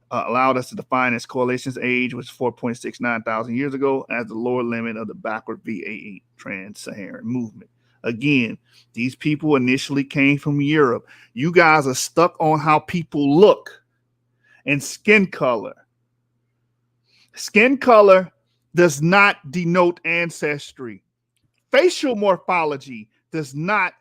allowed us to define its correlations age, which is 4.69 thousand years ago, as the lower limit of the backward VA8 trans-Saharan movement. Again, these people initially came from Europe. You guys are stuck on how people look and skin color. Skin color does not denote ancestry. Facial morphology does not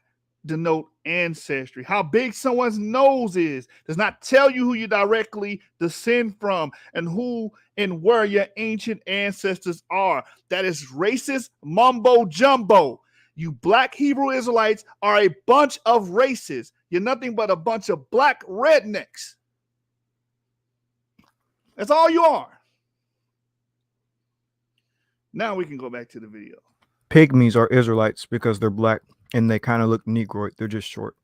denote ancestry. How big someone's nose is does not tell you who you directly descend from and who and where your ancient ancestors are. That is racist mumbo jumbo. You black Hebrew Israelites are a bunch of racists. You're nothing but a bunch of black rednecks. That's all you are. Now we can go back to the video. Pygmies are Israelites because they're black and they kind of look Negroid. They're just short.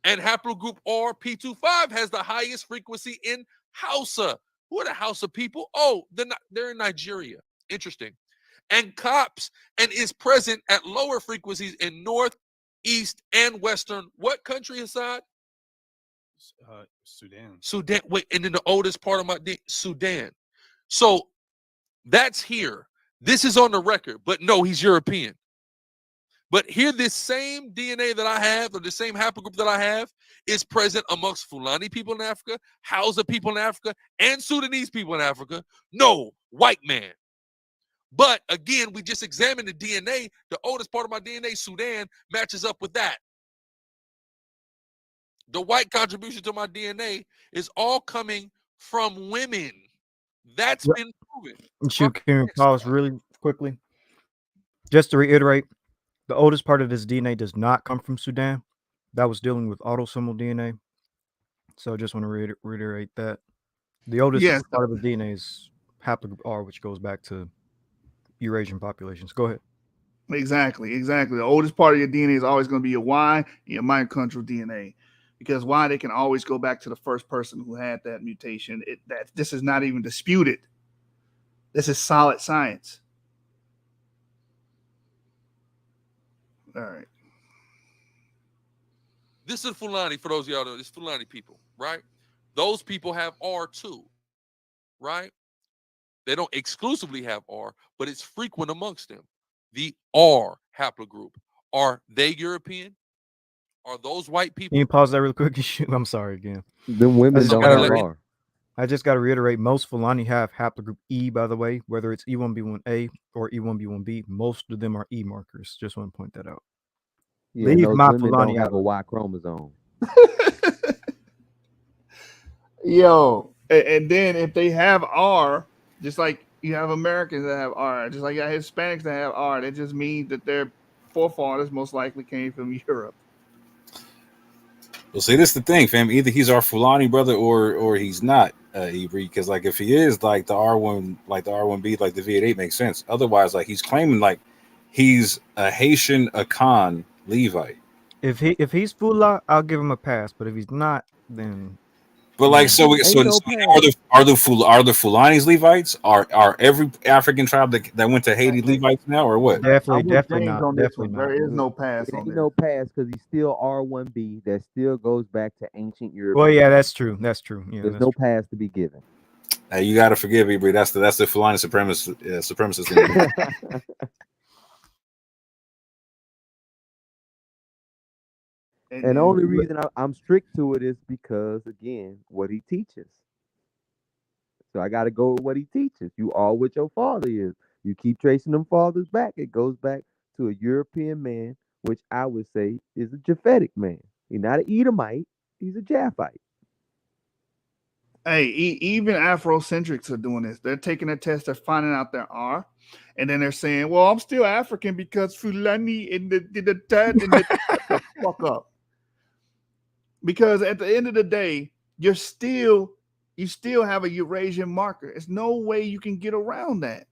And haplogroup RP25 has the highest frequency in Hausa. Who are the Hausa people? Oh, they're in Nigeria. Interesting. And COPS and is present at lower frequencies in North, East, and Western. What country, Assad? Sudan. Sudan. Wait, and then the oldest part of Sudan. So that's here. This is on the record, but no, he's European. But here, this same DNA that I have, or the same haplogroup that I have, is present amongst Fulani people in Africa, Hausa people in Africa, and Sudanese people in Africa. No, white man. But again, we just examined the DNA. The oldest part of my DNA, Sudan, matches up with that. The white contribution to my DNA is all coming from women. That's been proven. Can you pause really quickly? Just to reiterate, the oldest part of his DNA does not come from Sudan. That was dealing with autosomal DNA. So I just want to reiterate that. The oldest part of the DNA is haplogroup R, which goes back to Eurasian populations. Go ahead. Exactly. The oldest part of your DNA is always going to be your Y and your mitochondrial DNA. Because why they can always go back to the first person who had that mutation. This is not even disputed. This is solid science. All right. This is Fulani, for those of y'all know, this Fulani people, right? Those people have R too, right? They don't exclusively have R, but it's frequent amongst them. The R haplogroup. Are they European? Are those white people? Can you pause that real quick? I'm sorry again. The women don't have R. I just got to reiterate, most Fulani have haplogroup E, by the way, whether it's E1B1A or E1B1B. Most of them are E markers. Just want to point that out. Yeah, those women don't have a Y chromosome. Yo, and then if they have R, just like you have Americans that have R, just like you have Hispanics that have R, that just means that their forefathers most likely came from Europe. Well, see, this is the thing, fam. Either he's our Fulani brother or he's not, Ibri. Because like if he is like the R1, like the R1B, like the V8 makes sense. Otherwise, like he's claiming like he's a Haitian Akan Levite. If he's Fula, I'll give him a pass. But if he's not, then. But like are the Fulanis Levites? Are every African tribe that went to Haiti Levites now, or what? Definitely not. Definitely not. There is no pass. There ain't no pass because he's still R1B. That still goes back to ancient Europe. Well, yeah, that's true. Yeah, there's no pass to be given. Hey, you gotta forgive me, Ibri. That's the Fulani supremacist. And the only reason I'm strict to it is because, again, what he teaches. So I got to go with what he teaches. You are what your father is. You keep tracing them fathers back. It goes back to a European man, which I would say is a Japhetic man. He's not an Edomite. He's a Japhite. Hey, even Afrocentrics are doing this. They're taking a test. They're finding out there are. And then they're saying, well, I'm still African because Fulani and the fuck up. Because at the end of the day, you still have a Eurasian marker. There's no way you can get around that.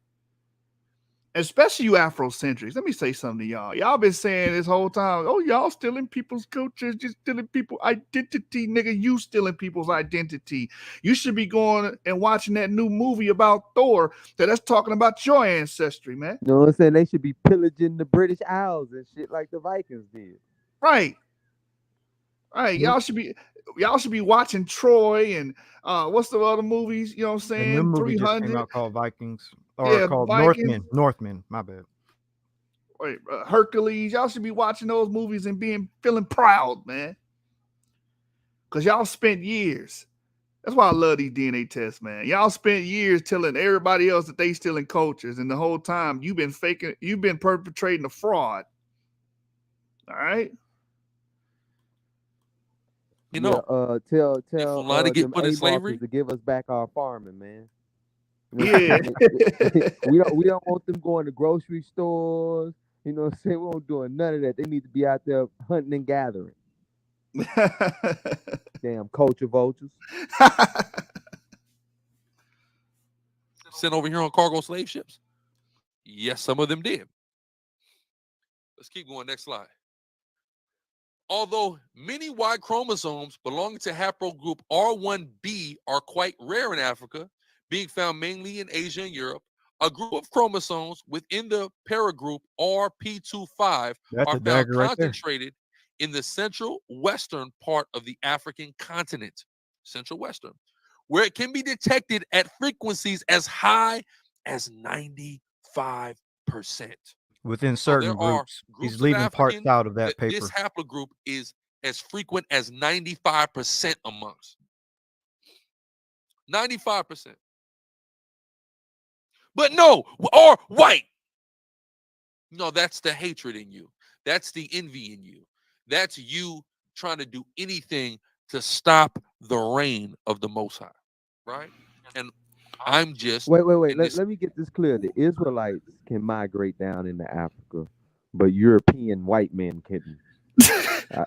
Especially you Afrocentrics. Let me say something to y'all. Y'all been saying this whole time, oh, y'all stealing people's cultures, just stealing people's identity. Nigga, you stealing people's identity. You should be going and watching that new movie about Thor that's talking about your ancestry, man. You know what I'm saying? They should be pillaging the British Isles and shit like the Vikings did. Right. Y'all should be watching Troy and what's the other movies? You know what I'm saying? The new movie just came out called Vikings, called Vikings. Northmen. My bad. Wait, Hercules. Y'all should be watching those movies and feeling proud, man. Because y'all spent years. That's why I love these DNA tests, man. Y'all spent years telling everybody else that they stealing cultures, and the whole time you've been faking, you've been perpetrating a fraud. All right. You know, Tell Fulani get them put in slavery. A-markers to give us back our farming, man. You know Yeah. we don't want them going to grocery stores. You know what I'm saying? We don't doing none of that. They need to be out there hunting and gathering. Damn culture vultures. Sent over here on cargo slave ships. Yes, some of them did. Let's keep going. Next slide. Although many Y chromosomes belonging to haplogroup R1B are quite rare in Africa, being found mainly in Asia and Europe, a group of chromosomes within the paragroup RP25 That's are a found dagger right there. concentrated in the central western part of the African continent, central western, where it can be detected at frequencies as high as 95%. Within So certain there are groups. groups He's of leaving parts African out of that that this paper. haplogroup is as frequent as 95% amongst. 95%. But no, or white. No, that's the hatred in you. That's the envy in you. That's you trying to do anything to stop the reign of the Most High, right? And I'm just Wait. Let me get this clear. The Israelites can migrate down into Africa, but European white men couldn't.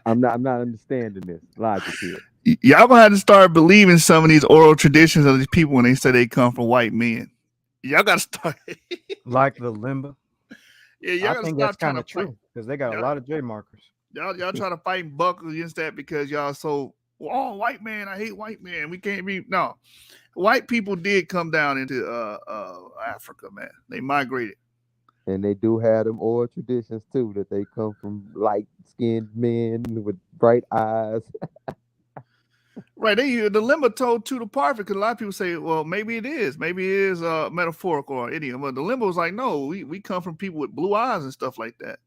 I'm not understanding this logic here. Y'all gonna have to start believing some of these oral traditions of these people when they say they come from white men. Y'all gotta start. Like the limba. Yeah, y'all I gotta think that's stop trying kind to of fight. true because they got a Y'all, lot of J markers. y'all try to fight and buck against that because y'all so oh white man, I hate white man. We can't be no. White people did come down into Africa, man. They migrated. And they do have them oral traditions too, that they come from light-skinned men with bright eyes. Right, the limba told to the parfait because a lot of people say, well, maybe it is metaphorical or idiom. But the limba was like, no, we come from people with blue eyes and stuff like that.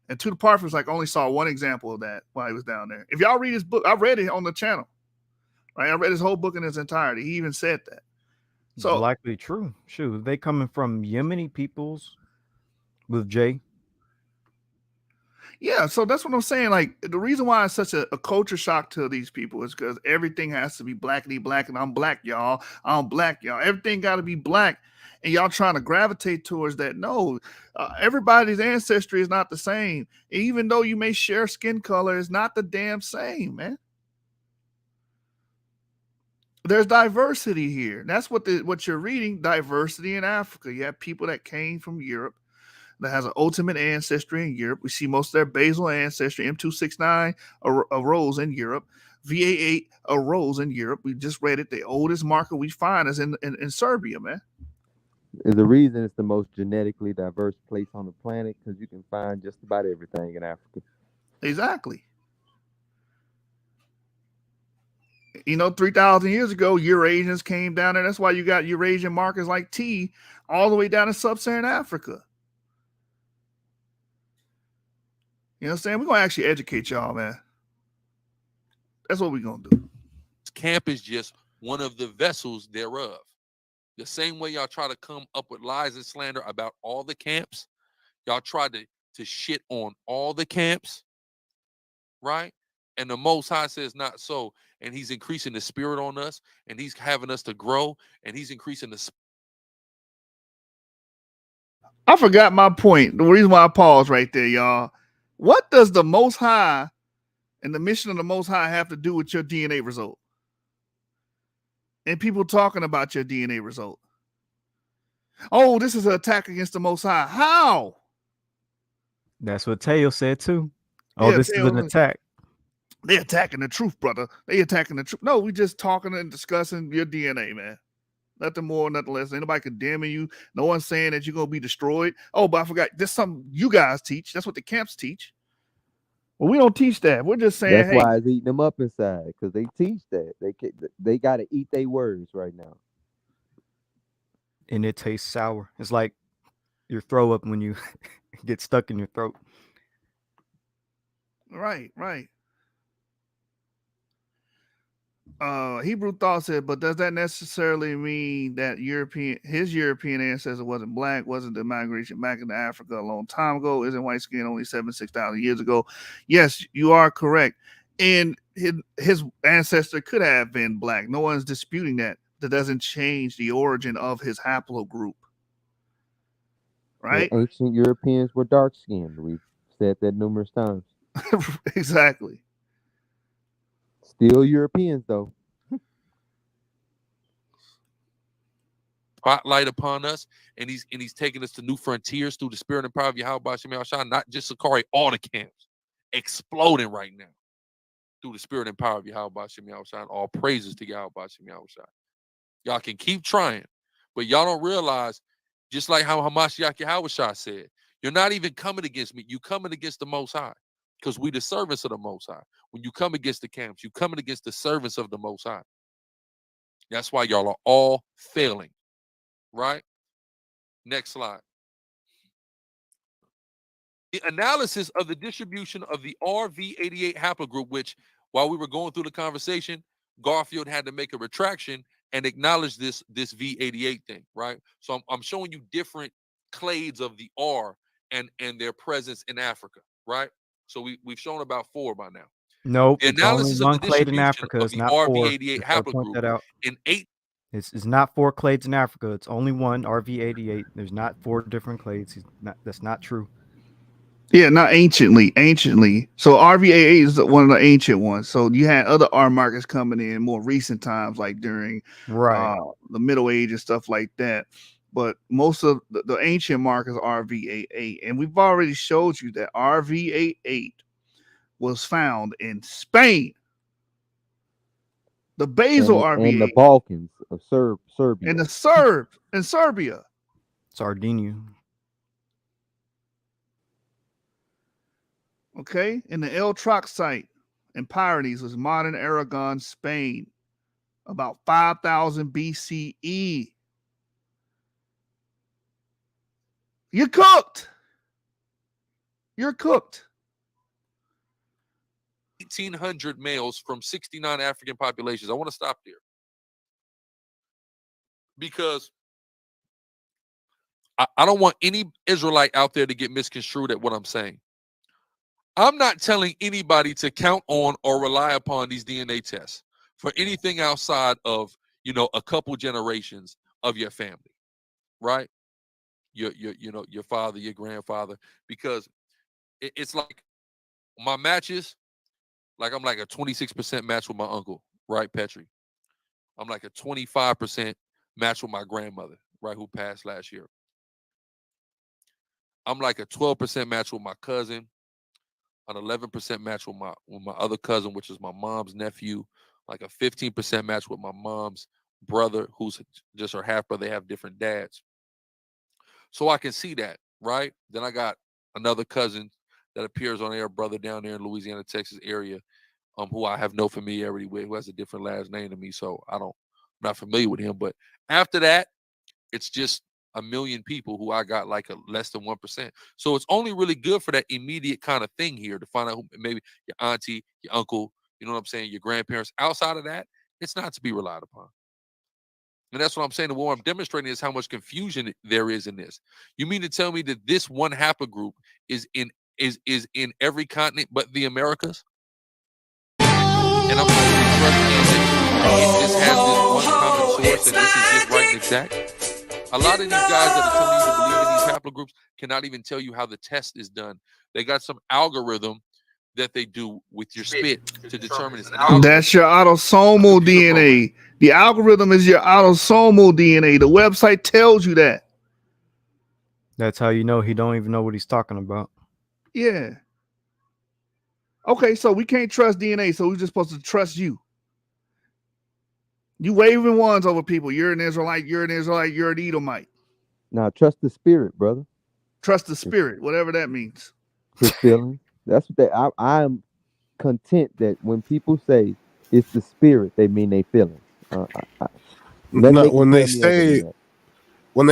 And to the parfait was like, only saw one example of that while he was down there. If y'all read his book, I read it on the channel. Right, I read his whole book in its entirety. He even said that. It's So likely true. Shoot, they coming from Yemeni peoples with J. yeah, so that's what I'm saying. Like the reason why it's such a culture shock to these people is because everything has to be blackity black, and I'm black, y'all. I'm black, y'all. Everything got to be black, and y'all trying to gravitate towards that. No, everybody's ancestry is not the same. Even though you may share skin color, it's not the damn same, man. There's diversity here. That's what you're reading. Diversity in Africa. You have people that came from Europe that has an ultimate ancestry in Europe. We see most of their basal ancestry. M269 arose in Europe. VA8 arose in Europe. We just read it. The oldest marker we find is in Serbia, man. The reason it's the most genetically diverse place on the planet because you can find just about everything in Africa. Exactly. You know, 3,000 years ago, Eurasians came down there. That's why you got Eurasian markers like T all the way down to sub-Saharan Africa. You know what I'm saying? We're going to actually educate y'all, man. That's what we're going to do. Camp is just one of the vessels thereof. The same way y'all try to come up with lies and slander about all the camps, y'all try to shit on all the camps, right? And the Most High says not so. And he's increasing the spirit on us, and he's having us to grow, and he's increasing the I forgot my point. The reason why I paused right there, y'all. What does the Most High and the mission of the Most High have to do with your DNA result? And people talking about your DNA result. Oh, this is an attack against the Most High. How? That's what Teo said too. Oh, Yeah, this is an attack. They attacking the truth, brother. They attacking the truth. No, we just talking and discussing your DNA, man. Nothing more, nothing less. Ain't nobody condemning you. No one's saying that you're going to be destroyed. Oh, but I forgot. There's something you guys teach. That's what the camps teach. Well, we don't teach that. We're just saying, That's hey. why it's eating them up inside because they teach that. They got to eat their words right now. And it tastes sour. It's like your throw up when you get stuck in your throat. Right. Hebrew Thought said, but does that necessarily mean that his European ancestor wasn't black? Wasn't the migration back into Africa a long time ago? Isn't white skin only 6,000 years ago? Yes, you are correct. And his ancestor could have been black. No one's disputing that. That doesn't change the origin of his haplogroup. Right? The ancient Europeans were dark skinned. We've said that numerous times. Exactly. Still Europeans though. Spotlight upon us, and he's taking us to new frontiers through the spirit and power of YASHAR-YA'OH, not just SICARRI, all the camps exploding right now through the spirit and power of YASHAR-YA'OH. All praises to YASHAR-YA'OH. Y'all can keep trying, but y'all don't realize, just like how YASHAR-YA'OH said, you're not even coming against me. You coming against the Most High, because we the servants of the Most High. When you come against the camps, you coming against the servants of the Most High. That's why y'all are all failing. Right? Next slide. The analysis of the distribution of the RV88 haplogroup, which while we were going through the conversation, Garfield had to make a retraction and acknowledge this V88 thing, right? So I'm showing you different clades of the R and their presence in Africa, right? So we've shown about 4 by now. Nope, The it's only analysis of one the clade in distribution Africa. of It's the not 4. RV88 Just gotta point that haplogroup out. in 8. It's not 4 clades in Africa. It's only one RV88. There's not 4 different clades. That's not true. Yeah, not anciently. So RVAA is one of the ancient ones. So you had other R markers coming in more recent times, like during the Middle Age and stuff like that. But most of the ancient markers are RVAA. And we've already showed you that RVAA was found in Spain. The basal RVA and the Balkans of Serbia. And the Serbs in Serbia. Sardinia. Okay, and the El Troc site in Pyrenees was modern Aragon, Spain, about 5,000 BCE. You're cooked. You're cooked. 1,800 males from 69 African populations. I want to stop there because I don't want any Israelite out there to get misconstrued at what I'm saying. I'm not telling anybody to count on or rely upon these DNA tests for anything outside of, a couple generations of your family, right? Your father, your grandfather, because it's like my matches. Like I'm like a 26% match with my uncle, right, Petri? I'm like a 25% match with my grandmother, right, who passed last year. I'm like a 12% match with my cousin, an 11% match with my other cousin, which is my mom's nephew, like a 15% match with my mom's brother, who's just her half brother. They have different dads. So I can see that, right? Then I got another cousin that appears on air, brother down there in Louisiana, Texas area, who I have no familiarity with, who has a different last name to me. So I'm not familiar with him. But after that, it's just a million people who I got like a less than 1%. So it's only really good for that immediate kind of thing here to find out who, maybe your auntie, your uncle, you know what I'm saying, your grandparents. Outside of that, it's not to be relied upon. And that's what I'm saying. And what I'm demonstrating is how much confusion there is in this. You mean to tell me that this one haplogroup is in every continent but the Americas? And I'm going to trust that it just has this one common source and this is just right and exact. A lot of these guys that are telling you to believe in these haplogroups cannot even tell you how the test is done. They got some algorithm that they do with your spit to determine it's That's your autosomal DNA. The algorithm is your autosomal DNA. The website tells you that. That's how you know he don't even know what he's talking about. Yeah. Okay, so we can't trust DNA, so we're just supposed to trust you. You waving ones over people. You're an Israelite, you're an Israelite, you're an Edomite. Now trust the spirit, brother. Trust the spirit, whatever that means. His feelings. That's what I am content that when people say it's the spirit, they mean they feelings. When they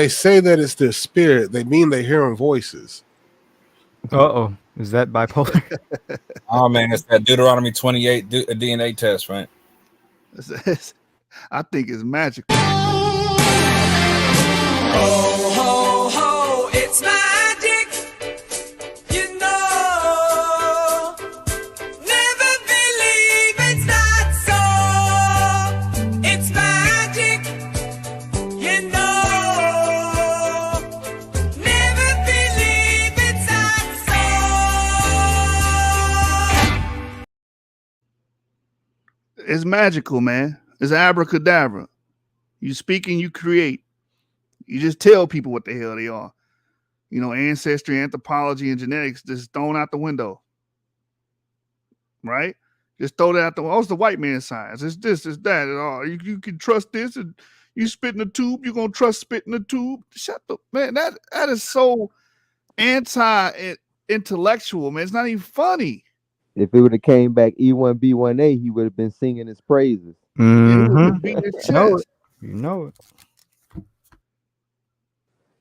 say that it's their spirit, they mean they're hearing voices. Uh-oh. Is that bipolar? Oh man, it's that Deuteronomy 28 DNA test, right? I think it's magical. Ho, ho, ho, it's magic. You know, never believe it's not so. It's magic. You know, never believe it's not so. It's magical, man. It's abracadabra. You speak and you create. You just tell people what the hell they are. You know, ancestry, anthropology, and genetics just thrown out the window. Right? Just throw that out the window. Oh, it's the white man's science. It's this, it's that. And all. You can trust this, and you spit in the tube, you're gonna trust spit in the tube. Shut the man. That is so anti-intellectual, man. It's not even funny. If it would have came back E1B1A, he would have been singing his praises. Yeah, he would Mm-hmm. have beat his You know chest. it. You know it.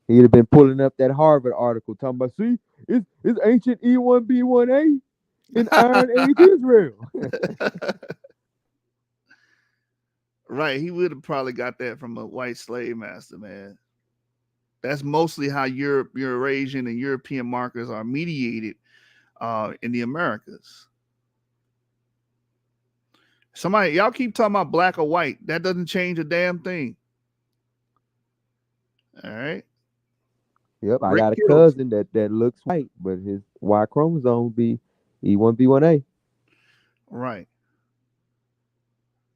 He'd have been pulling up that Harvard article talking about, see, it's ancient E1B1A in Iron Age Israel. Right. He would have probably got that from a white slave master, man. That's mostly how Eurasian and European markers are mediated in the Americas. Somebody, y'all keep talking about black or white. That doesn't change a damn thing. All right. Yep, I Rick got a Hills. cousin that looks white, but his Y chromosome be E1B1A. Right.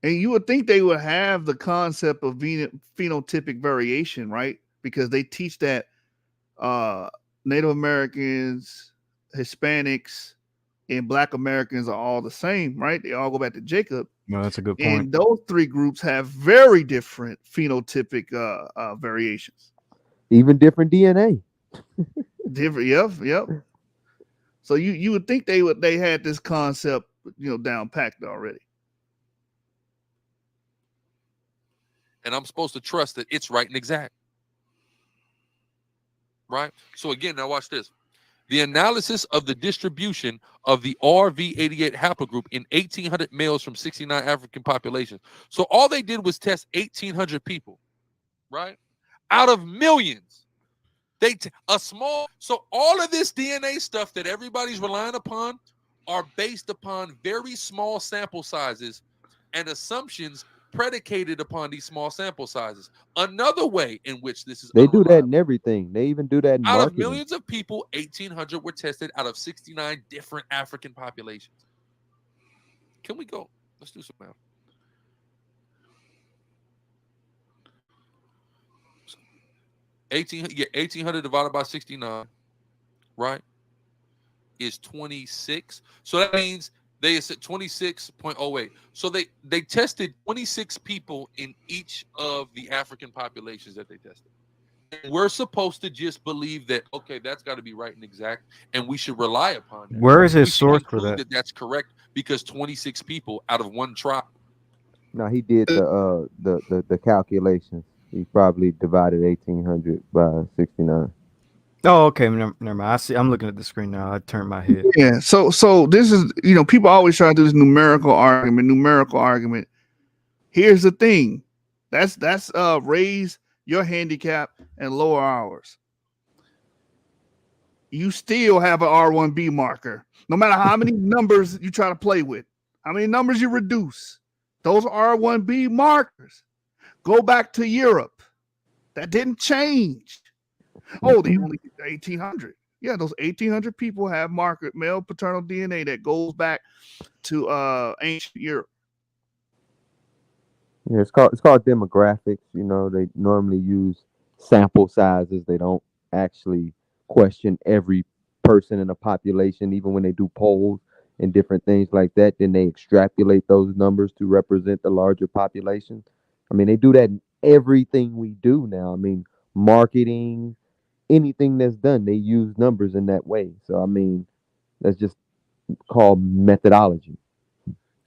And you would think they would have the concept of phenotypic variation, right? Because they teach that Native Americans, Hispanics, and Black Americans are all the same, right? They all go back to Jacob. No, that's a good point. And those three groups have very different phenotypic variations. Even different DNA. Different, yep. So you would think they had this concept, down packed already. And I'm supposed to trust that it's right and exact. Right? So again, now watch this. The analysis of the distribution of the RV88 haplogroup in 1,800 males from 69 African populations. So all they did was test 1,800 people, right? Out of millions. So all of this DNA stuff that everybody's relying upon are based upon very small sample sizes and assumptions predicated upon these small sample sizes. Another way in which this is They do that in everything. They even do that in out marketing. of millions of people, 1,800 were tested out of 69 different African populations. Can we go? Let's do some math. So 1,800 divided by 69, right, is 26. So that means they said 26.08. So they tested 26 people in each of the African populations that they tested. We're supposed to just believe that, okay, that's got to be right and exact, and we should rely upon that. Where is his We should source for conclude that? that's correct because 26 people out of one tribe. No, he did the calculations. He probably divided 1,800 by 69. Oh, okay. Never mind. I see. I'm looking at the screen now. I turned my head. Yeah. So this is, people always try to do this numerical argument. Here's the thing. That's raise your handicap and lower ours. You still have an R1B marker. No matter how many numbers you try to play with, how many numbers you reduce, those R1B markers. Go back to Europe. That didn't change. Oh, they only did 1,800. Yeah, those 1,800 people have male paternal DNA that goes back to ancient Europe. Yeah, it's called demographics. They normally use sample sizes. They don't actually question every person in a population, even when they do polls and different things like that. Then they extrapolate those numbers to represent the larger population. I mean, they do that in everything we do now. I mean, marketing, anything that's done, they use numbers in that way. So, I mean, that's just called methodology.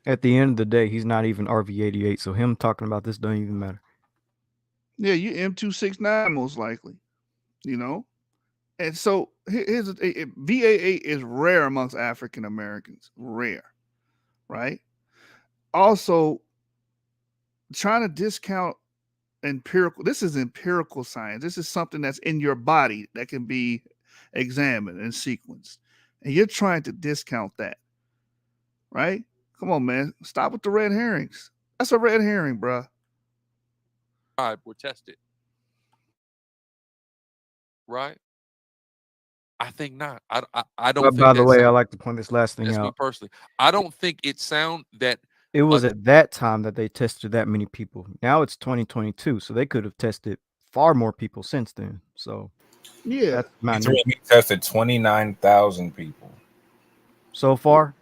At the end of the day, he's not even RV88, so him talking about this doesn't even matter. Yeah, you M269 most likely, And so here's VAA is rare amongst African Americans, rare, right? Also, trying to discount empirical. This is empirical science. This is something that's in your body that can be examined and sequenced. And you're trying to discount that, right? Come on, man. Stop with the red herrings. That's a red herring, bruh. Were tested. Right? I think not. I don't think By the way, I sound, like to point this last thing that's me out. personally. I don't think it sound that It was at that time that they tested that many people. Now it's 2022, so they could have tested far more people since then. So yeah, that's my He tested 29,000 people so far.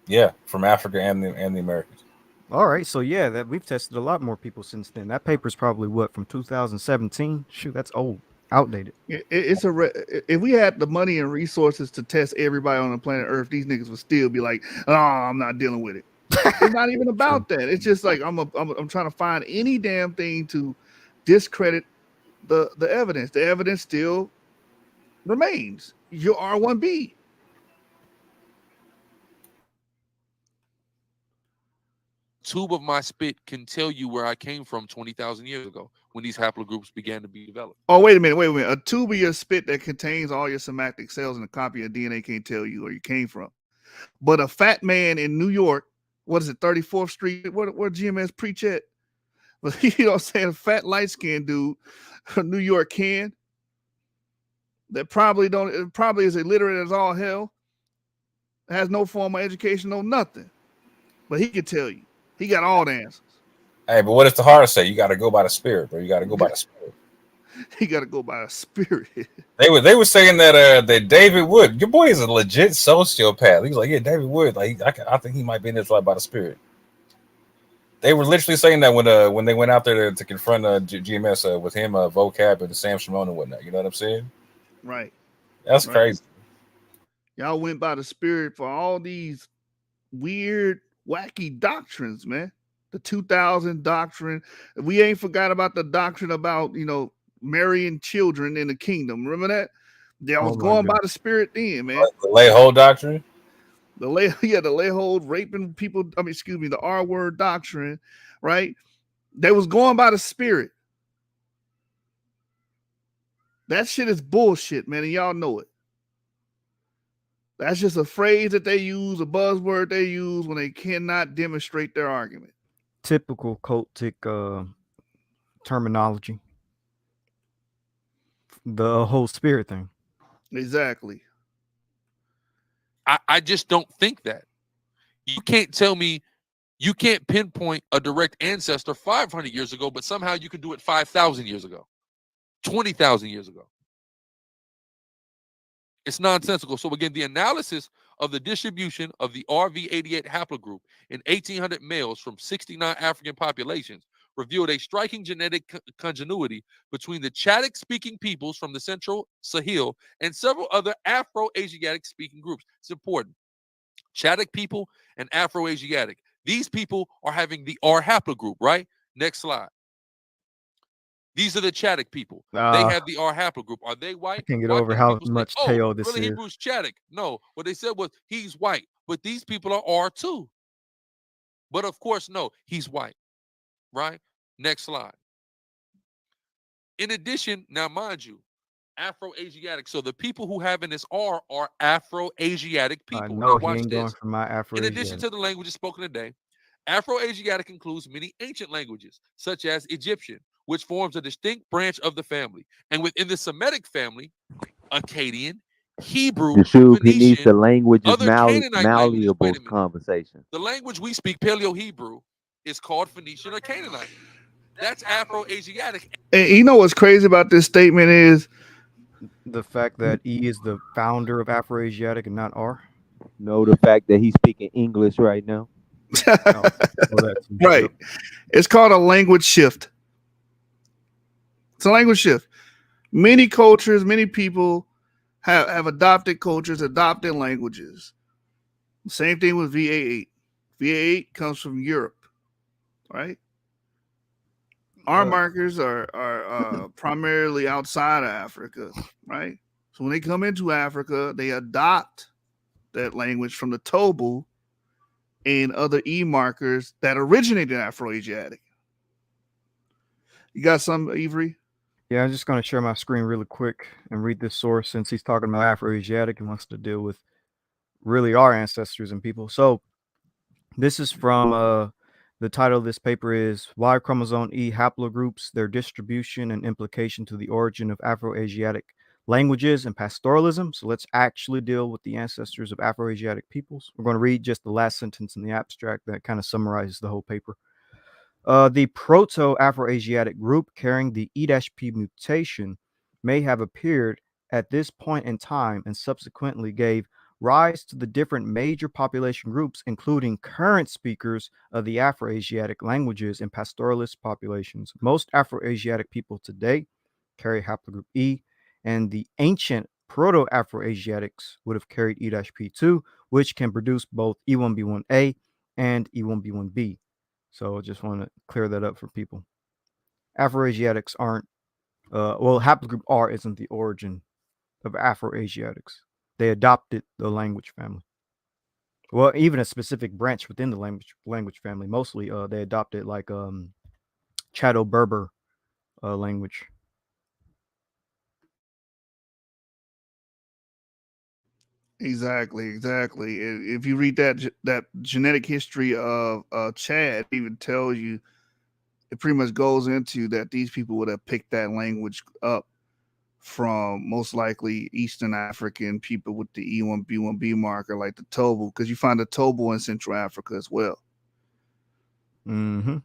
Yeah, from Africa and the Americas. All right, so yeah, that we've tested a lot more people since then. That paper's probably what, from 2017? Shoot, that's old, outdated. It's if we had the money and resources to test everybody on the planet Earth, these niggas would still be like, "Oh, I'm not dealing with it." It's not even about that. It's just like I'm trying to find any damn thing to discredit the evidence. The evidence still remains. You're R1B. tube of my spit can tell you where I came from 20,000 years ago when these haplogroups began to be developed. Oh, wait a minute. A tube of your spit that contains all your somatic cells and a copy of DNA can't tell you where you came from. But a fat man in New York, what is it, 34th Street? Where GMS preach at? But you know what I'm saying? A fat, light-skinned dude from New York can. That probably is illiterate as all hell. Has no formal education, no nothing. But he can tell you. He got all the answers. Hey, but what does the heart say? You got to go by the spirit, bro. You got to go by the spirit. He got to go by the spirit. They were saying that David Wood, your boy is a legit sociopath. He was like, yeah, David Wood, like I think he might be in this life by the spirit. They were literally saying that when they went out there to confront GMS with him, Vocab and Sam Shimon and whatnot. You know what I'm saying? Right. That's crazy. Y'all went by the spirit for all these weird, wacky doctrines, man. The 2000 doctrine. We ain't forgot about the doctrine about, marrying children in the kingdom. Remember that? I was going by the spirit then, man. The lay hold doctrine. The lay hold, raping people. The R word doctrine, right? They was going by the spirit. That shit is bullshit, man, and y'all know it. That's just a phrase that they use, a buzzword they use when they cannot demonstrate their argument. Typical cultic terminology. The whole spirit thing. Exactly. I just don't think that. You can't tell me, you can't pinpoint a direct ancestor 500 years ago, but somehow you can do it 5,000 years ago, 20,000 years ago. It's nonsensical. So again, the analysis of the distribution of the RV88 haplogroup in 1,800 males from 69 African populations revealed a striking genetic congenuity between the Chadic-speaking peoples from the Central Sahel and several other Afro-Asiatic-speaking groups. It's important. Chadic people and Afro-Asiatic. These people are having the R haplogroup, right? Next slide. These are the Chadic people. They have the R haplogroup. Are they white? I can't get over how much Teo this really is. Hebrew's Chadic. No, what they said was he's white, but these people are R too. But of course, no, he's white, right? Next slide. In addition, now mind you, Afro-Asiatic. So the people who have in this R are Afro-Asiatic people. No, Now he watch ain't this. going for my Afro. In addition to the languages spoken today, Afro-Asiatic includes many ancient languages, such as Egyptian, which forms a distinct branch of the family. And within the Semitic family, Akkadian, Hebrew, He needs the Phoenician, languages other Canaanite languages. malleable Wait a minute. conversation. The language we speak, Paleo-Hebrew, is called Phoenician or Canaanite. That's Afro-Asiatic. And you know what's crazy about this statement is the fact that E is the founder of Afro-Asiatic and not R. No, the fact that he's speaking English right now. Right. It's called a language shift. It's a language shift. Many cultures, many people have adopted cultures, adopted languages. Same thing with VA8. VA8 comes from Europe, right? Our markers are primarily outside of Africa, right? So when they come into Africa, they adopt that language from the Tobu and other E markers that originated in Afro-Asiatic. You got some, Avery? Yeah, I'm just going to share my screen really quick and read this source since he's talking about Afro-Asiatic and wants to deal with really our ancestors and people. So this is from the title of this paper is Y Chromosome E Haplogroups, Their Distribution and Implication to the Origin of Afro-Asiatic Languages and Pastoralism. So let's actually deal with the ancestors of Afro-Asiatic peoples. We're going to read just the last sentence in the abstract that kind of summarizes the whole paper. The Proto-Afro-Asiatic group carrying the E-P mutation may have appeared at this point in time and subsequently gave rise to the different major population groups, including current speakers of the Afro-Asiatic languages and pastoralist populations. Most Afro-Asiatic people today carry haplogroup E, and the ancient Proto-Afro-Asiatics would have carried E-P2, which can produce both E1B1A and E1B1B. So just want to clear that up for people. Afro-Asiatics aren't, well, haplogroup R isn't the origin of Afro-Asiatics. They adopted the language family. Well, even a specific branch within the language family. Mostly, they adopted like Chado-Berber language. Exactly. If you read that genetic history of Chad, it even tells you, it pretty much goes into that these people would have picked that language up from most likely Eastern African people with the E1B1B marker, like the Tobo, because you find the Tobo in Central Africa as well. Mm-hmm.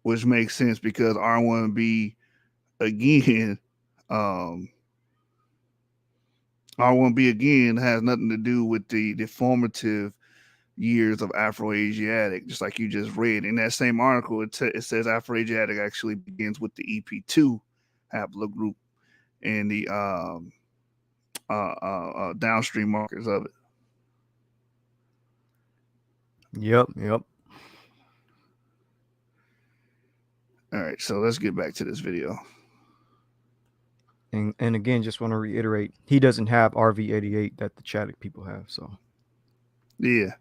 Which makes sense because R1B again, R1B again has nothing to do with the formative years of Afro-Asiatic, just like you just read in that same article. It says Afro-Asiatic actually begins with the EP2 haplogroup and the downstream markers of it. Yep. All right, so let's get back to this video. And again, just want to reiterate, he doesn't have RV88 that the Chadic people have. So yeah.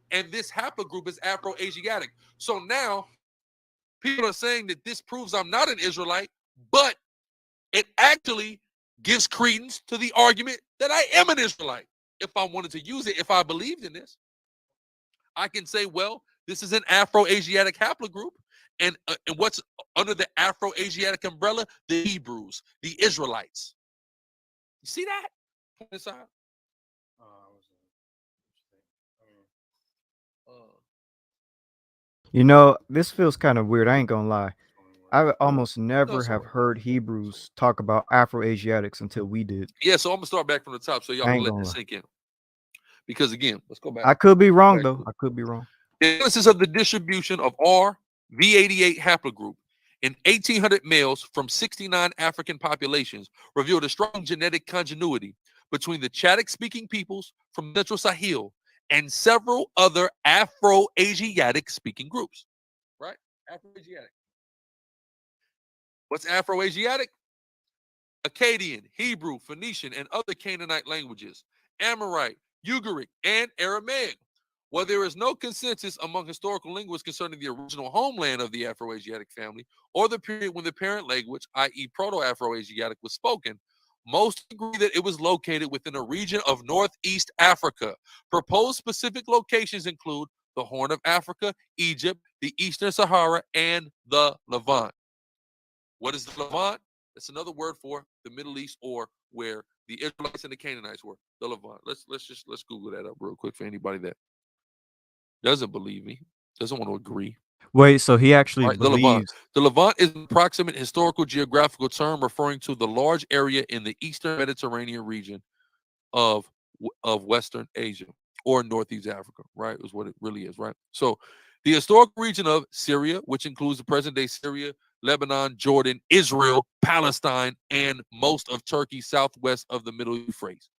And this haplogroup is Afro-Asiatic. So now people are saying that this proves I'm not an Israelite, but it actually gives credence to the argument that I am an Israelite. If I wanted to use it, if I believed in this, I can say, well, this is an Afro-Asiatic haplogroup. And what's under the Afro-Asiatic umbrella? The Hebrews, the Israelites. You see that? you know, this feels kind of weird. I ain't gonna lie. I almost never have heard Hebrews talk about Afro-Asiatics until we did. Yeah, so I'm gonna start back from the top so y'all I can ain't let gonna this lie. sink in. Because again, let's go back. I could be wrong though. I could be wrong. The analysis of the distribution of RV88 haplogroup in 1,800 males from 69 African populations revealed a strong genetic continuity between the Chadic-speaking peoples from Central Sahel and several other Afro-Asiatic-speaking groups. Right? Afro-Asiatic. What's Afro-Asiatic? Akkadian, Hebrew, Phoenician, and other Canaanite languages, Amorite, Ugaritic, and Aramaic. While there is no consensus among historical linguists concerning the original homeland of the Afro-Asiatic family or the period when the parent language, i.e. Proto-Afro-Asiatic, was spoken, most agree that it was located within a region of Northeast Africa. Proposed specific locations include the Horn of Africa, Egypt, the Eastern Sahara, and the Levant. What is the Levant? That's another word for the Middle East, or where the Israelites and the Canaanites were. The Levant. Let's Google that up real quick for anybody that doesn't believe me, doesn't want to agree. Wait, so he actually believes the Levant is an approximate historical geographical term referring to the large area in the Eastern Mediterranean region of Western Asia or Northeast Africa, right? Is what it really is, right? So the historical region of Syria, which includes the present-day Syria, Lebanon, Jordan, Israel, Palestine, and most of Turkey southwest of the Middle Euphrates.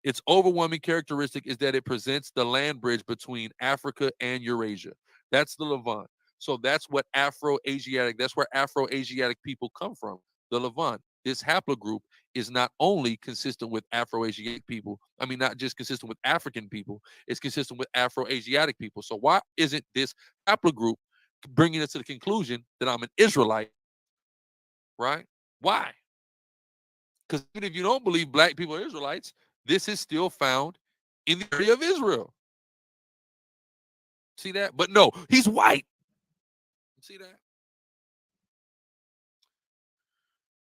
Its overwhelming characteristic is that it presents the land bridge between Africa and Eurasia. That's the Levant. So that's what Afro-Asiatic, that's where Afro-Asiatic people come from, the Levant. this haplogroup is not only consistent with Afro-Asiatic people, I mean, not just consistent with African people, it's consistent with Afro-Asiatic people. So why isn't this haplogroup bringing us to the conclusion that I'm an Israelite, right? Why? Because even if you don't believe black people are Israelites, this is still found in the area of Israel. See that? But no, he's white. See that?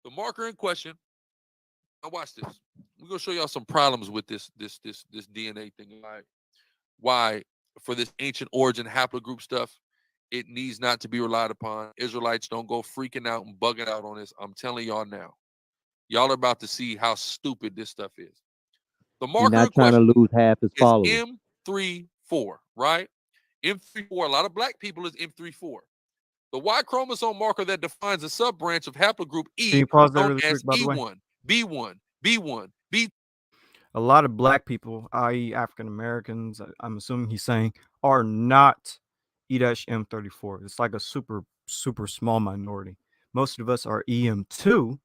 The marker in question. Now watch this. We're gonna show y'all some problems with this DNA thing. Why for this ancient origin haplogroup stuff, it needs not to be relied upon. Israelites don't go freaking out and bugging out on this. I'm telling y'all now. Y'all are about to see how stupid this stuff is. The He's marker in not trying to question lose half his is followers. M34, right? M34, a lot of black people is M34. The Y chromosome marker that defines a sub-branch of haplogroup Can E you pause that known really as quick, by the way? E1, B1, B1, B. A lot of black people, i.e. African Americans, I'm assuming he's saying, are not E-M34. It's like a super small minority. Most of us are EM2,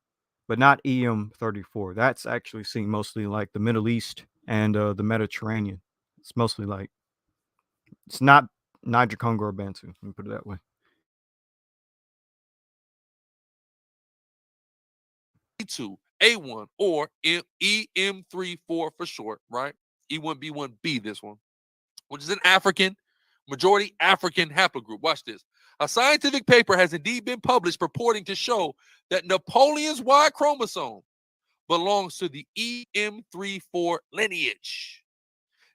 but not EM34. That's actually seen mostly like the Middle East and the Mediterranean. It's mostly like, it's not Niger, Congo, or Bantu. Let me put it that way. E2, A1, or EM34 for short, right? E1, B1B, this one, which is an African, majority African haplogroup. Watch this. A scientific paper has indeed been published purporting to show that Napoleon's Y chromosome belongs to the EM34 lineage.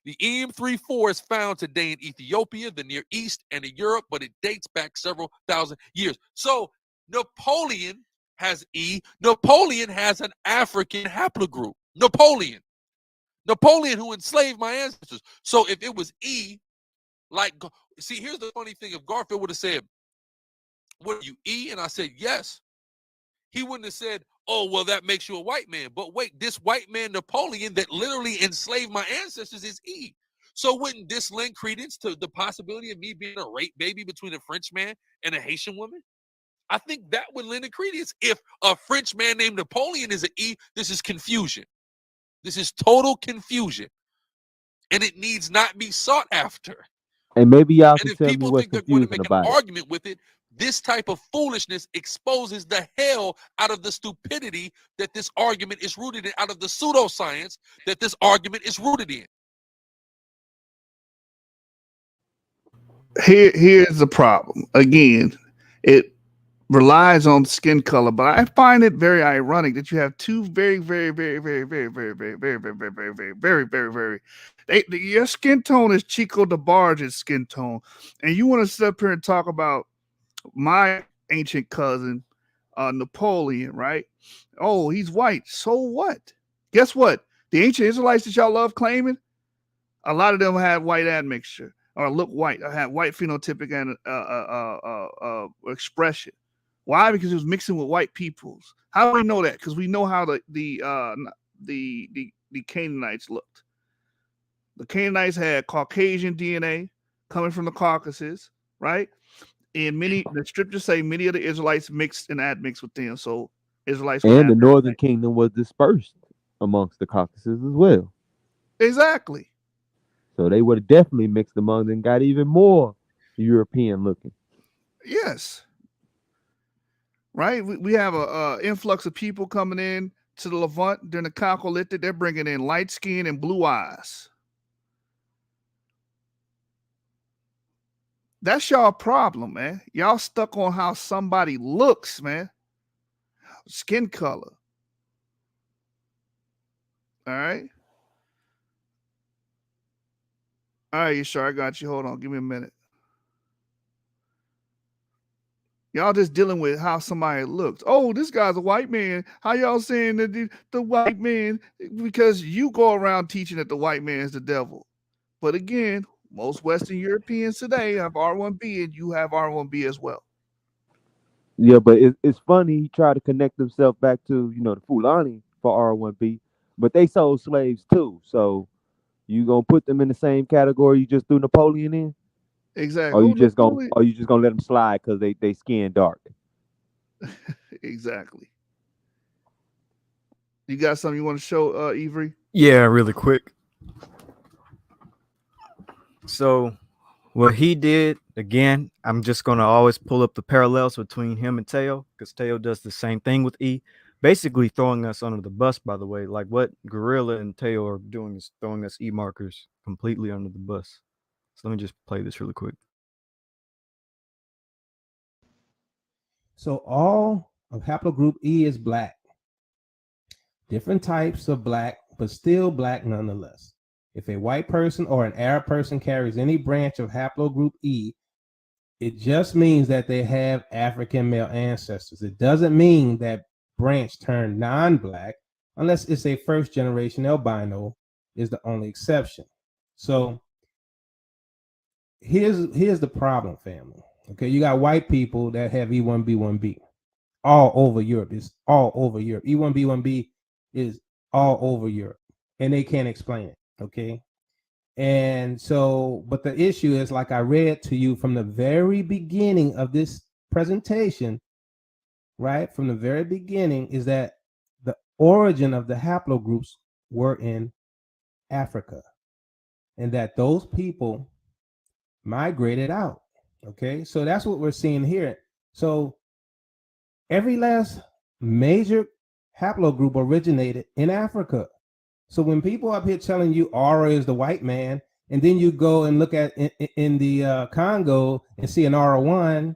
The EM34 is found today in Ethiopia, the Near East, and in Europe, but it dates back several thousand years. So Napoleon has E. Napoleon has an African haplogroup. Napoleon who enslaved my ancestors. So if it was E, like, see, here's the funny thing. If Garfield would have said, what are you, E? And I said, yes. He wouldn't have said, oh, well, that makes you a white man. But wait, this white man, Napoleon, that literally enslaved my ancestors is E. So wouldn't this lend credence to the possibility of me being a rape baby between a French man and a Haitian woman? I think that would lend a credence. If a French man named Napoleon is an E, this is confusion. This is total confusion. And it needs not be sought after. And maybe y'all And can if tell me people what's think they're going to confusing make an about it. argument with it, this type of foolishness exposes the hell out of the stupidity that this argument is rooted in, out of the pseudoscience that this argument is rooted in. Here's the problem. Again, it relies on skin color, but I find it very ironic that you have two very your skin tone is Chico DeBarge's skin tone, and you want to sit up here and talk about my ancient cousin Napoleon, right? Oh, he's white. So what? Guess what? The ancient Israelites that y'all love claiming, a lot of them had white admixture or look white, or had white phenotypic and expression. Why? Because it was mixing with white peoples. How do we know that? Because we know how the Canaanites looked. The Canaanites had Caucasian DNA coming from the Caucasus, right? And the scriptures say many of the Israelites mixed and admixed with them. So Israelites and the northern kingdom was dispersed amongst the Caucasus as well. Exactly. So they would have definitely mixed among them and got even more European looking. Yes. Right? We have a influx of people coming in to the Levant during the Chalcolithic. They're bringing in light skin and blue eyes. That's y'all problem, man. Y'all stuck on how somebody looks, man. Skin color. All right. All right, YASHAR, I got you. Hold on. Give me a minute. Y'all just dealing with how somebody looks. Oh, this guy's a white man. How y'all saying that the white man? Because you go around teaching that the white man is the devil. But again, most Western Europeans today have R1B, and you have R1B as well. Yeah, but it's funny. He tried to connect himself back to, the Fulani for R1B, but they sold slaves too. So you gonna put them in the same category you just threw Napoleon in? Exactly. Or you just gonna let them slide because they skin dark? Exactly. You got something you want to show, Avery? Yeah, really quick. So what he did, again, I'm just gonna always pull up the parallels between him and Teo, because Teo does the same thing with E, basically throwing us under the bus, by the way. Like what GRLA and Teo are doing is throwing us E markers completely under the bus. So let me just play this really quick. So all of haplogroup E is black. Different types of black, but still black nonetheless. If a white person or an Arab person carries any branch of haplogroup E, it just means that they have African male ancestors. It doesn't mean that branch turned non-black unless it's a first generation albino is the only exception. So here's the problem, family. Okay, you got white people that have E1B1B all over Europe. It's all over Europe. E1B1B is all over Europe, and they can't explain it. Okay. And so, but the issue is, like I read to you from the very beginning of this presentation, right? From the very beginning, is that the origin of the haplogroups were in Africa, and that those people migrated out. Okay. So that's what we're seeing here. So every last major haplogroup originated in Africa. So when people up here telling you Aura is the white man, and then you go and look at in the Congo and see an Aura1,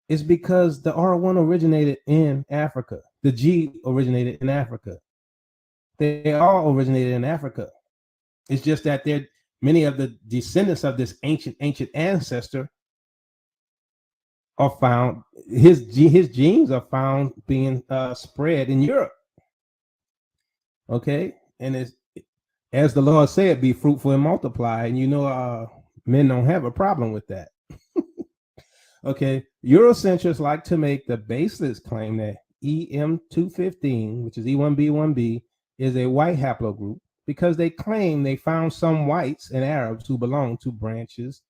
it's because the Aura1 originated in Africa. The G originated in Africa. They all originated in Africa. It's just that they're many of the descendants of this ancient ancestor are found. His genes are found being spread in Europe. Okay. And it's, as the Lord said, be fruitful and multiply. And you know, men don't have a problem with that. Okay. Eurocentrists like to make the baseless claim that EM215, which is E1B1B, is a white haplogroup because they claim they found some whites and Arabs who belong to branches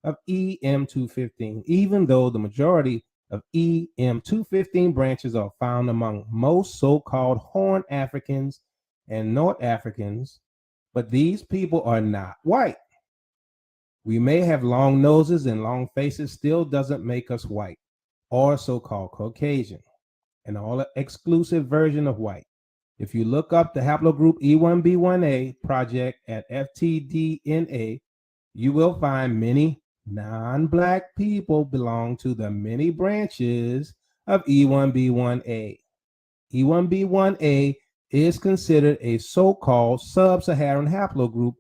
of EM215, even though the majority of EM215 branches are found among most so-called Horn Africans and North Africans, but these people are not white. We may have long noses and long faces, still doesn't make us white or so-called Caucasian, an all-exclusive version of white. If you look up the haplogroup E1B1A project at FTDNA, you will find many non-black people belong to the many branches of E1B1A. E1B1A is considered a so-called sub-Saharan haplogroup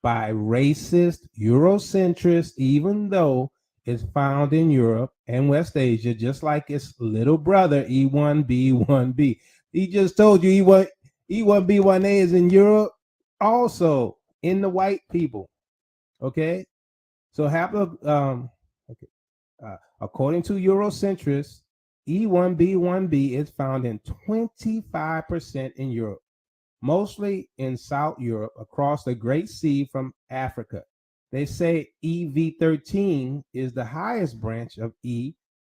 by racist Eurocentrists, even though it's found in Europe and West Asia, just like its little brother E1B1B. He just told you E1B1A is in Europe, also in the white people. Okay, so according to Eurocentrists, E1B1B is found in 25% in Europe, mostly in South Europe, across the Great Sea from Africa. They say EV13 is the highest branch of E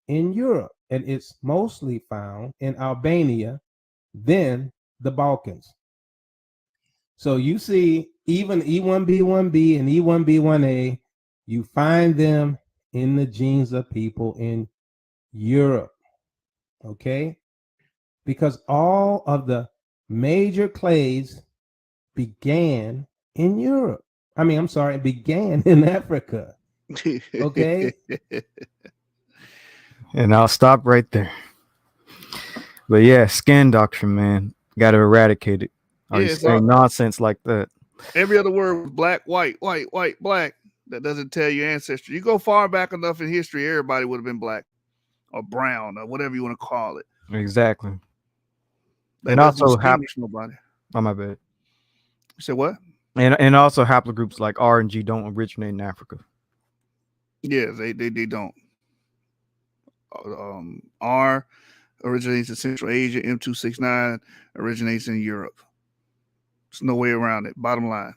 in Europe, and it's mostly found in Albania, then the Balkans. So you see, even E1B1B and E1B1A, you find them in the genes of people in Europe. Okay, because all of the major clades began in Europe. I mean, I'm sorry, it began in Africa. Okay. And I'll stop right there. But yeah, skin doctrine, man, got to eradicate it. Are you saying nonsense like that? Every other word was black, white, white, white, black. That doesn't tell you ancestry. You go far back enough in history, everybody would have been black or brown or whatever you want to call it. Exactly. That and also nobody. Oh, my bad. You said what? And also haplogroups like R and G don't originate in Africa. Yeah, they don't. R originates in Central Asia. M269 originates in Europe. There's no way around it. Bottom line.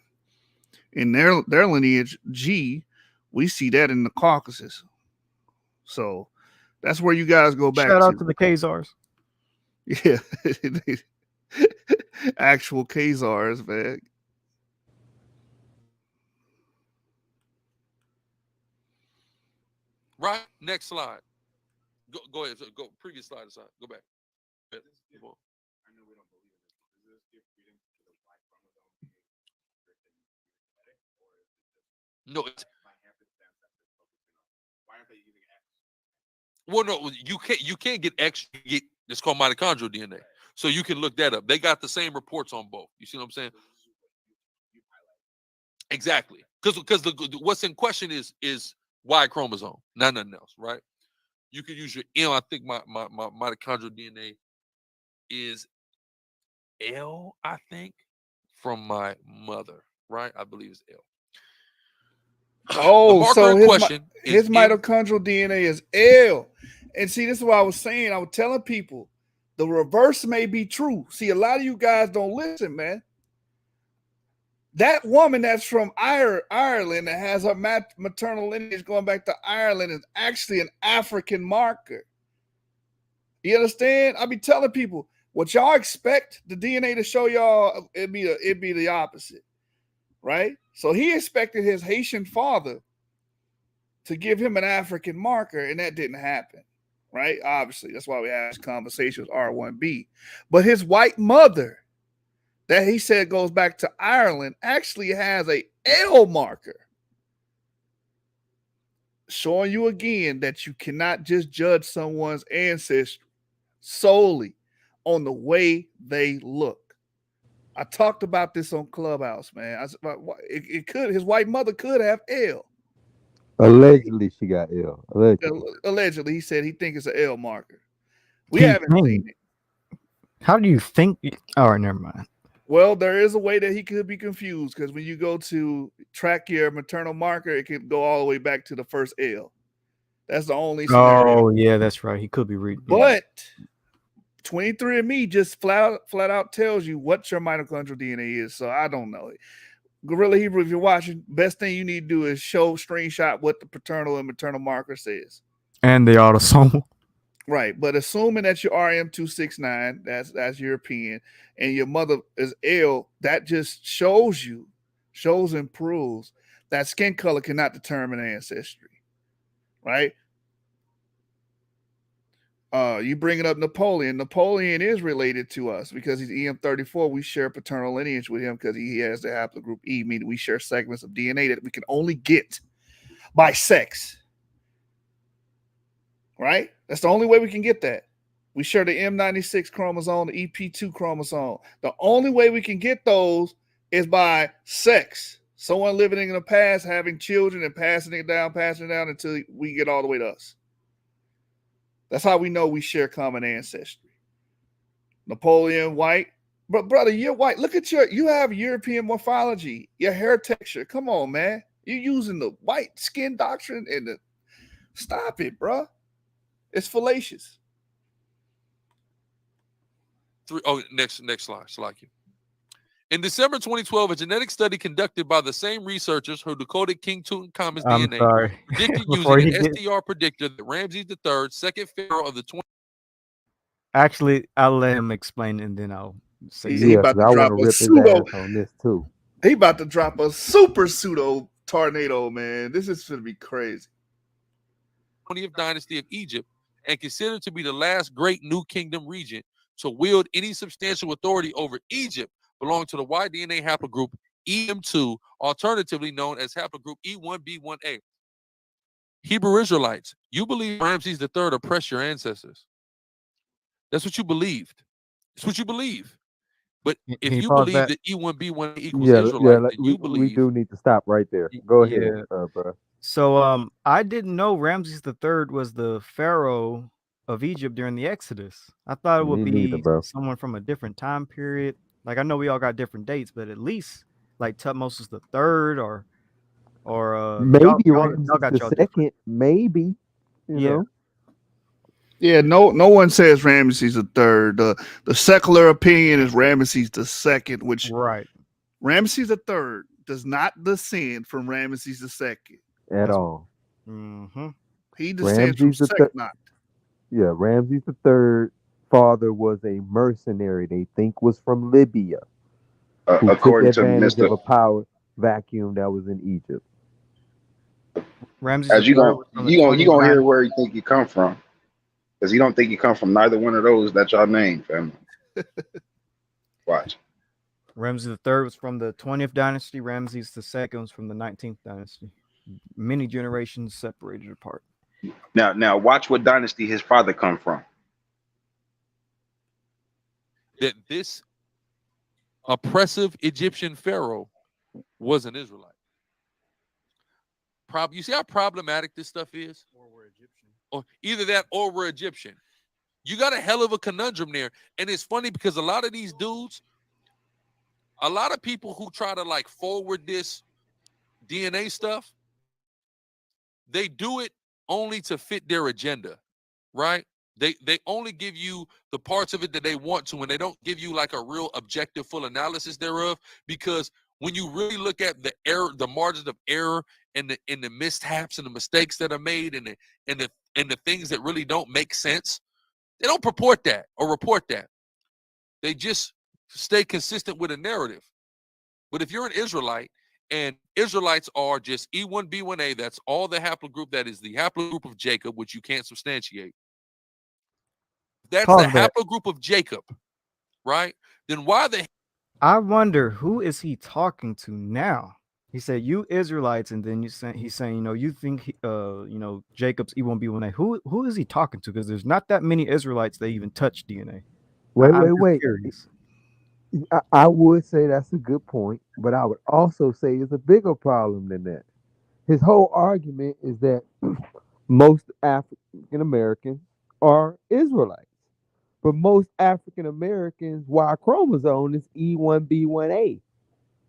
In their lineage, G, we see that in the Caucasus. So that's where you guys go back. Shout out to the Khazars. Yeah. Actual Khazars, man. Right. Next slide. Go ahead. Go previous slide aside. Go back. No. Well, no, you can't get X. You get, it's called mitochondrial DNA. So you can look that up. They got the same reports on both. You see what I'm saying? Exactly. Because what's in question is Y chromosome, not nothing else, right? You can use your M. I think my mitochondrial DNA is L, I think, from my mother, right? I believe it's L. Oh, so in question his mitochondrial DNA is L. And see, this is what I was saying. I was telling people the reverse may be true. See, a lot of you guys don't listen, man. That woman that's from Ireland that has her maternal lineage going back to Ireland is actually an African marker. You understand? I be telling people what y'all expect the DNA to show y'all, it'd be the opposite, right? So he expected his Haitian father to give him an African marker, and that didn't happen, right? Obviously, that's why we had this conversation with R1B. But his white mother, that he said goes back to Ireland, actually has a L marker, showing you again that you cannot just judge someone's ancestry solely on the way they look. I talked about this on Clubhouse, man. It could, his white mother could have L. Allegedly, she got L. Allegedly, he said he thinks it's an L marker. We haven't seen it. How do you think? All right, never mind. Well, there is a way that he could be confused because when you go to track your maternal marker, it can go all the way back to the first L. That's the only scenario. Oh, yeah, that's right. He could be reading. But 23andMe just flat out tells you what your mitochondrial DNA is. So I don't know. Gorilla Hebrew, if you're watching, best thing you need to do is screenshot what the paternal and maternal marker says. And the autosomal. Right, but assuming that you're RM269, that's European, and your mother is L, that just shows and proves that skin color cannot determine ancestry, right? You bringing up Napoleon. Napoleon is related to us because he's EM34. We share paternal lineage with him because he has the haplogroup E, meaning we share segments of DNA that we can only get by sex. Right? That's the only way we can get that. We share the M96 chromosome, the EP2 chromosome. The only way we can get those is by sex. Someone living in the past, having children and passing it down until we get all the way to us. That's how we know we share common ancestry. Napoleon, white. But brother, you're white. Look at you have European morphology, your hair texture. Come on, man. You're using the white skin doctrine and stop it, bro. It's fallacious. Next slide. In December 2012, a genetic study conducted by the same researchers who decoded King Tutankhamun's DNA predicted using an STR predictor that Ramses III, second pharaoh of the 20. Actually, I'll let him explain and then I'll say. He about to drop a pseudo on this too. He about to drop a super pseudo tornado, man. This is going to be crazy. 20th dynasty of Egypt, and considered to be the last great New Kingdom regent to wield any substantial authority over Egypt, belonged to the Y-DNA haplogroup EM2, alternatively known as haplogroup E1B1A. Hebrew Israelites, you believe Ramses III oppressed your ancestors. That's what you believed. That's what you believe. But if you believe that E1B1 equals Israelite, then you believe. We do need to stop right there. Go ahead, bro. So I didn't know Ramses III was the pharaoh of Egypt during the Exodus. I thought it would be someone from a different time period. Like, I know we all got different dates, but at least like Tutmosis III or maybe y'all got the y'all second, different. maybe. You know. Yeah, no one says Ramses III. The secular opinion is Ramses II, which Ramses III does not descend from Ramses II at all. Mm-hmm. He descends from Seknot. Yeah, Ramses III father was a mercenary they think was from Libya, who took according to advantage of Mr. a power vacuum that was in Egypt. Ramses As III was from the 20th you gonna hear dynasty. where you think you come from, because you don't think you come from neither one of those that y'all named, family. Watch. Ramses III was from the 20th dynasty. Ramses II was from the 19th dynasty. Many generations separated apart. Now watch what dynasty his father come from. That this oppressive Egyptian pharaoh was an Israelite. You see how problematic this stuff is? Or either that or we're Egyptian. You got a hell of a conundrum there. And it's funny because a lot of these dudes, a lot of people who try to like forward this DNA stuff, they do it only to fit their agenda, right? They only give you the parts of it that they want to, and they don't give you like a real objective, full analysis thereof. Because when you really look at the error, the margins of error, and the mishaps and the mistakes that are made, and the things that really don't make sense, they don't purport that or report that. They just stay consistent with a narrative. But if you're an Israelite, and Israelites are just E1B1A, that's all the haplogroup that is the haplogroup of Jacob, which you can't substantiate. That's the haplogroup of Jacob, right? Then why the I wonder, who is he talking to now? He said, "You Israelites," and then he's saying, you know, you think, you know, Jacob's E1B1A. Who is he talking to? Because there's not that many Israelites that even touch DNA. I'm just curious. I would say that's a good point, but I would also say it's a bigger problem than that. His whole argument is that most African Americans are Israelites, but most African Americans' Y chromosome is E1B1A.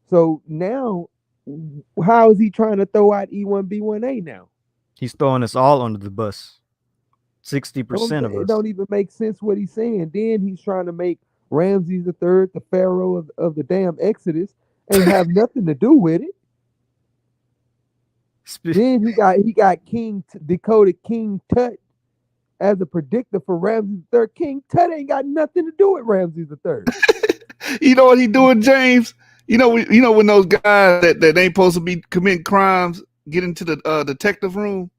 So now, how is he trying to throw out E1B1A now? He's throwing us all under the bus. 60% of It us. don't even make sense what he's saying. Then he's trying to make Ramses III the pharaoh of the damn Exodus and have nothing to do with it. Then he got Dakota King Tut as a predictor for Ramses III. King Tut ain't got nothing to do with Ramses III. You know what he doing, James? You know when those guys that ain't supposed to be committing crimes get into the detective room,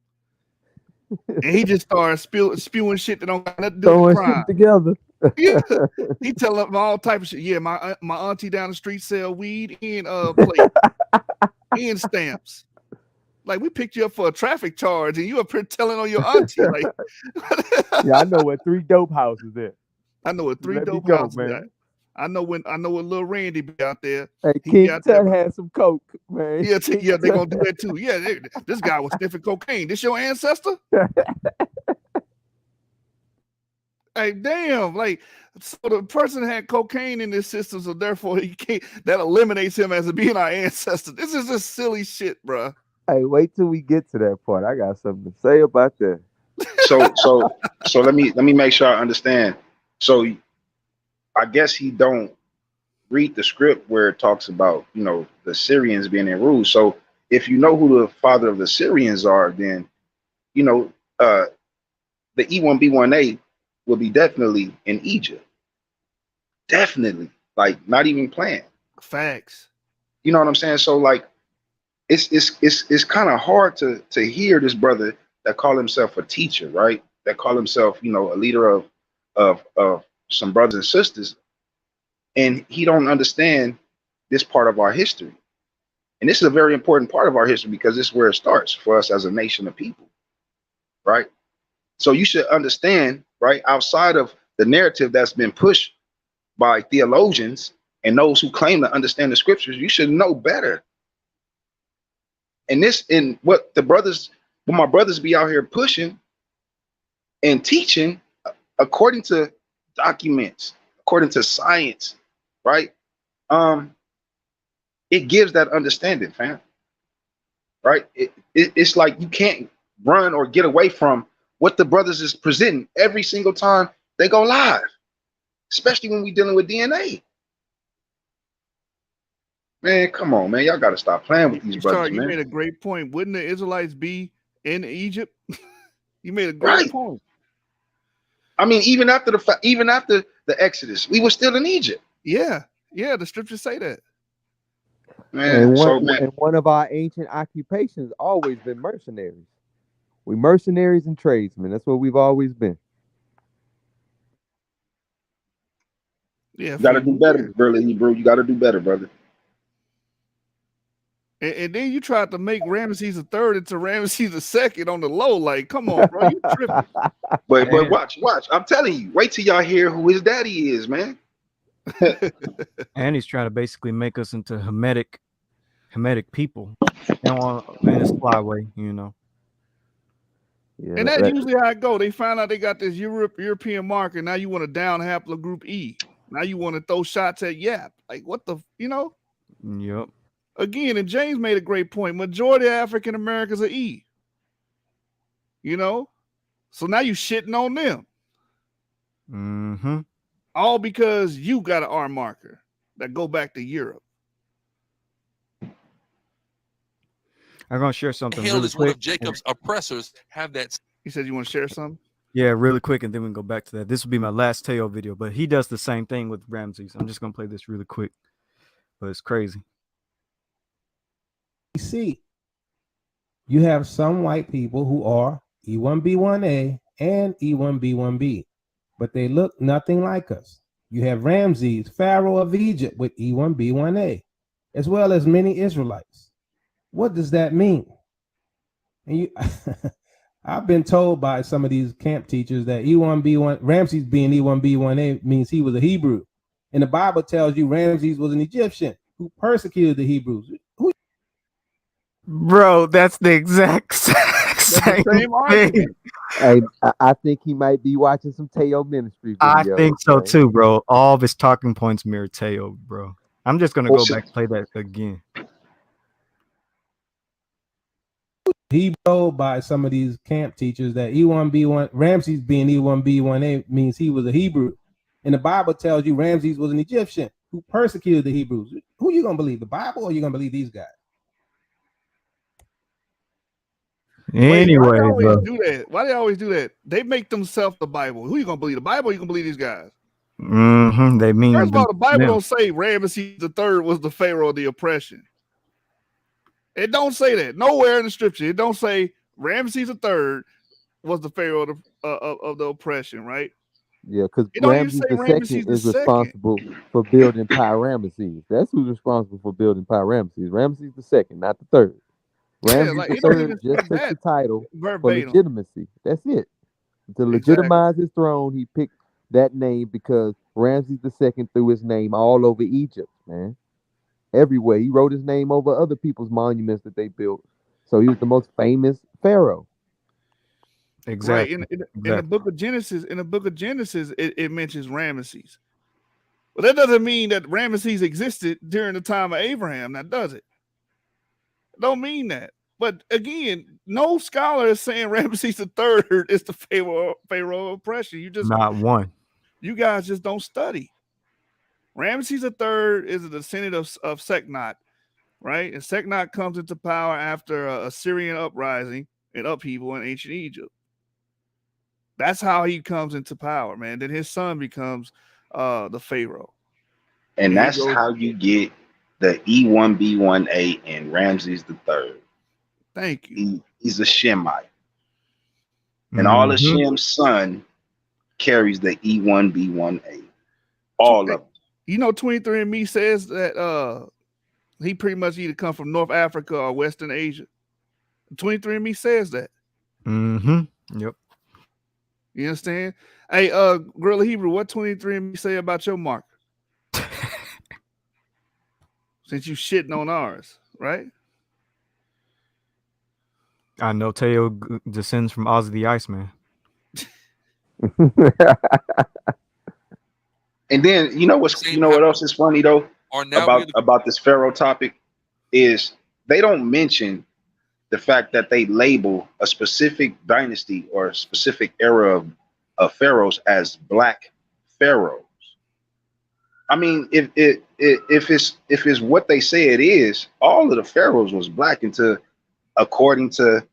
and he just starts spewing shit that don't got nothing to do with crime. Shit together. Yeah, he telling them all type of shit. Yeah, my auntie down the street sell weed and plate and stamps. Like, we picked you up for a traffic charge, and you up here telling on your auntie. Like, yeah, I know what 3 dope houses is. I know what 3 Let me dope go, houses man. at. I know what little Randy be out there. Hey, He King out Tut there. had some coke, man. Yeah, yeah, they gonna do that too. Yeah, this guy was sniffing cocaine. This your ancestor? Hey, damn! Like, so the person had cocaine in his system, so therefore he can't. That eliminates him as being our ancestor. This is just silly shit, bro. Hey, wait till we get to that part. I got something to say about that. So let me make sure I understand. So I guess he don't read the script where it talks about, you know, the Syrians being in rule. So if you know who the father of the Syrians are, then you know the E1B1A will be definitely in Egypt. Definitely, like, not even playing. Facts. You know what I'm saying? So like, it's kind of hard to hear this brother that call himself a teacher, right? That call himself, you know, a leader of some brothers and sisters, and he don't understand this part of our history. And this is a very important part of our history because this is where it starts for us as a nation of people, right? So you should understand, right, outside of the narrative that's been pushed by theologians and those who claim to understand the scriptures, you should know better. And what my brothers be out here pushing and teaching, according to documents, according to science, right? It gives that understanding, fam. Right? It's like you can't run or get away from what the brothers is presenting every single time they go live, especially when we dealing with DNA. Man, come on, man. Y'all got to stop playing with these brothers, You man. made a great point. Wouldn't the Israelites be in Egypt? You made a great point. I mean, even after the Exodus, we were still in Egypt. Yeah, the scriptures say that. Man, And so man, one of our ancient occupations always been mercenaries. We mercenaries and tradesmen. That's what we've always been. Yeah, you for gotta do better, years. brother Hebrew. You gotta do better, brother. And then you tried to make Ramesses III into Ramesses II on the low. Like, come on, bro, you tripping. But watch. I'm telling you, wait till y'all hear who his daddy is, man. And he's trying to basically make us into Hamitic people, and in a sly way, you know. Yeah, And that's usually how it go. They find out they got this European marker. Now you want to down haplogroup E. Now you want to throw shots at Yap. Like, what the, you know? Yep. Again, and James made a great point. Majority of African Americans are E. You know? So now you shitting on them. Mm-hmm. All because you got an R marker that go back to Europe. I'm gonna share something Hell really is one quick. of Jacob's oppressors have that. You said you want to share something? Yeah, really quick, and then we can go back to that. This will be my last Teo video, but he does the same thing with Ramses. I'm just gonna play this really quick, but it's crazy. See, you have some white people who are E1B1A and E1B1B, but they look nothing like us. You have Ramses, Pharaoh of Egypt, with E1B1A, as well as many Israelites. What does that mean? And you, I've been told by some of these camp teachers that E1B1, Ramses being E1B1A means he was a Hebrew. And the Bible tells you Ramses was an Egyptian who persecuted the Hebrews. Bro, that's the exact same thing. Hey, I think he might be watching some Teo ministry videos. I think so man. too, bro. All of his talking points mirror Teo, bro. I'm just gonna go back and play that again. He told by some of these camp teachers that E1B1, Ramses being E1B1A means he was a Hebrew. And the Bible tells you Ramses was an Egyptian who persecuted the Hebrews. Who you gonna believe, the Bible, or you gonna believe these guys? Anyway, why they always bro. do that? Why they always do that? They make themselves the Bible. Who you gonna believe? The Bible? Or you gonna believe these guys? Mm-hmm. They mean First of all, the Bible them. don't say Ramesses III was the Pharaoh of the oppression. It don't say that nowhere in the scripture. It don't say Ramesses III was the Pharaoh of the oppression, right? Yeah, because It don't even Ramses say Ramesses II is II. responsible for building Pyramses. That's who's responsible for building Pyramses. Ramses II, not the third. Ramses like, it don't III even just say took the that title for verbatim. legitimacy. That's it. To legitimize his throne, he picked that name because Ramses II threw his name all over Egypt, man. Everywhere. He wrote his name over other people's monuments that they built. So he was the most famous pharaoh. Right. Exactly. In the book of Genesis, it mentions Ramesses. Well, that doesn't mean that Ramesses existed during the time of Abraham. That does it. Don't mean that. But again, no scholar is saying Ramesses III is the Pharaoh of oppression. Not one. You guys just don't study. Ramesses III is a descendant of Seknot, right? And Seknot comes into power after a Syrian uprising and upheaval in ancient Egypt. That's how he comes into power, man. Then his son becomes the Pharaoh. And that's how you get the E1B1A and Ramses III. Thank you. He's a Shemite. And all of Shem's son carries the E1B1A. All of them. You know, 23andMe says that he pretty much either come from North Africa or Western Asia. 23andMe says that. Mm-hmm. Yep. You understand? Hey, GRLA Hebrew, what 23andMe say about your marker? Since you shitting on ours, right? I know Teo descends from Ozzy the Iceman. And then you know what else is funny though about this Pharaoh topic is they don't mention the fact that they label a specific dynasty or a specific era of pharaohs as black pharaohs. I mean, if it's what they say it is, all of the pharaohs was black according to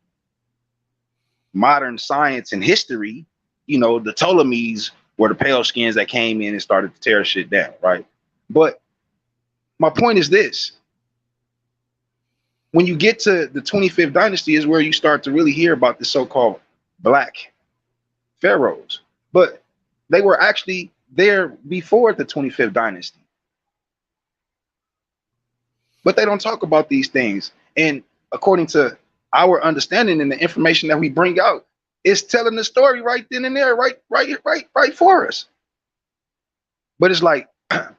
modern science and history. you know, the Ptolemies were the pale skins that came in and started to tear shit down, right? But my point is this. When you get to the 25th dynasty is where you start to really hear about the so-called black pharaohs. But they were actually there before the 25th dynasty. But they don't talk about these things. And according to our understanding and the information that we bring out, it's telling the story right then and there, right for us. But it's like,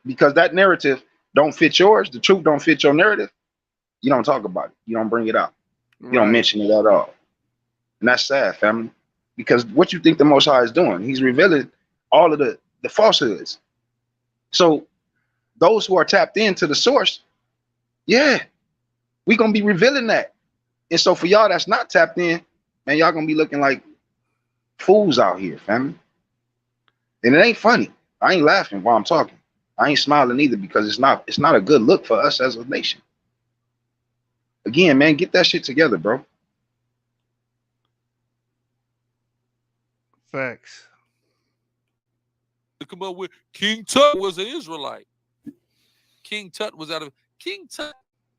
because that narrative don't fit yours, the truth don't fit your narrative, you don't talk about it. You don't bring it up. You don't mention it at all. And that's sad, family. Because what you think the Most High is doing, he's revealing all of the falsehoods. So those who are tapped into the source, yeah, we're going to be revealing that. And so for y'all that's not tapped in, man, y'all going to be looking like fools out here, family. And it ain't funny. I ain't laughing while I'm talking. I ain't smiling either, because it's not a good look for us as a nation. Again, man, get that shit together, bro. Facts. To come up with King Tut was an Israelite. King Tut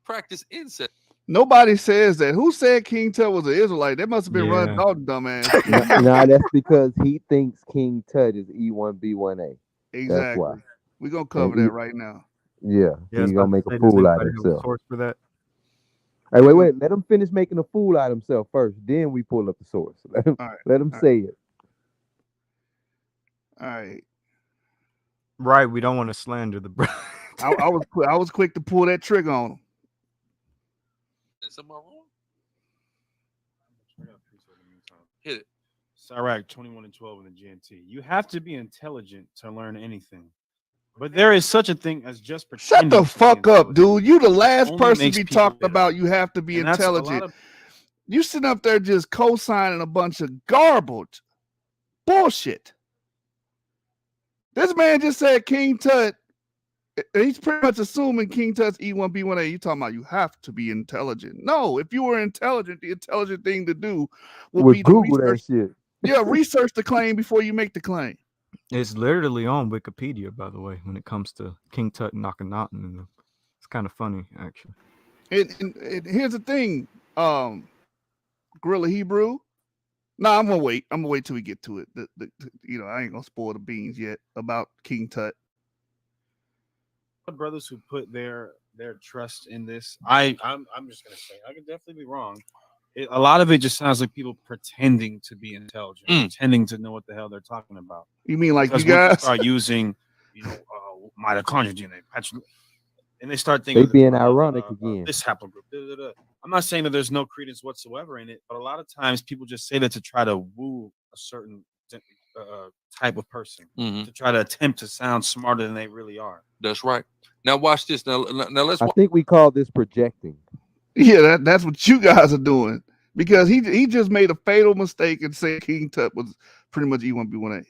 practiced incest. Nobody says that. Who said King Tut was an Israelite? That must have been Run Dalton, dumbass. No, that's because he thinks King Tut is E1B1A. Exactly. That's why. We're going to cover that right now. Yeah, he's going to make a fool out of himself. Source for that? Hey, wait. Let him finish making a fool out of himself first. Then we pull up the source. Let him say it. All right. Right. We don't want to slander the brother. I was quick to pull that trigger on him. Is something wrong? Hit it. Sirach 21 and 12 in the GNT. You have to be intelligent to learn anything. But there is such a thing as just pretending. Shut the fuck up, dude. You the last Only person makes to be people talking about you have to be And that's a lot intelligent. of- You sitting up there just co-signing a bunch of garbage. Bullshit. This man just said King Tut. He's pretty much assuming King Tut's E1B1A. You talking about you have to be intelligent. No, if you were intelligent, the intelligent thing to do would be to Google that research. shit. Yeah, research the claim before you make the claim. It's literally on Wikipedia, by the way, when it comes to King Tut and Akhenaten. It's kind of funny, actually. And here's the thing, Gorilla Hebrew. No, I'm gonna wait. I'm gonna wait till we get to it. I ain't gonna spoil the beans yet about King Tut. The brothers who put their trust in this, I'm just gonna say I could definitely be wrong. A lot of it just sounds like people pretending to be intelligent, pretending to know what the hell they're talking about. You mean like because you guys once start using, mitochondria DNA, and they start thinking They being ironic again. this haplogroup. I'm not saying that there's no credence whatsoever in it, but a lot of times people just say that to try to woo a certain type of person, to try to attempt to sound smarter than they really are. That's right. Now watch this. Now let's. I think we call this projecting. Yeah, that's what you guys are doing, because he just made a fatal mistake and said King Tut was pretty much E1B1A.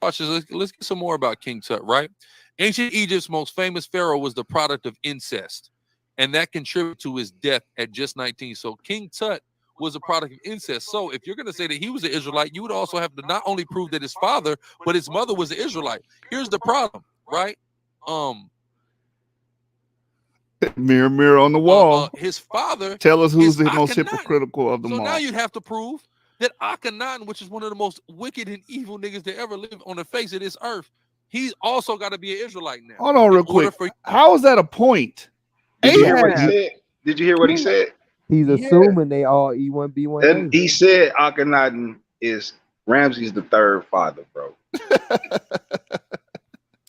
Watch this. Let's get some more about King Tut, right? Ancient Egypt's most famous pharaoh was the product of incest, and that contributed to his death at just 19. So King Tut was a product of incest. So if you're going to say that he was an Israelite, you would also have to not only prove that his father, but his mother was an Israelite. Here's the problem, right? Mirror, mirror on the wall. His father. Tell us who's the is most Akhenaten. hypocritical of them So all. now you'd have to prove that Akhenaten, which is one of the most wicked and evil niggas that ever lived on the face of this earth, he's also got to be an Israelite now. Hold on, real quick. How is that a point? Did you hear what he said? Did you hear what he said? He's assuming they all E1B1A. And he said Akhenaten is Ramses the third father, bro.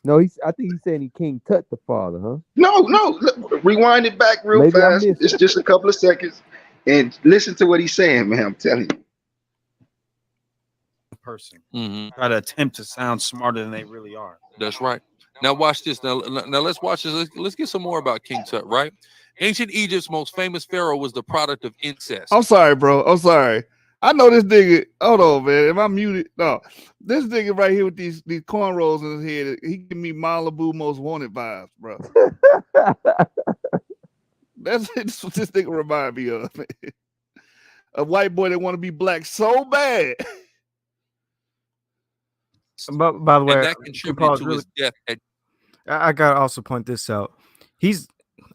No, I think he's saying he King Tut the father, huh? No, look, rewind it back real Maybe I fast. missed It's just a couple of seconds, and listen to what he's saying, man. I'm telling you. Person try to attempt to sound smarter than they really are. That's right. Now watch this. Now let's watch this. Let's get some more about King Tut, right? Ancient Egypt's most famous pharaoh was the product of incest. I'm sorry, bro. I'm sorry. I know this nigga. Hold on, man. If I'm muted, no. This nigga right here with these cornrows in his head, he give me Malibu Most Wanted vibes, bro. That's what this nigga remind me of, man. A white boy that want to be black so bad. But by the way, and that can contributed pause to really? his death. I gotta also point this out.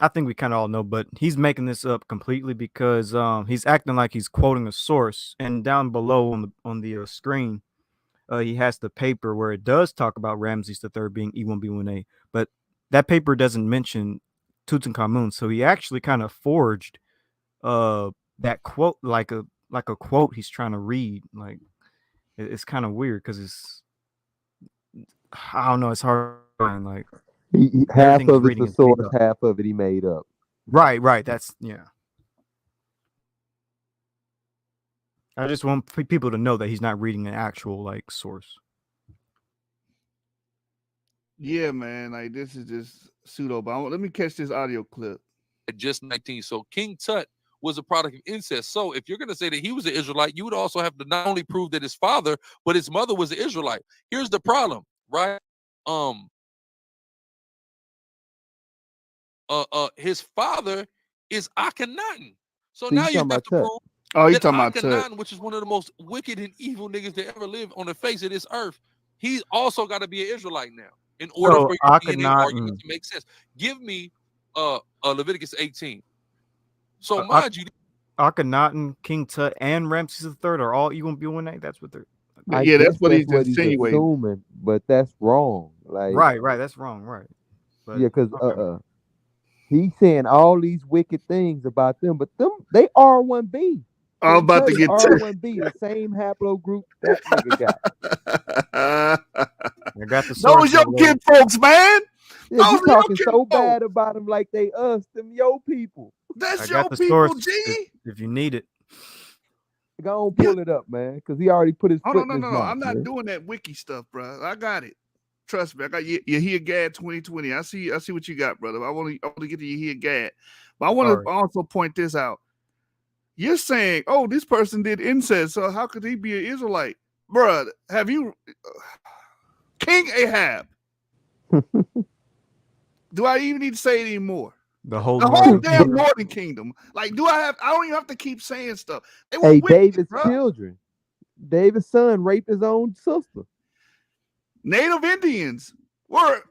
I think we kind of all know, but he's making this up completely because he's acting like he's quoting a source, and down below on the screen, he has the paper where it does talk about Ramses III being E1B1A, but that paper doesn't mention Tutankhamun, so he actually kind of forged that quote like a quote he's trying to read. Like it's kind of weird because I don't know, it's hard to find, like Half everything he's of it's reading the is made source, up. half of it he made up. Right. That's yeah. I just want people to know that he's not reading an actual like source. Yeah, man. Like this is just pseudo. But let me catch this audio clip. At just 19. So King Tut was a product of incest. So if you're going to say that he was an Israelite, you would also have to not only prove that his father, but his mother was an Israelite. Here's the problem, right? His father is Akhenaten. So See, now you you talking have about to Tut. prove Oh, you that talking about Tut? Akhenaten, which is one of the most wicked and evil niggas that ever lived on the face of this earth, he's also got to be an Israelite now in order So for your DNA argument Akhenaten, to make sense. Give me Leviticus 18. So mind you, Akhenaten, King Tut, and Ramses III are all E1B1A. That's what they're. I Yeah, that's guess what that's he's what he's insinuating. assuming, but that's wrong. Like, Right. That's wrong. Right. But yeah, because okay. he's saying all these wicked things about them, but they R1B. I'm King about Tut to is get R1B, the same haplogroup that nigga got. I got the Those source. your kid folks, man. Yeah, Those you are your talking kid so folks. bad about them like they us, them yo people. That's I your got the people, source G. if you need it. Go on, pull it up, man, because he already put his Oh foot no, in his no. mouth. I'm not Man. doing that wiki stuff, bro. I got it. Trust me. I got Yahia Gad 2020. I see what you got, brother. I want to get to Yahia Gad, but I want to also point this out. You're saying, oh, this person did incest, so how could he be an Israelite, bruh? Have you King Ahab? Do I even need to say it anymore? The whole damn Northern Kingdom. Like, I don't even have to keep saying stuff. They were Hey, wicked, David's bruh. children. David's son raped his own sister. Native Indians were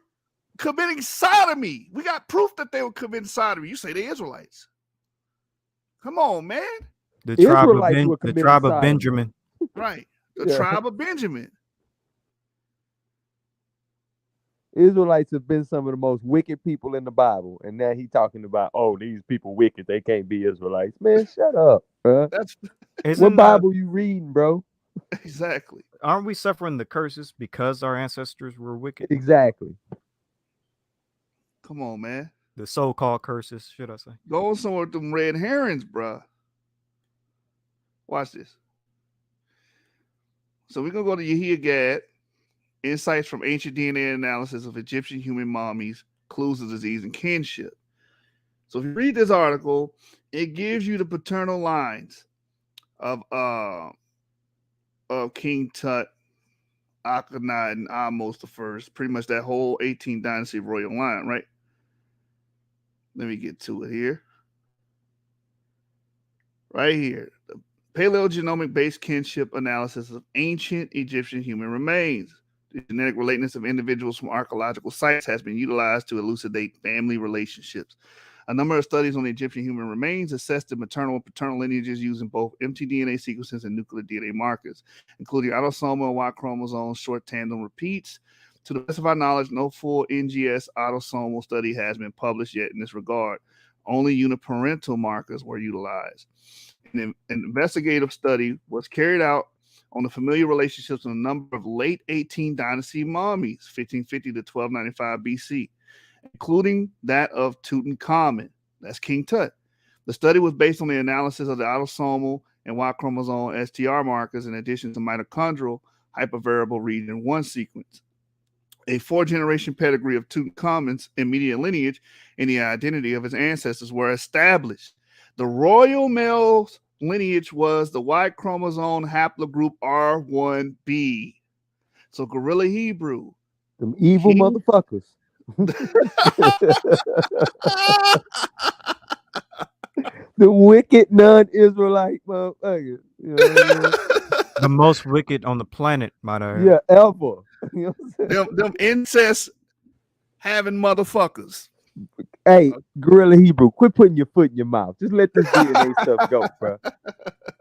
committing sodomy. We got proof that they were committing sodomy. You say they Israelites. Come on, man. The tribe of sodomy. Benjamin. Right. The tribe of Benjamin. Israelites have been some of the most wicked people in the Bible, and now he talking about, oh, these people wicked, they can't be Israelites. Man, shut up, bro. What Bible you reading, bro? Exactly. Aren't we suffering the curses because our ancestors were wicked? Exactly. Come on, man. The so-called curses, should I say? Go somewhere with them red herrings, bruh. Watch this. So we're gonna go to Yahia Gad. Insights from ancient DNA analysis of Egyptian human mummies, clues of disease and kinship. So if you read this article, it gives you the paternal lines of King Tut, Akhenaten, Ahmose the First, pretty much that whole 18th dynasty royal line, right? Let me get to it here. Right here, the paleogenomic-based kinship analysis of ancient Egyptian human remains. The genetic relatedness of individuals from archaeological sites has been utilized to elucidate family relationships. A number of studies on the Egyptian human remains assessed the maternal and paternal lineages using both mtDNA sequences and nuclear DNA markers, including autosomal and Y chromosome short tandem repeats. To the best of our knowledge, no full NGS autosomal study has been published yet in this regard. Only uniparental markers were utilized. An investigative study was carried out on the familiar relationships of a number of late 18th dynasty mummies, 1550 to 1295 BC, including that of Tutankhamun. That's King Tut. The study was based on the analysis of the autosomal and Y chromosome STR markers in addition to mitochondrial hypervariable region 1 sequence. A 4-generation pedigree of Tutankhamun's immediate lineage and the identity of his ancestors were established. The royal male's lineage was the Y chromosome haplogroup R1B. So Gorilla Hebrew. Them evil motherfuckers. The wicked non-Israelite motherfuckers. You know what I mean? The most wicked on the planet, might I add. Yeah, ever. You know what I'm saying? them incest having motherfuckers. Hey, Gorilla Hebrew, quit putting your foot in your mouth. Just let this DNA stuff go, bro.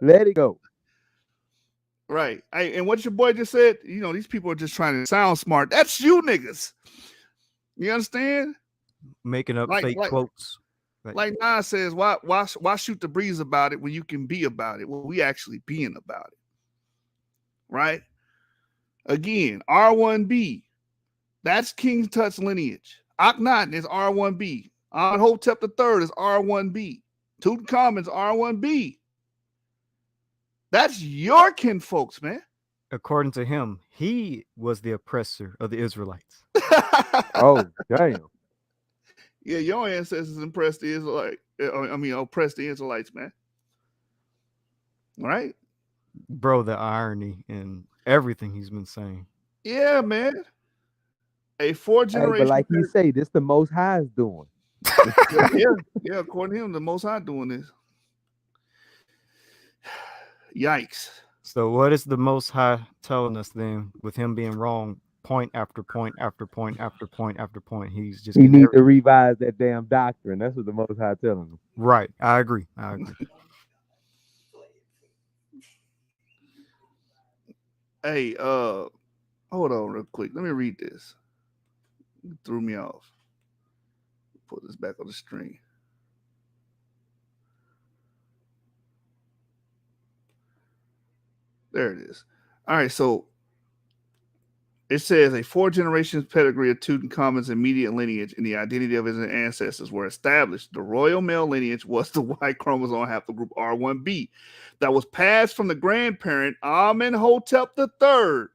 Let it go. Right. Hey, and what your boy just said, you know, these people are just trying to sound smart. That's you niggas. You understand? Making up fake quotes. Like Nas says, why shoot the breeze about it when you can be about it? Well, we actually being about it. Right? Again, R1B. That's King Tut's lineage. Akhenaten is R1B. Amenhotep III is R1B. Tutankhamun's R1B. That's your kin folks, man. According to him, he was the oppressor of the Israelites. Oh, damn. Yeah, your ancestors oppressed the Israelites, man. Right? Bro, the irony in everything he's been saying. Yeah, man. A 4th generation. Hey, but like he say, this the Most High is doing. yeah. According to him, the Most High doing this. Yikes. So what is the Most High telling us then with him being wrong point after point after point after point after point? He need to revise that damn doctrine. That's what the Most High telling him. Right. I agree. Hey, hold on real quick. Let me read this. It threw me off. Put this back on the screen. There it is. All right, so it says a 4 generations pedigree of Tutankhamun's immediate lineage and the identity of his ancestors were established. The royal male lineage was the Y chromosome haplogroup R1B that was passed from the grandparent Amenhotep III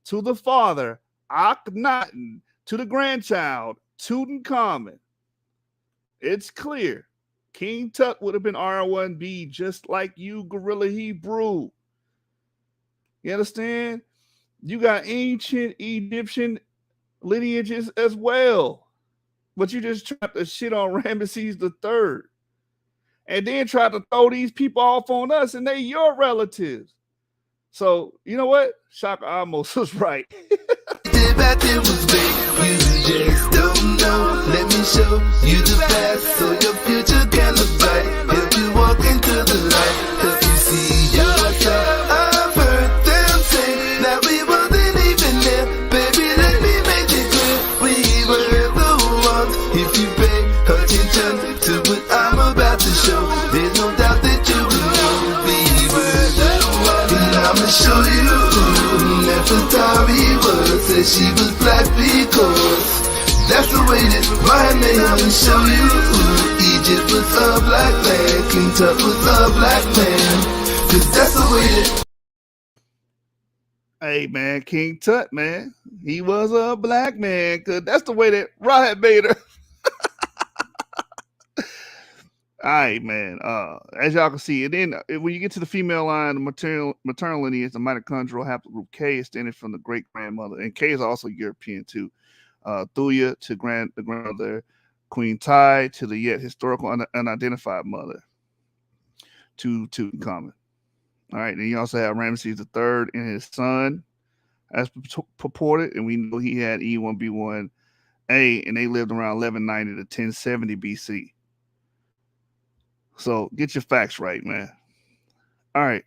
to the father Akhenaten to the grandchild Tutankhamun. It's clear. King Tut would have been R1B just like you, Gorilla Hebrew. You understand? You got ancient Egyptian lineages as well. But you just tried to shit on Ramesses III. And then tried to throw these people off on us, and they your relatives. So, you know what? Shaka Amos was right. It was great. You just don't know. Let me show you the past so your future can look bright. Help you walk into the light. Help you see yourself. I've heard them say that we wasn't even there. Baby, let me make it clear. We were the ones. If you pay attention to what I'm about to show, there's no doubt that you will know. We were the ones. And I'ma show you. Nefertari said she was black because that's the way that my man show you. Egypt was a black man, King Tut was a black man, cause that's the way that. Hey man, King Tut, man, he was a black man, cause that's the way that Riot made her. All right, man. As y'all can see, and then when you get to the female line, the maternal lineage, the mitochondrial haplogroup K is standing from the great grandmother, and K is also European too. Thuya to the grandmother, Queen Tai to the yet historical unidentified mother, to Tutankhamun. All right, then you also have Ramesses III and his son, as purported, and we know he had E1B1A, and they lived around 1190 to 1070 BC. So get your facts right, man. All right.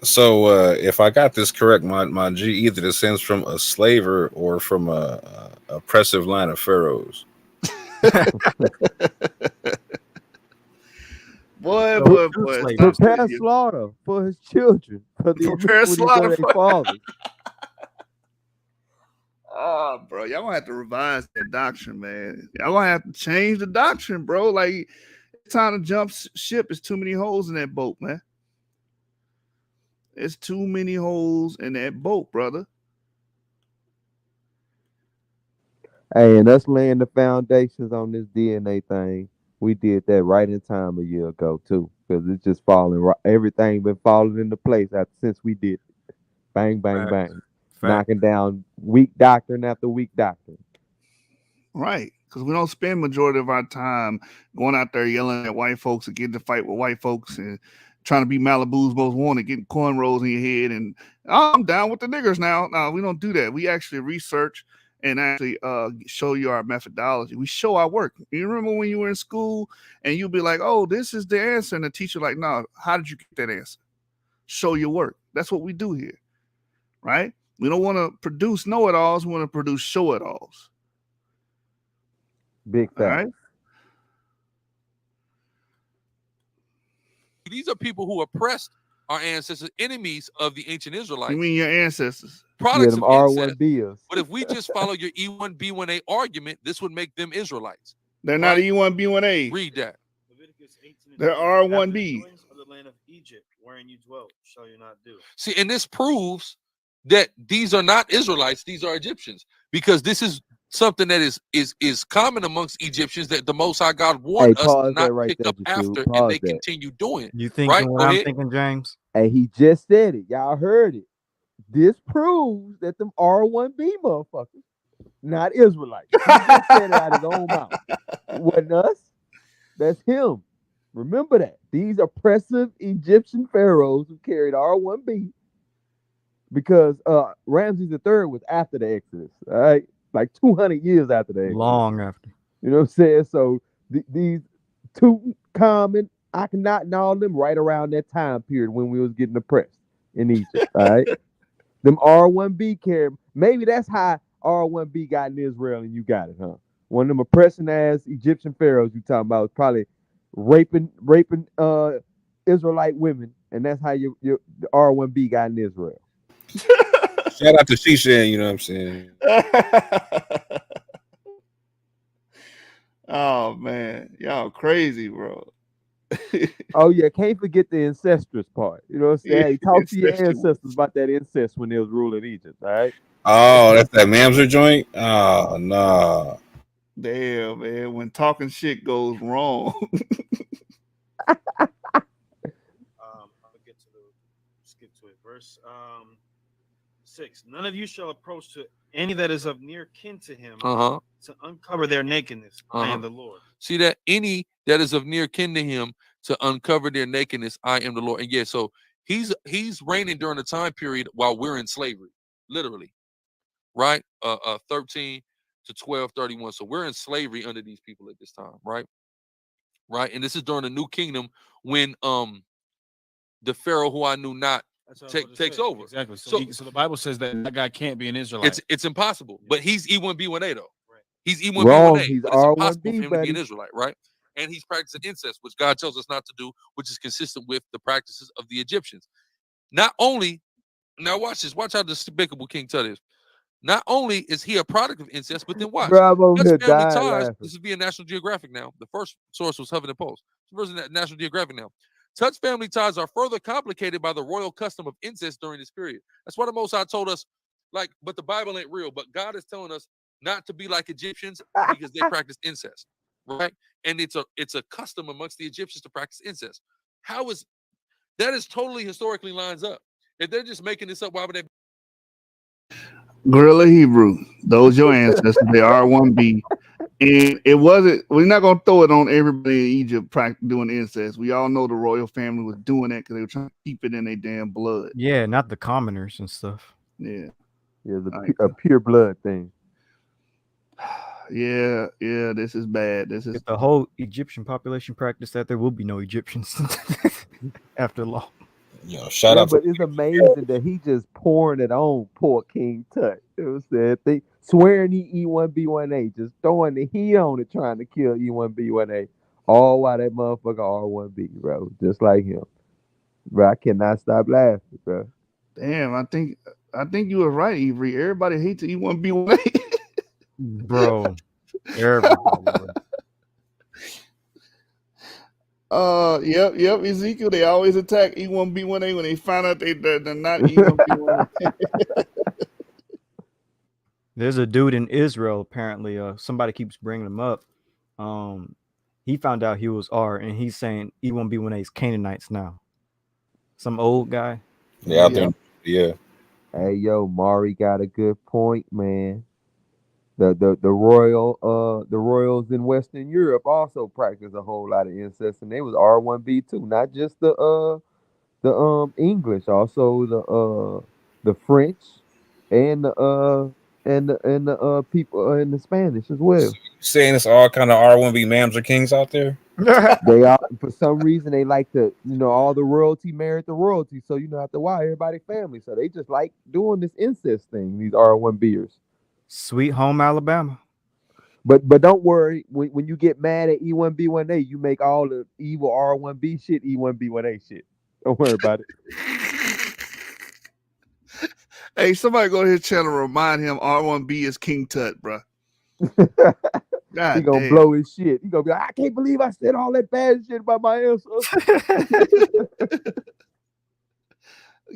So if I got this correct, my G either descends from a slaver or from a oppressive line of pharaohs. Boy. Prepare slaughter for his children. Prepare slaughter for their fathers. Oh, bro, y'all gonna have to revise that doctrine, man. Y'all gonna have to change the doctrine, bro. Like, it's time to jump ship. There's too many holes in that boat, man. There's too many holes in that boat, brother. Hey, and us laying the foundations on this DNA thing, we did that right in time a year ago too, because it's just falling. Everything been falling into place since we did it. Bang, bang, bang. Knocking down weak doctrine after weak doctrine. Right. Because we don't spend majority of our time going out there yelling at white folks and getting to fight with white folks and trying to be Malibu's most wanted, getting cornrows in your head, and I'm down with the niggers now. No, we don't do that. We actually research and actually show you our methodology. We show our work. You remember when you were in school and you'd be like, oh, this is the answer. And the teacher like, no, how did you get that answer? Show your work. That's what we do here, right? We don't want to produce know-it-alls. We want to produce show-it-alls. Big fact. All right? These are people who oppressed our ancestors, enemies of the ancient Israelites. You mean your ancestors? Products them of incest. R1Bs. But if we just follow your E1B1A argument, this would make them Israelites. They're not E1B1A. Read that. They're R1B. Of the land of Egypt, wherein you dwelt, shall you not do. See, and this proves that these are not Israelites; these are Egyptians, because this is something that is common amongst Egyptians that the Most High God warned us to not pick up after, and they continue doing. You think right? what I'm thinking, James? Hey, he just said it. Y'all heard it. This proves that them R1B motherfuckers, not Israelites. He just said it out of his own mouth. It wasn't us. That's him. Remember that. These oppressive Egyptian pharaohs who carried R1B, because Ramses III was after the Exodus, all right? Like 200 years after the Exodus. Long after. You know what I'm saying? So these Tutankhamun, Akhenaten, and all them right around that time period when we was getting oppressed in Egypt, all right? Them R1B carried, maybe that's how R1B got in Israel and you got it, huh? One of them oppressing ass Egyptian pharaohs you talking about was probably raping Israelite women, and that's how your the R1B got in Israel. Shout out to Shisha, you know what I'm saying? Oh man, y'all crazy, bro. Oh yeah, can't forget the incestuous part. You know what I'm saying? Hey, talk to your ancestors about that incest when they was ruling Egypt, all right? Oh, that's that Mamser joint? Oh no. Damn, man, when talking shit goes wrong. I'll get to skip to it. Verse 6. None of you shall approach to any that is of near kin to him to uncover their nakedness. I am the Lord. See that? Any that is of near kin to him to uncover their nakedness, I am the Lord. And yeah, so he's reigning during the time period while we're in slavery, literally, right? 13 to 1231. So we're in slavery under these people at this time, right? Right, and this is during the new kingdom when the Pharaoh who I knew not takes over. Exactly. So the Bible says that guy can't be an Israelite. It's impossible. But he's E1B1A though. Right. He's E1B1A. Wrong. He's but it's impossible for R1B, him to buddy. be an Israelite, right? And he's practicing incest, which God tells us not to do, which is consistent with the practices of the Egyptians. Not only, now watch this. Watch how despicable King Tut is. Not only is he a product of incest, but then watch. Bro, I'm over That's here Family dying Ties. laughing. This is via National Geographic now. The first source was Huffington Post. This is National Geographic now. Tut's family ties are further complicated by the royal custom of incest during this period. That's why the Most High told us, like, but the Bible ain't real. But God is telling us not to be like Egyptians because they practice incest, right? And it's a custom amongst the Egyptians to practice incest. How is that? Is totally historically lines up. If they're just making this up, why would they? GRLA Hebrew, those your ancestors, they R1B. And it wasn't, we're not going to throw it on everybody in Egypt doing incest. We all know the royal family was doing that because they were trying to keep it in their damn blood. Yeah, not the commoners and stuff. Yeah. Yeah, a pure blood thing. Yeah, this is bad. This is if the whole Egyptian population practiced that, there will be no Egyptians after long. You know, shout out but it's amazing that he just pouring it on poor King Tut. It was that they swearing he E1B1A, just throwing the heat on it, trying to kill E1B1A, all while that motherfucker R1B, bro, just like him. Bro, I cannot stop laughing, bro. Damn, I think you were right, Avery. Everybody hates the E1B1A. Bro. Everybody. Yep, Ezekiel. They always attack E1B1A when they find out they're not E1B1A. There's a dude in Israel, apparently. Somebody keeps bringing him up. He found out he was R, and he's saying E1B1A is Canaanites now. Some old guy. Yeah, out there. Yeah. Hey, yo, Mari got a good point, man. The royals in Western Europe also practice a whole lot of incest, and they was R1B too, not just the the English, also the French, and the people in the Spanish as well. Saying it's all kind of R1B mams or kings out there. They are, for some reason, they like to, all the royalty married the royalty, so after a while everybody family, so they just like doing this incest thing. These R1Bers. Sweet home Alabama. But don't worry, when you get mad at E1B1A, you make all the evil R1B shit E1B1A shit. Don't worry about it. Hey, somebody go to his channel and remind him R1B is King Tut, bro. He gonna blow his shit. He gonna be like, I can't believe I said all that bad shit about my ancestors.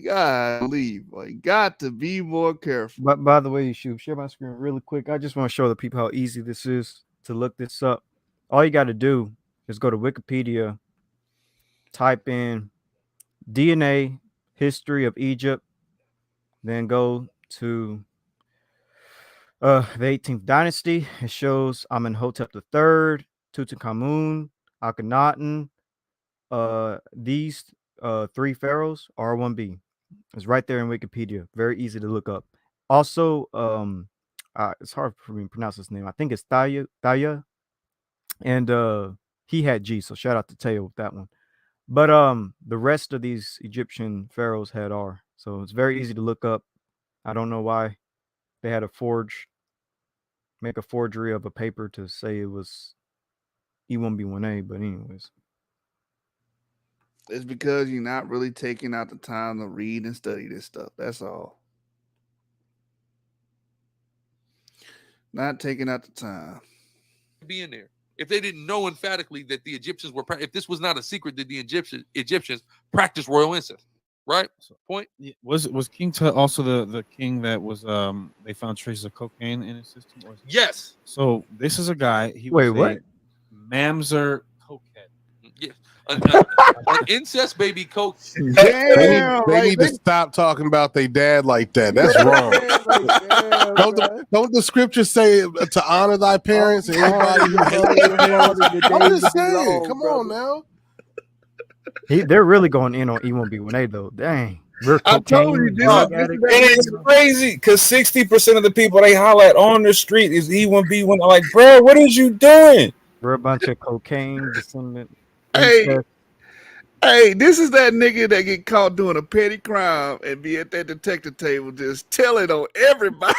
Golly, boy, got to be more careful. But by the way, you should share my screen really quick. I just want to show the people how easy this is to look this up. All you got to do is go to Wikipedia, type in DNA history of Egypt, then go to the 18th dynasty. It shows Amenhotep III, Tutankhamun, Akhenaten. These three pharaohs, R1B. It's right there in Wikipedia. Very easy to look up. Also, it's hard for me to pronounce his name. I think it's Thaya. And he had G, so shout out to Teo with that one. But the rest of these Egyptian pharaohs had R. So it's very easy to look up. I don't know why they had to make a forgery of a paper to say it was E1B1A, but anyways. It's because you're not really taking out the time to read and study this stuff. That's all. Not taking out the time. Be in there. If they didn't know emphatically that the Egyptians were, if this was not a secret that the Egyptians practiced royal incest, right? Point. Yeah, was King Tut also the king that was they found traces of cocaine in his system? Or yes. So this is a guy. He Wait, was what? a mamzer cokehead. Yeah. An incest baby coke. Damn, they need to stop talking about their dad like that. That's wrong. Don't the scriptures say to honor thy parents and everybody? I'm just saying. Come on now. They're really going in on E1B1A though. Dang. I told you It is crazy because 60% of the people they holler at on the street is E1B1. Like, bro, what is you doing? We're a bunch of cocaine descendant. Hey, this is that nigga that get caught doing a petty crime and be at that detective table just telling on everybody.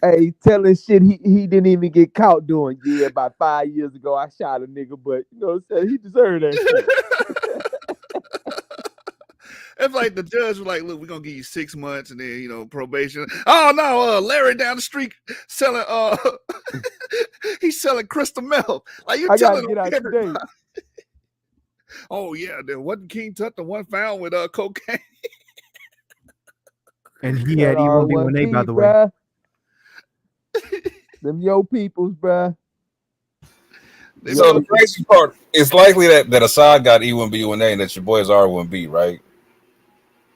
Hey, telling shit he didn't even get caught doing. Yeah, about 5 years ago, I shot a nigga, but you know what I'm saying? He deserved that shit. It's like the judge was like, look, we're gonna give you 6 months and then probation. Oh no, Larry down the street selling he's selling crystal meth. Like you telling him everybody. Oh yeah, there wasn't King Tut the one found with cocaine. And he had E1B1A, by the way. Them yo peoples, bruh. So the crazy part, it's likely that Assad got E1B1A and that your boys are R1B, right?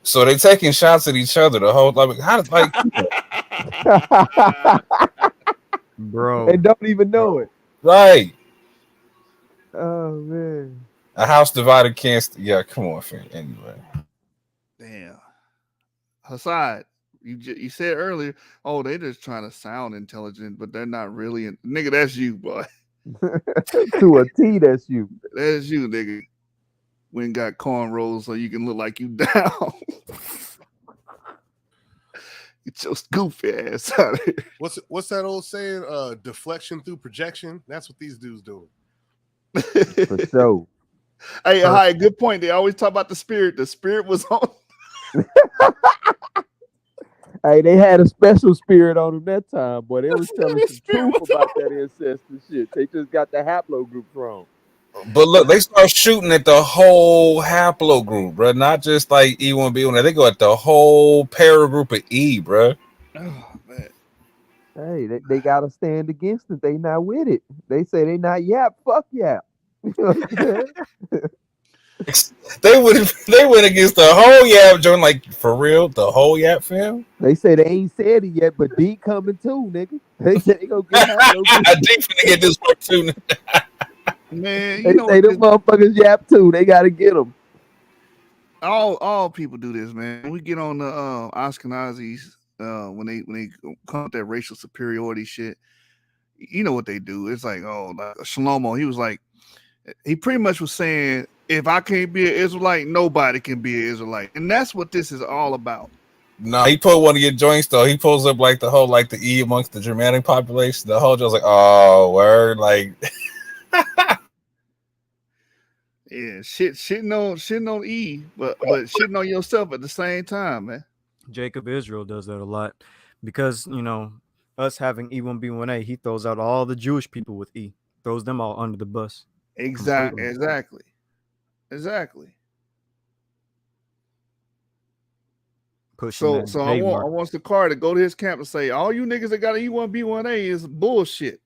So they taking shots at each other the whole time. How does bro? And don't even know it. Right. Oh man. A house divided can't. Yeah, come on, fam. Anyway. Damn. Hassad, you said earlier, oh, they just trying to sound intelligent, but they're not really. Nigga, that's you, boy. To a T, that's you. That's you, nigga. We ain't got cornrows so you can look like you down. Get your goofy ass out of here. What's that old saying? Deflection through projection. That's what these dudes doing. For sure. Hey, hi, good point. They always talk about the spirit. The spirit was on. Hey, they had a special spirit on them that time, boy. They was telling some truth about that ancestor shit. They just got the haplogroup wrong. But look, they start shooting at the whole haplogroup, bro. Not just like E1B1. They go at the whole paragroup of E, bro. Oh man. Hey, they gotta stand against it. They not with it. They say they not yap. Fuck yap. You know what I'm saying? They went against the whole Yap joint, like for real, the whole Yap fam. They say they ain't said it yet, but D coming too, nigga. They say they gonna get D finna get this work too. Man, they say them motherfuckers Yap too. They gotta get them. all people do this, man. We get on the Ashkenazis when they come with that racial superiority shit. You know what they do? It's like, oh, like Shlomo. He was like, he pretty much was saying, if I can't be an Israelite, nobody can be an Israelite, and that's what this is all about. No, he put one of your joints though. He pulls up like the whole like the E amongst the Germanic population. The whole just like, oh, word, like. Yeah, shitting on E, but shitting on yourself at the same time, man. Jacob Israel does that a lot because, you know, us having E1B1A, he throws out all the Jewish people with E, throws them all under the bus. Exactly. Pushing So I want SICARRI to go to his camp and say, all you niggas that got an E1B1A is bullshit.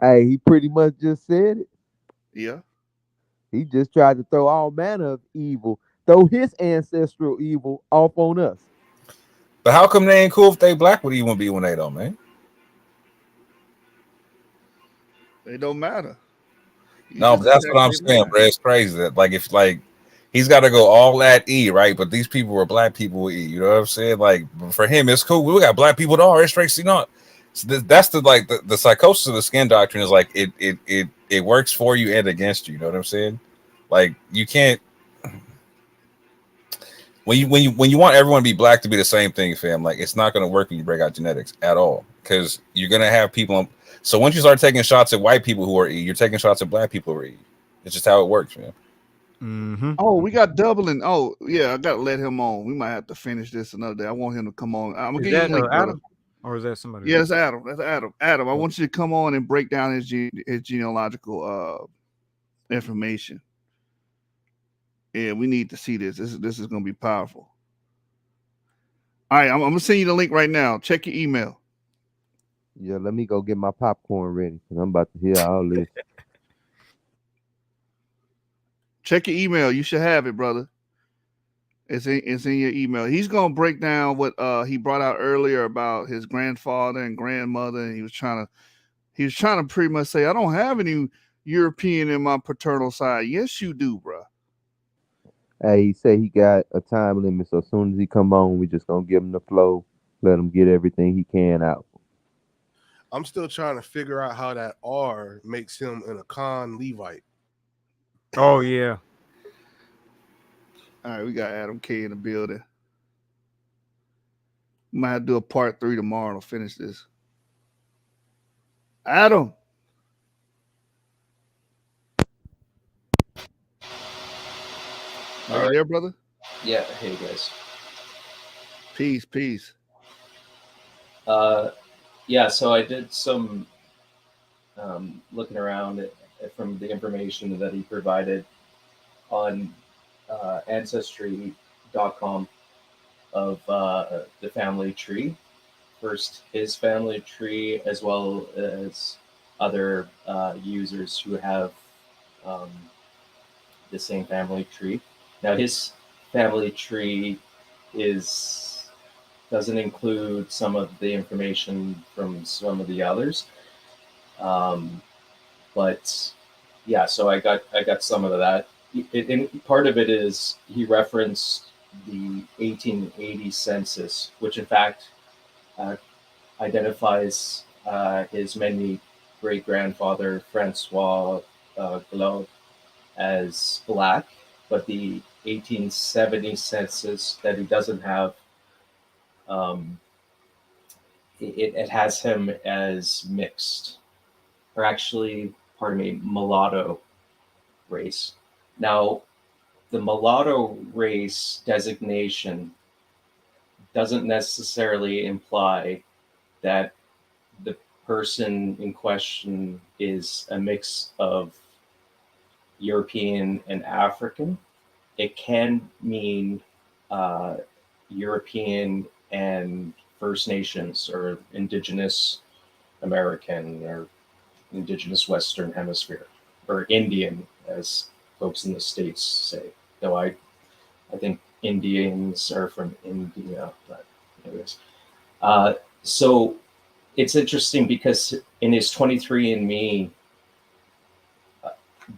Hey, he pretty much just said it. Yeah. He just tried to throw all manner of evil, throw his ancestral evil off on us. But how come they ain't cool if they black with E1B1A though, man? It don't matter. No, but that's what I'm saying, bro. It's crazy that like if like he's got to go all at E, right? But these people were black people with E. You know what I'm saying? Like for him, it's cool. We got black people with R. It's straight, you know. So that's the like the psychosis of the skin doctrine is like it works for you and against you. You know what I'm saying? Like you can't when you want everyone to be black to be the same thing, fam. Like it's not going to work when you break out genetics at all because you're going to have people. So once you start taking shots at white people who are E, you're taking shots at black people who are E. It's just how it works, man. Mm-hmm. Oh, we got Dublin. Oh, yeah, I got to let him on. We might have to finish this another day. I want him to come on. I'm gonna give you a link, brother. Adam? Or is that somebody? Yeah, that's Adam. That's Adam. Adam, I want you to come on and break down his genealogical information. Yeah, we need to see this. This is going to be powerful. All right, I'm going to send you the link right now. Check your email. Yeah, let me go get my popcorn ready because I'm about to hear all this. Check your email. You should have it, brother. It's in your email. He's going to break down what he brought out earlier about his grandfather and grandmother, and he was trying to pretty much say, I don't have any European in my paternal side. Yes, you do, bro. Hey, he said he got a time limit, so as soon as he come on, we just gonna give him the flow, let him get everything he can out. I'm still trying to figure out how that R makes him an Akan Levite. Oh yeah. All right, we got Adam K in the building. We might have to do a part 3 tomorrow to finish this. Adam. Are you there, brother? Yeah. Hey, guys. Peace. Yeah, so I did some looking around from the information that he provided on Ancestry.com of the family tree. First, his family tree, as well as other users who have the same family tree. Now, his family tree doesn't include some of the information from some of the others, but yeah. So I got some of that. And part of it is he referenced the 1880 census, which in fact identifies his many great grandfather Francois GRLA as black, but the 1870 census that he doesn't have, it has him as mixed, or actually, pardon me, mulatto race. Now, the mulatto race designation doesn't necessarily imply that the person in question is a mix of European and African. It can mean European and First Nations or Indigenous American or Indigenous Western Hemisphere, or Indian, as folks in the States say. Though I think Indians are from India, but anyways. So it's interesting because in his 23andMe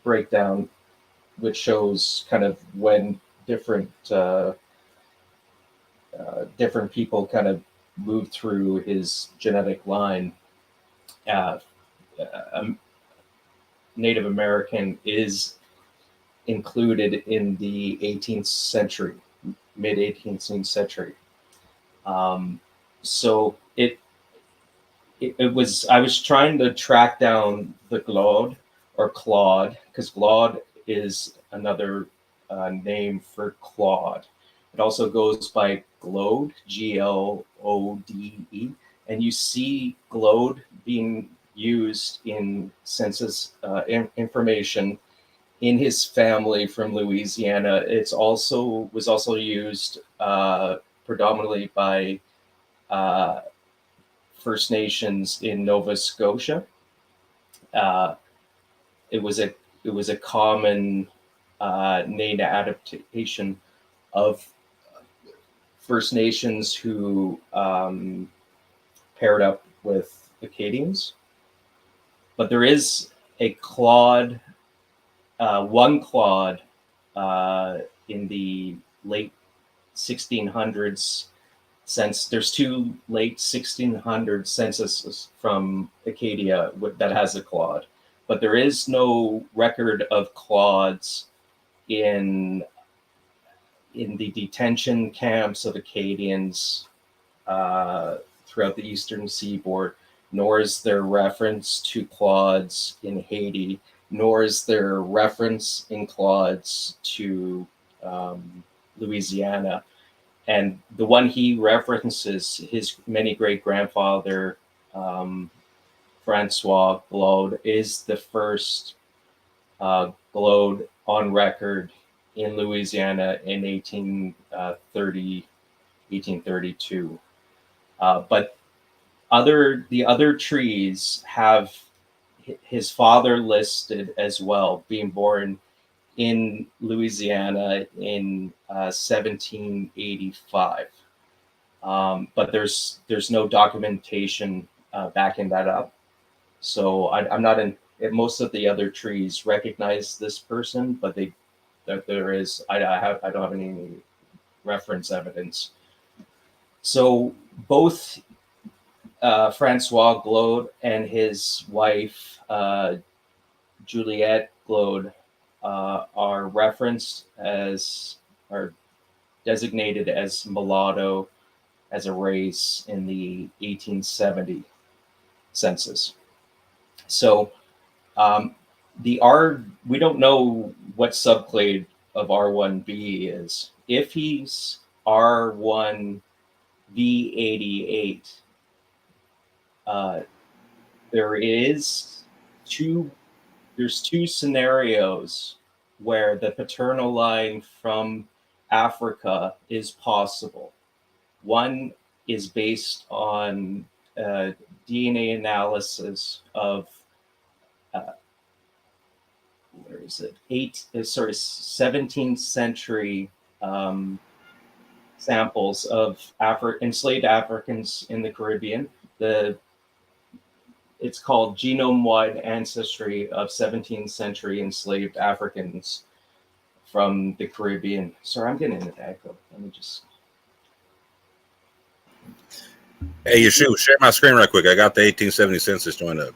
breakdown, which shows kind of when different different people kind of moved through his genetic line. Native American is included in the 18th century, mid 18th century. So it was, I was trying to track down the Claude or Claude, because Claude is another name for Claude. It also goes by Glode, Glode, and you see Glode being used in census information in his family from Louisiana. It's also was also used predominantly by First Nations in Nova Scotia. It was a common name adaptation of First Nations who paired up with Acadians. But there is a Claude, one Claude in the late 1600s. Since there's two late 1600 censuses from Acadia that has a Claude, but there is no record of Claudes in the detention camps of Acadians throughout the eastern seaboard, nor is there reference to Claudes in Haiti, nor is there reference in Claudes to Louisiana. And the one he references, his many great-grandfather, Francois Glode, is the first Glode on record in Louisiana in 1832. But the other trees have his father listed as well, being born in Louisiana in 1785. But there's no documentation backing that up. So I'm not in. Most of the other trees recognize this person, but I don't have any reference evidence. So both Francois Glode and his wife Juliette Glode are referenced as, are designated as mulatto as a race in the 1870 census. So we don't know what subclade of R1B is. If he's R1V88, there's two scenarios where the paternal line from Africa is possible. One is based on DNA analysis of 17th century samples of enslaved Africans in the Caribbean. It's called genome-wide ancestry of 17th century enslaved Africans from the Caribbean. Sorry, I'm getting an echo. Let me just. Hey, Yeshua, share my screen right quick. I got the 1870 census joined up.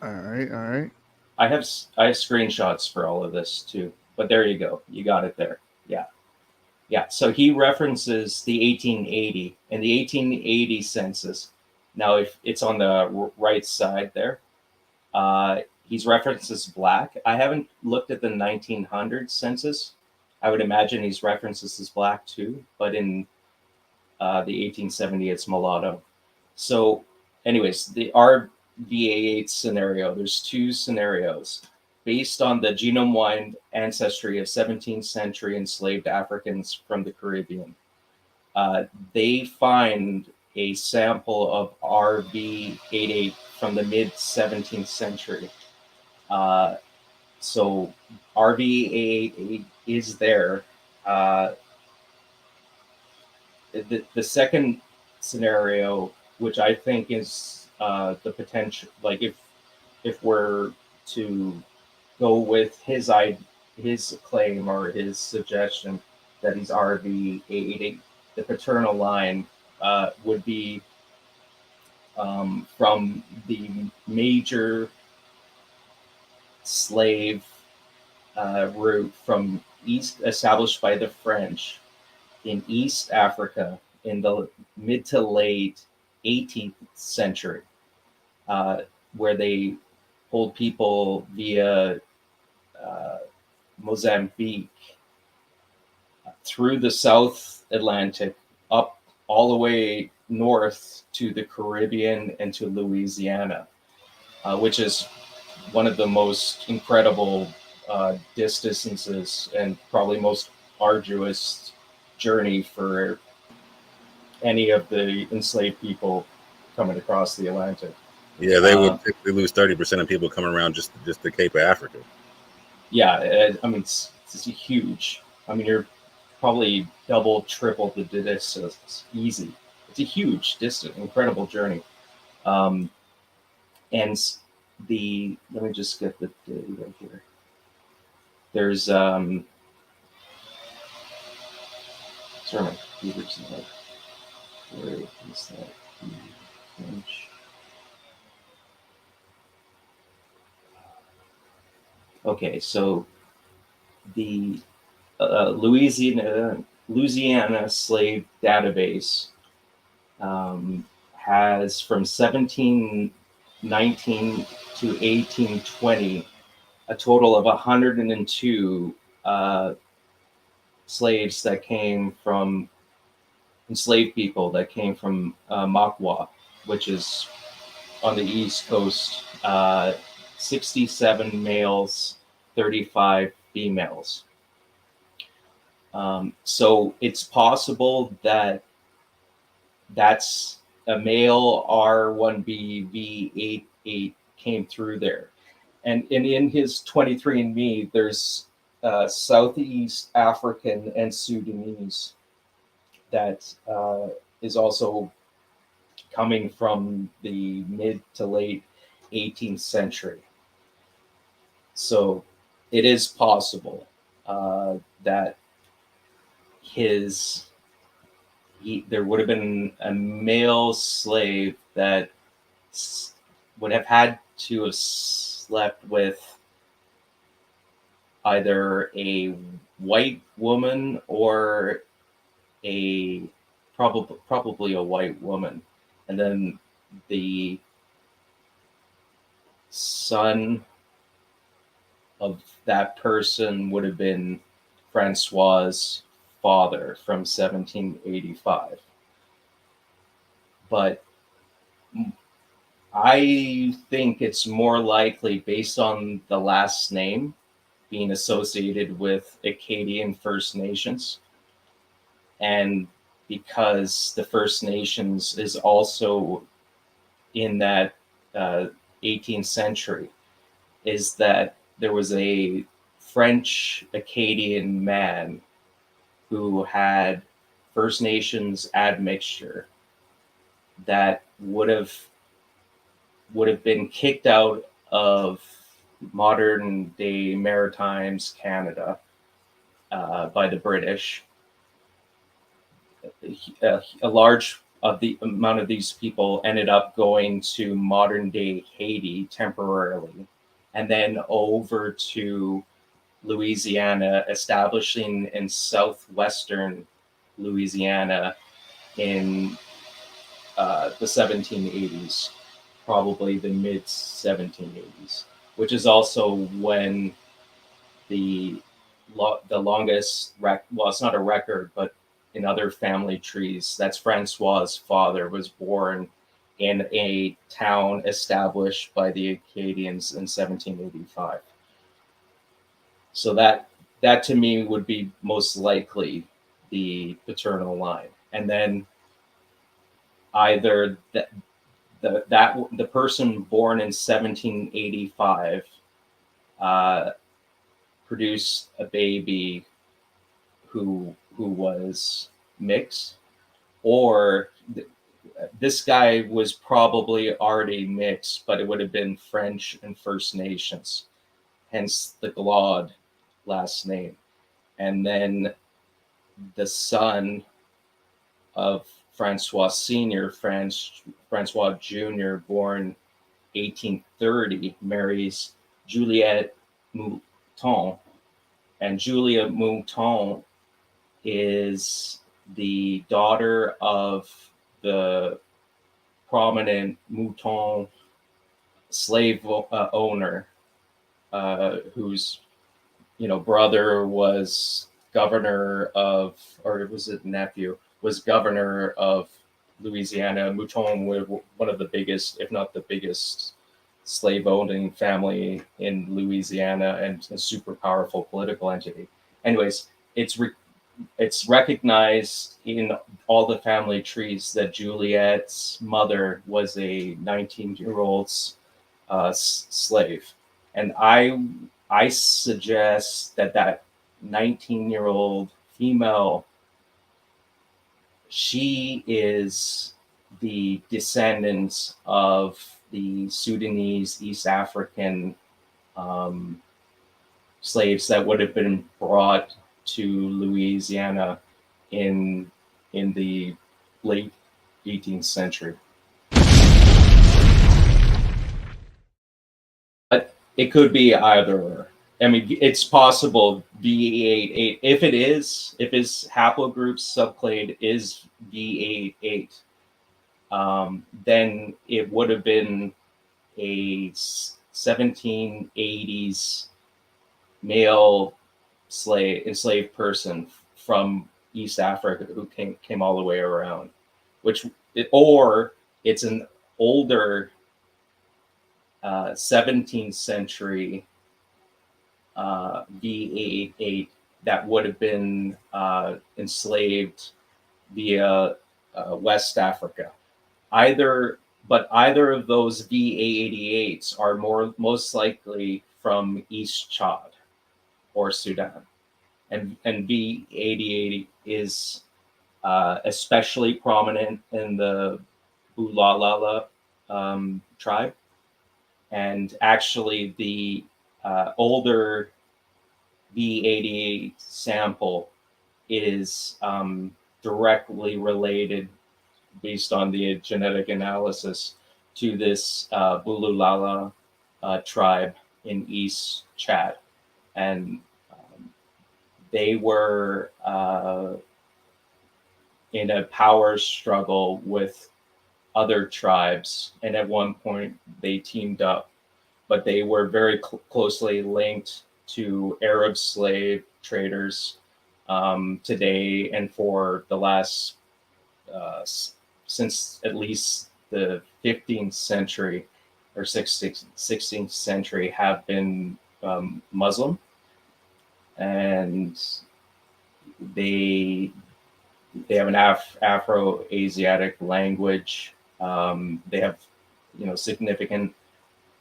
All right. I have screenshots for all of this too, but there you go. You got it there. Yeah. So he references the 1880 and the 1880 census. Now, if it's on the right side there, he's referenced as black. I haven't looked at the 1900 census. I would imagine he's referenced as black too, but in the 1870, it's mulatto. So anyways, the RVA8 scenario, there's two scenarios based on the genome-wide ancestry of 17th century enslaved Africans from the Caribbean. They find a sample of RV88 from the mid 17th century. So RV88 is there. The second scenario, which I think is the potential, like if we're to go with his his claim or his suggestion that he's RV88, the paternal line would be from the major slave route from east, established by the French in East Africa in the mid to late 18th century, where they pulled people via Mozambique through the South Atlantic up all the way north to the Caribbean and to Louisiana, which is one of the most incredible distances and probably most arduous journey for any of the enslaved people coming across the Atlantic. Yeah, they would typically lose 30% of people coming around just the Cape of Africa. Yeah, I mean, it's huge. I mean, you're probably double, triple the distance, easy. It's a huge distance, incredible journey. And let me just get the data here. There's sorry, my computer's not. Where is that? French. Okay, so the Louisiana slave database has from 1719 to 1820 a total of 102 slaves that came from enslaved people that came from Makwa, which is on the East Coast. 67 males, 35 females. So it's possible that that's a male R1B V88 came through there. And in his 23andMe, there's Southeast African and Sudanese that is also coming from the mid to late 18th century. So it is possible that there would have been a male slave that would have had to have slept with either a white woman or probably a white woman, and then the son of that person would have been Francois' father from 1785. But I think it's more likely, based on the last name being associated with Acadian First Nations, and because the First Nations is also in that 18th century, is that there was a French Acadian man who had First Nations admixture that would have been kicked out of modern day Maritimes Canada by the British. A large of the amount of these people ended up going to modern day Haiti temporarily, and then over to Louisiana, establishing in southwestern Louisiana in the 1780s, probably the mid 1780s, which is also when the longest well, it's not a record, but in other family trees, that's Francois' father was born in a town established by the Acadians in 1785. So that to me would be most likely the paternal line. And then either the person born in 1785 produced a baby who was mixed, or this guy was probably already mixed, but it would have been French and First Nations, hence the Glaude last name. And then the son of Francois Sr., Francois Jr., born 1830, marries Juliette Mouton. And Juliette Mouton is the daughter of the prominent Mouton slave owner, whose brother was governor of, or was it nephew, was governor of Louisiana. Mouton were one of the biggest, if not the biggest, slave owning family in Louisiana, and a super powerful political entity. Anyways, it's recognized in all the family trees that Juliet's mother was a 19-year-old slave. And I suggest that 19-year-old female, she is the descendant of the Sudanese East African slaves that would have been brought to Louisiana in the late 18th century. But it could be either or. I mean, it's possible V88. If his haplogroup subclade is V88, then it would have been a 1780s male enslaved person from East Africa who came all the way around, or it's an older 17th century V88 that would have been enslaved via West Africa. Either of those V88s are most likely from East Chad or Sudan, and V88 is especially prominent in the Bulalala tribe, and actually the older V88 sample is directly related, based on the genetic analysis, to this Bulalala tribe in East Chad. And they were in a power struggle with other tribes, and at one point they teamed up, but they were very closely linked to Arab slave traders today, and for the last since at least the 15th century or 16th century have been Muslim, and they have an Afro-Asiatic language. They have significant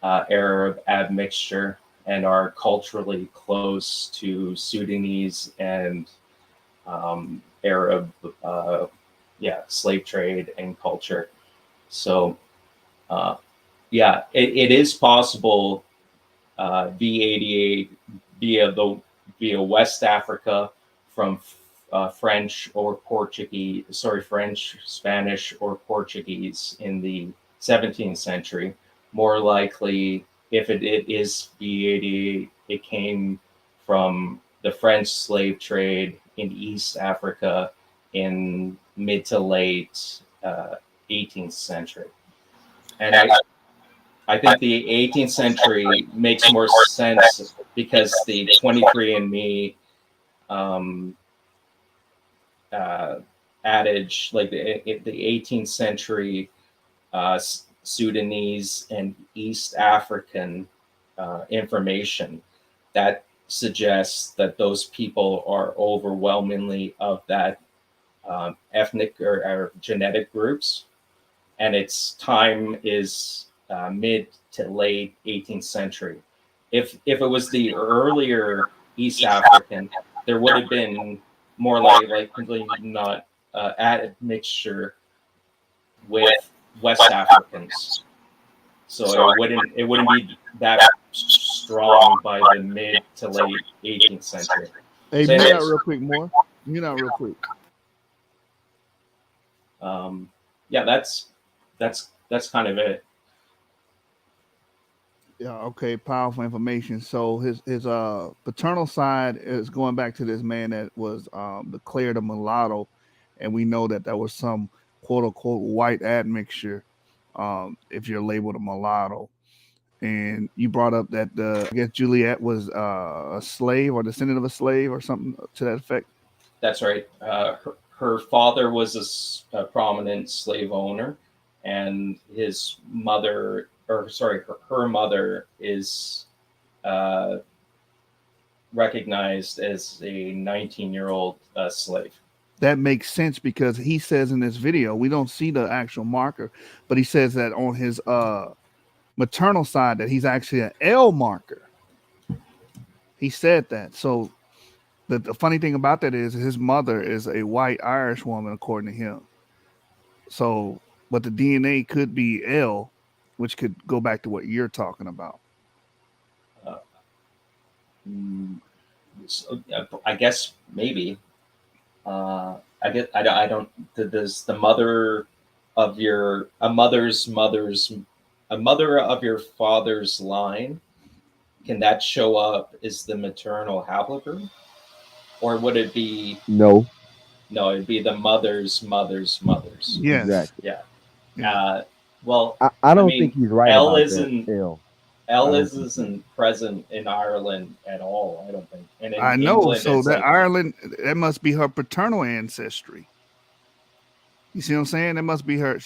Arab admixture, and are culturally close to Sudanese and Arab slave trade and culture. So it is possible V88 via West Africa from French, Spanish, or Portuguese in the 17th century. More likely, if it is V88, it came from the French slave trade in East Africa in mid to late 18th century. And I think the 18th century makes more sense because the 23andMe adage, like the 18th century Sudanese and East African information, that suggests that those people are overwhelmingly of that ethnic or genetic groups, and its time is mid to late 18th century. If it was the earlier East African, there would have been more likely not admixture with West Africans, so it wouldn't be that strong by the mid to late 18th century. Hey, So mute out anyways, real quick, more. Mute out real quick. yeah, that's kind of it. Yeah, okay, powerful information. So his paternal side is going back to this man that was declared a mulatto, and we know that there was some quote unquote white admixture if you're labeled a mulatto. And you brought up that I guess Juliet was a slave or descendant of a slave or something to that effect. That's right. Her father was a prominent slave owner, and his mother, or sorry, her mother is recognized as a 19-year-old slave. That makes sense because he says in this video, we don't see the actual marker, but he says that on his maternal side that he's actually an L marker. He said that. So the funny thing about that is his mother is a white Irish woman, according to him. So, but the DNA could be L, which could go back to what you're talking about. So, I guess maybe. I don't. Does the mother of your a mother of your father's line, can that show up as the maternal haplogroup, or would it be? No. No, it'd be the mother's. Yes. Exactly. Yeah. Well, I don't mean, think he's right L about isn't that. L. isn't present in Ireland at all. I don't think. And in I know. England, So it's that like, Ireland, that must be her paternal ancestry. You see what I'm saying? That must be her.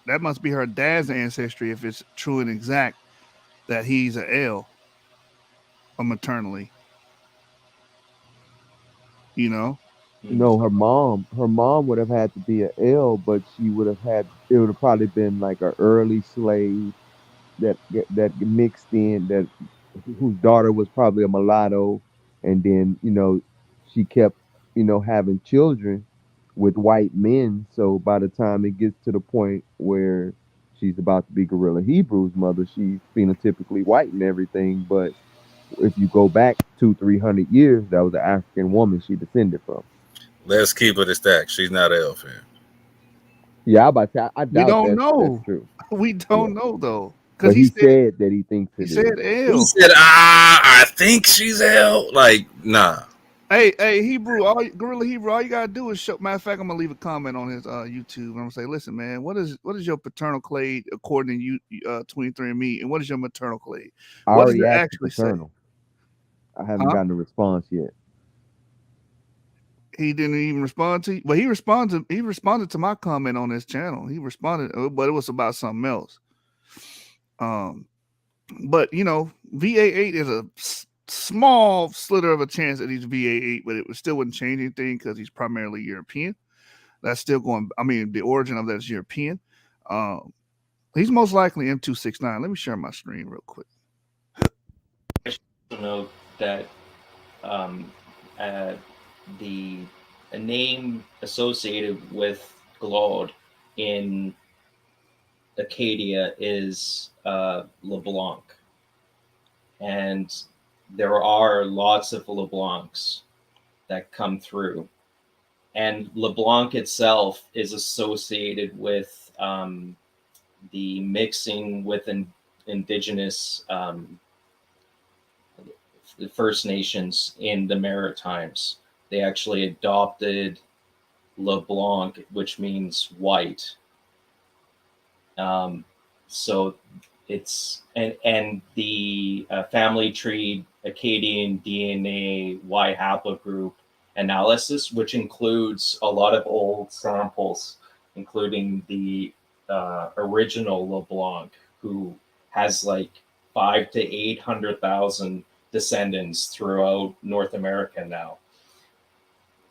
That must be her dad's ancestry if it's true and exact that he's a L, maternally. You know. No, her mom would have had to be an L, but she would have had, it would have probably been like an early slave that mixed in, that whose daughter was probably a mulatto, and then she kept having children with white men. So by the time it gets to the point where she's about to be Gorilla Hebrew's mother, she's phenotypically white and everything. But if you go back 200-300 years, that was an African woman she descended from. Let's keep it a stack. She's not L, fam. Yeah, I doubt We don't know. that's true. We don't know though, But because he said that he thinks it is. He said L. He said, I think she's L. Like, nah. Hey, Hebrew, Gorilla Hebrew, all you gotta do is show. Matter of fact, I'm gonna leave a comment on his YouTube. And I'm gonna say, listen, man, what is your paternal clade according to you, 23andMe, and what is your maternal clade? I What does already it asked actually the paternal. I haven't gotten a response yet. He didn't even respond to you. But he responded to my comment on his channel. He responded, but it was about something else. But VA8 is a small slither of a chance that he's VA8, but it still wouldn't change anything because he's primarily European. That's still going. I mean, the origin of that is European. He's most likely M269. Let me share my screen real quick. I should note that a name associated with Glaude in Acadia is LeBlanc, and there are lots of LeBlancs that come through, and LeBlanc itself is associated with the mixing with indigenous the First Nations in the Maritimes. They actually adopted LeBlanc, which means white. So it's and the family tree Acadian DNA Y haplogroup analysis, which includes a lot of old samples, including the original LeBlanc, who has like 500,000 to 800,000 descendants throughout North America now.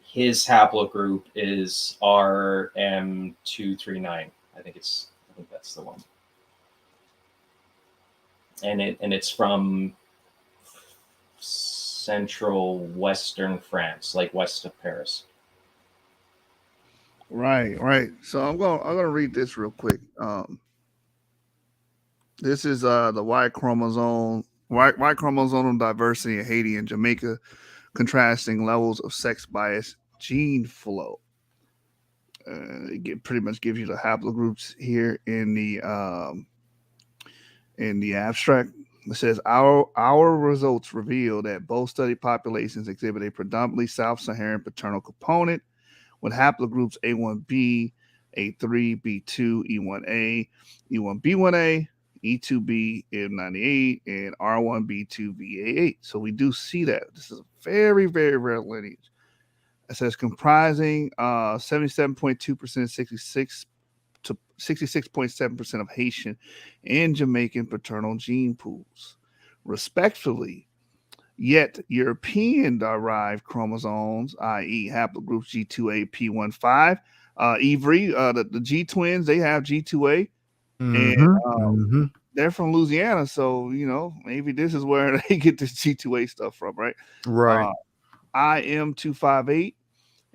His haplogroup is RM239. I think that's the one. And it's from central western France, like west of Paris. Right. So I'm gonna read this real quick. This is the Y chromosome Y chromosomal diversity in Haiti and Jamaica, contrasting levels of sex bias gene flow. It pretty much gives you the haplogroups here in the abstract. It says our results reveal that both study populations exhibit a predominantly South-Saharan paternal component, with haplogroups A1B, A3, B2, E1A, E1B1A, E2B, M98, and R1B2, VA8. So we do see that. This is a very, very rare lineage. It says comprising 77.2%, 66 to 66.7% of Haitian and Jamaican paternal gene pools, respectively. Yet European derived chromosomes, i.e., haplogroups G2A, P15, the G twins, they have G2A, and they're from Louisiana, so maybe this is where they get this G2A stuff from, right? Right. IM258,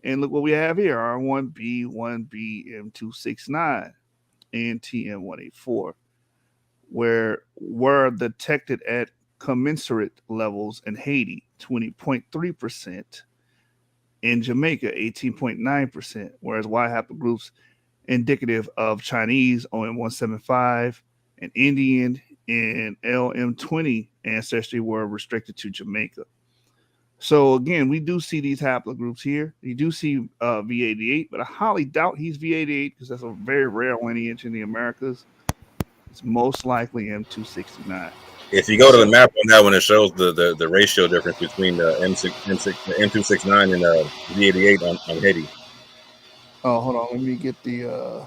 and look what we have here: R1B, 1B, M269, and TM184, where were detected at commensurate levels in Haiti, 20.3%, in Jamaica, 18.9%, whereas Y haplogroups indicative of Chinese, OM175, and Indian and LM20 ancestry were restricted to Jamaica. So again, we do see these haplogroups here. You do see V88, but I highly doubt he's V88 because that's a very rare lineage in the Americas. It's most likely M269. If you go to the map on that one, it shows the ratio difference between the M269 and the V88 on Haiti. Oh, hold on. Let me get the.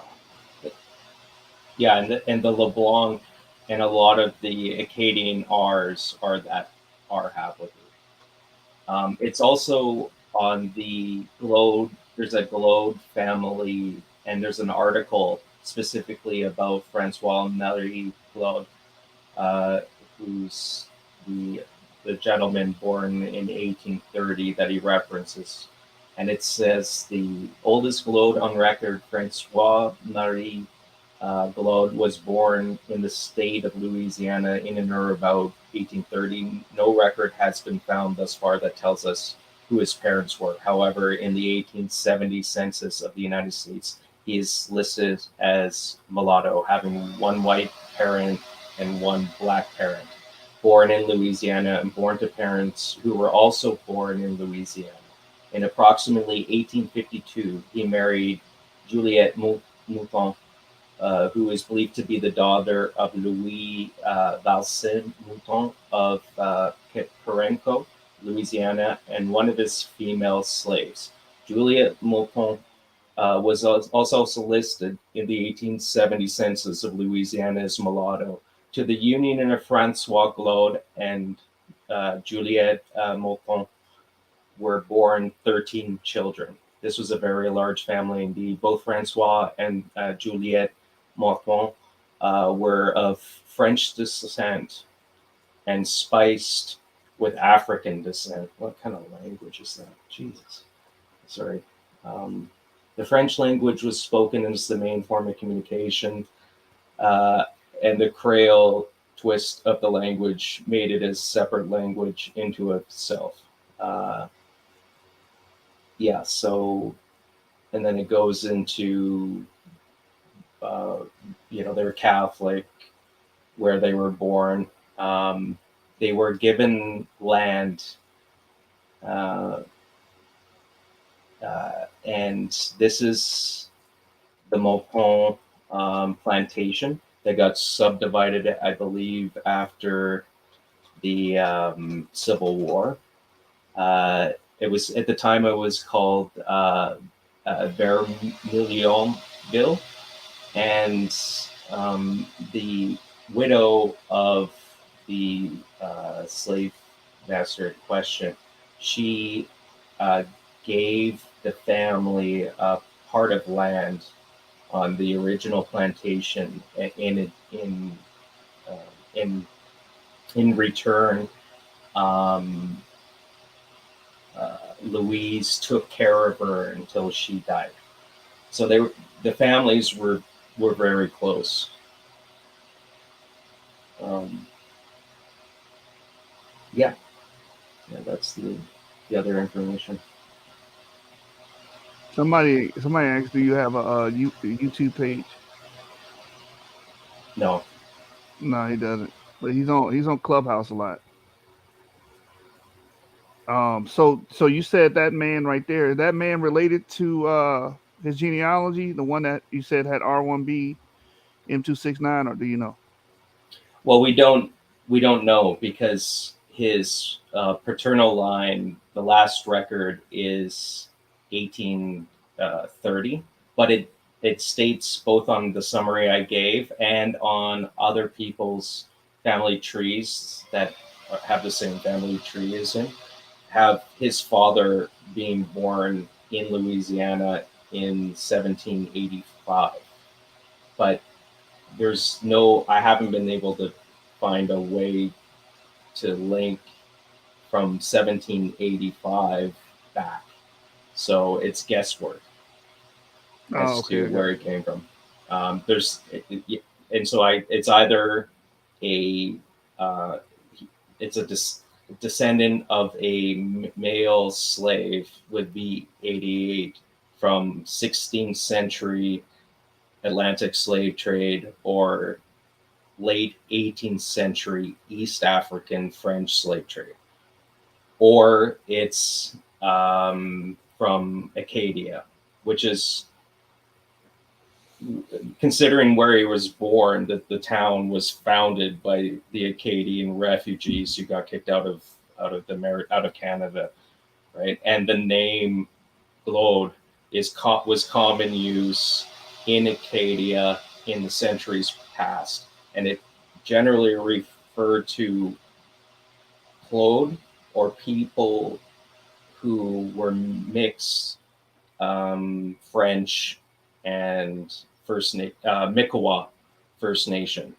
Yeah, and the LeBlanc and a lot of the Acadian R's are haplogroup. It's also on the Globe. There's a Globe family, and there's an article specifically about Francois-Marie Globe, who's the gentleman born in 1830 that he references. And it says the oldest Globe on record, Francois-Marie Globe, was born in the state of Louisiana in and about 1830. No record has been found thus far that tells us who his parents were. However, in the 1870 census of the United States, he is listed as mulatto, having one white parent and one black parent, born in Louisiana and born to parents who were also born in Louisiana. In approximately 1852, he married Juliette Mouton, who is believed to be the daughter of Louis Valsin Mouton of Carenco, Louisiana, and one of his female slaves. Juliette Mouton was also listed in the 1870 census of Louisiana as mulatto. To the union of Francois Globe and Juliette Mouton were born 13 children. This was a very large family indeed. Both Francois and Juliette Mouton were of French descent and spiced with African descent. What kind of language is that? Jesus. Sorry. The French language was spoken as the main form of communication, and the Creole twist of the language made it as separate language into itself. So, and then it goes into, they're Catholic, where they were born. They were given land, and this is the Mouton plantation that got subdivided, I believe, after the Civil War. It was at the time it was called Vermilionville, and the widow of the slave master in question, she gave the family a part of land on the original plantation. In return, Louise took care of her until she died. So the families were very close. Yeah, that's the other information. Somebody asked, do you have a YouTube page? No. No, he doesn't. But he's on Clubhouse a lot. So you said that man right there, is that man related to his genealogy, the one that you said had R1B M269, or do you know? Well, we don't know because his paternal line, the last record is 1830, but it states both on the summary I gave and on other people's family trees that have the same family tree as him, have his father being born in Louisiana in 1785. But I haven't been able to find a way to link from 1785 back. So it's guesswork as Okay, I to got where you. it came from. And so it's either a it's a descendant of a male slave with V88 from 16th century Atlantic slave trade, or late 18th century East African French slave trade, or it's from Acadia, which is, considering where he was born, that the town was founded by the Acadian refugees who got kicked out of Canada, right? And the name Claude was common use in Acadia in the centuries past, and it generally referred to Claude or people who were mixed French and Mikowa First Nation,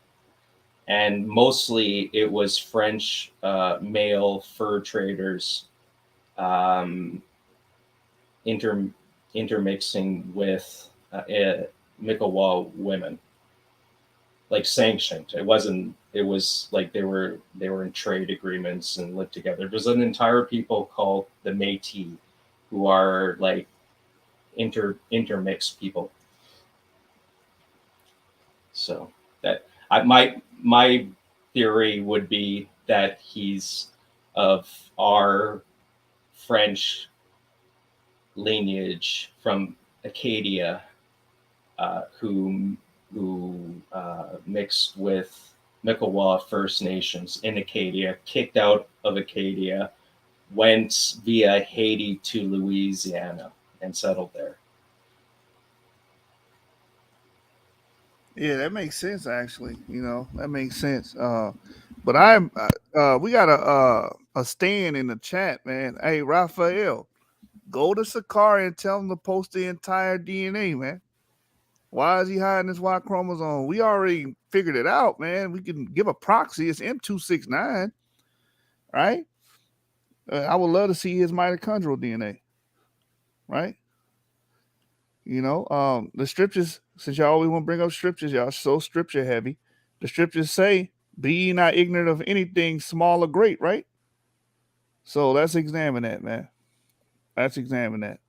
and mostly it was French male fur traders intermixing with Mikowa women, like sanctioned. It wasn't. It was like they were in trade agreements and lived together. There's an entire people called the Métis, who are like intermixed people. So that my theory would be that he's of our French lineage from Acadia, who mixed with Mikowa First Nations in Acadia, kicked out of Acadia, went via Haiti to Louisiana and settled there. Yeah, that makes sense. Actually, that makes sense. But we got a stand in the chat, man. Hey, Raphael, go to SICARRI and tell him to post the entire DNA, man. Why is he hiding his Y chromosome? We already figured it out, man. We can give a proxy. It's M269, right? I would love to see his mitochondrial DNA, right? The scriptures, since y'all always want to bring up scriptures, y'all so scripture heavy. The scriptures say, be ye not ignorant of anything small or great, right? So let's examine that, man. Let's examine that.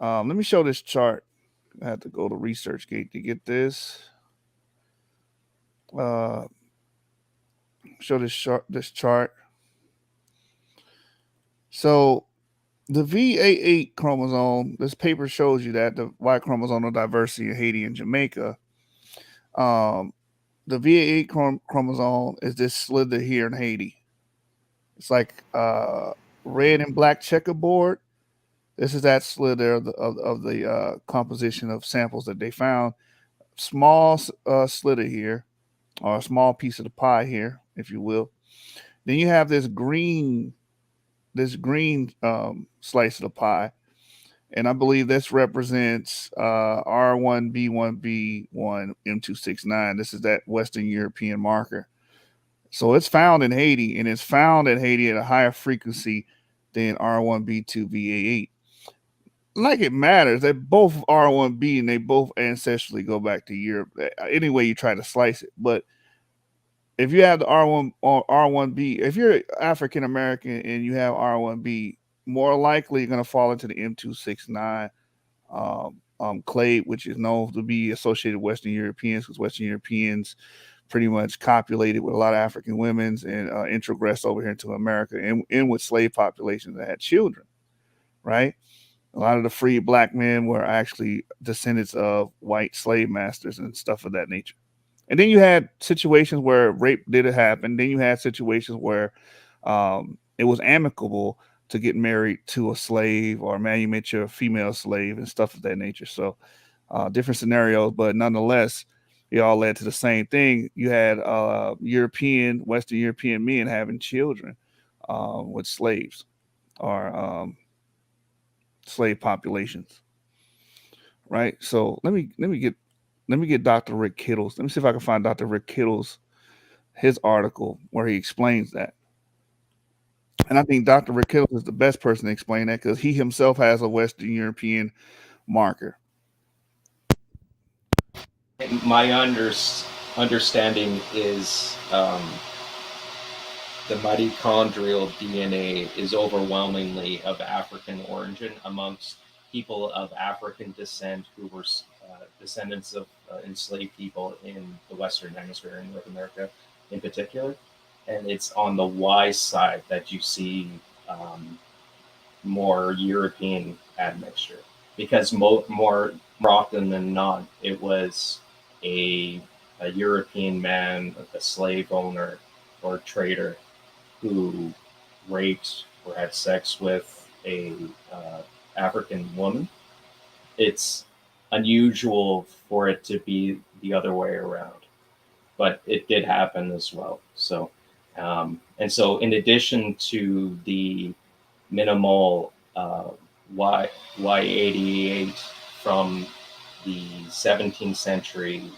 Let me show this chart. I have to go to ResearchGate to get this. Show this chart. So the VA8 chromosome, this paper shows you that the Y chromosomal diversity in Haiti and Jamaica. The VA8 chromosome is this slither here in Haiti. It's like red and black checkerboard. This is that slither of the composition of samples that they found. Small slither here, or a small piece of the pie here, if you will. Then you have this green slice of the pie, and I believe this represents R1B1B1 M269. This is that Western European marker. So it's found in Haiti, and it's found in Haiti at a higher frequency than R1B2VA8. Like it matters. They both R1B and they both ancestrally go back to Europe. Any way you try to slice it, but if you have the R1 or R1B, if you're African American and you have R1B, more likely you're going to fall into the M269 clade, which is known to be associated with Western Europeans, because Western Europeans pretty much copulated with a lot of African women's and introgressed over here into America and with slave populations that had children, right? A lot of the free black men were actually descendants of white slave masters and stuff of that nature. And then you had situations where rape did happen. Then you had situations where it was amicable to get married to a slave or manumit a female slave and stuff of that nature. So different scenarios, but nonetheless, it all led to the same thing. You had Western European men having children with slaves or slave populations, right? So let me get Dr. Rick Kittles. Let me see if I can find Dr. Rick Kittles, his article where he explains that. And I think Dr. Rick Kittles is the best person to explain that because he himself has a Western European marker. My understanding is the mitochondrial DNA is overwhelmingly of African origin amongst people of African descent who were descendants of enslaved people in the Western Hemisphere, in North America in particular. And it's on the Y side that you see more European admixture, because more often than not, it was a European man, a slave owner or trader, who raped or had sex with a African woman. It's unusual for it to be the other way around, but it did happen as well. So, and so in addition to the minimal Y88 from the 17th century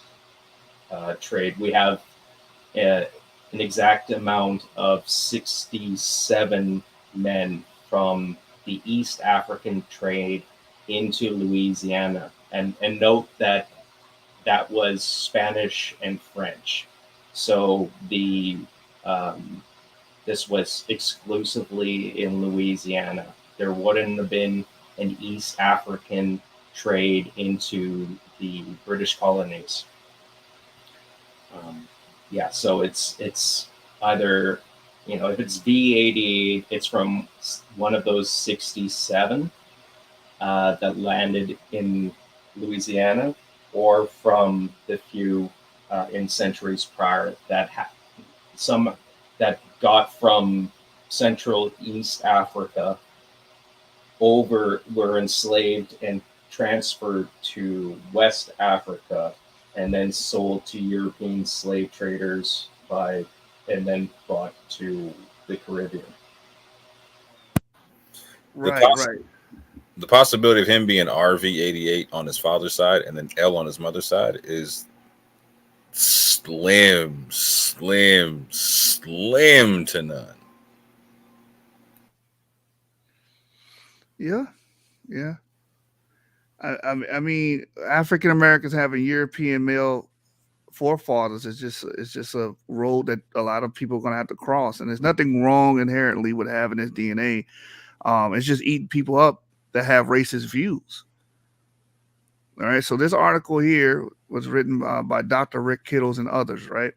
trade, we have an exact amount of 67 men from the East African trade into Louisiana. And note that that was Spanish and French. So this was exclusively in Louisiana. There wouldn't have been an East African trade into the British colonies. Yeah, so it's either, if it's V88, it's from one of those 67 that landed in Louisiana, or from the few in centuries prior that some that got from Central East Africa were enslaved and transferred to West Africa, and then sold to European slave traders and then brought to the Caribbean. Right. The possibility of him being RV88 on his father's side and then L on his mother's side is slim to none. Yeah. I mean, African Americans having European male forefathers is just a road that a lot of people are going to have to cross, and there's nothing wrong inherently with having this DNA. It's just eating people up that have racist views. All right, so this article here was written by Dr. Rick Kittles and others, right?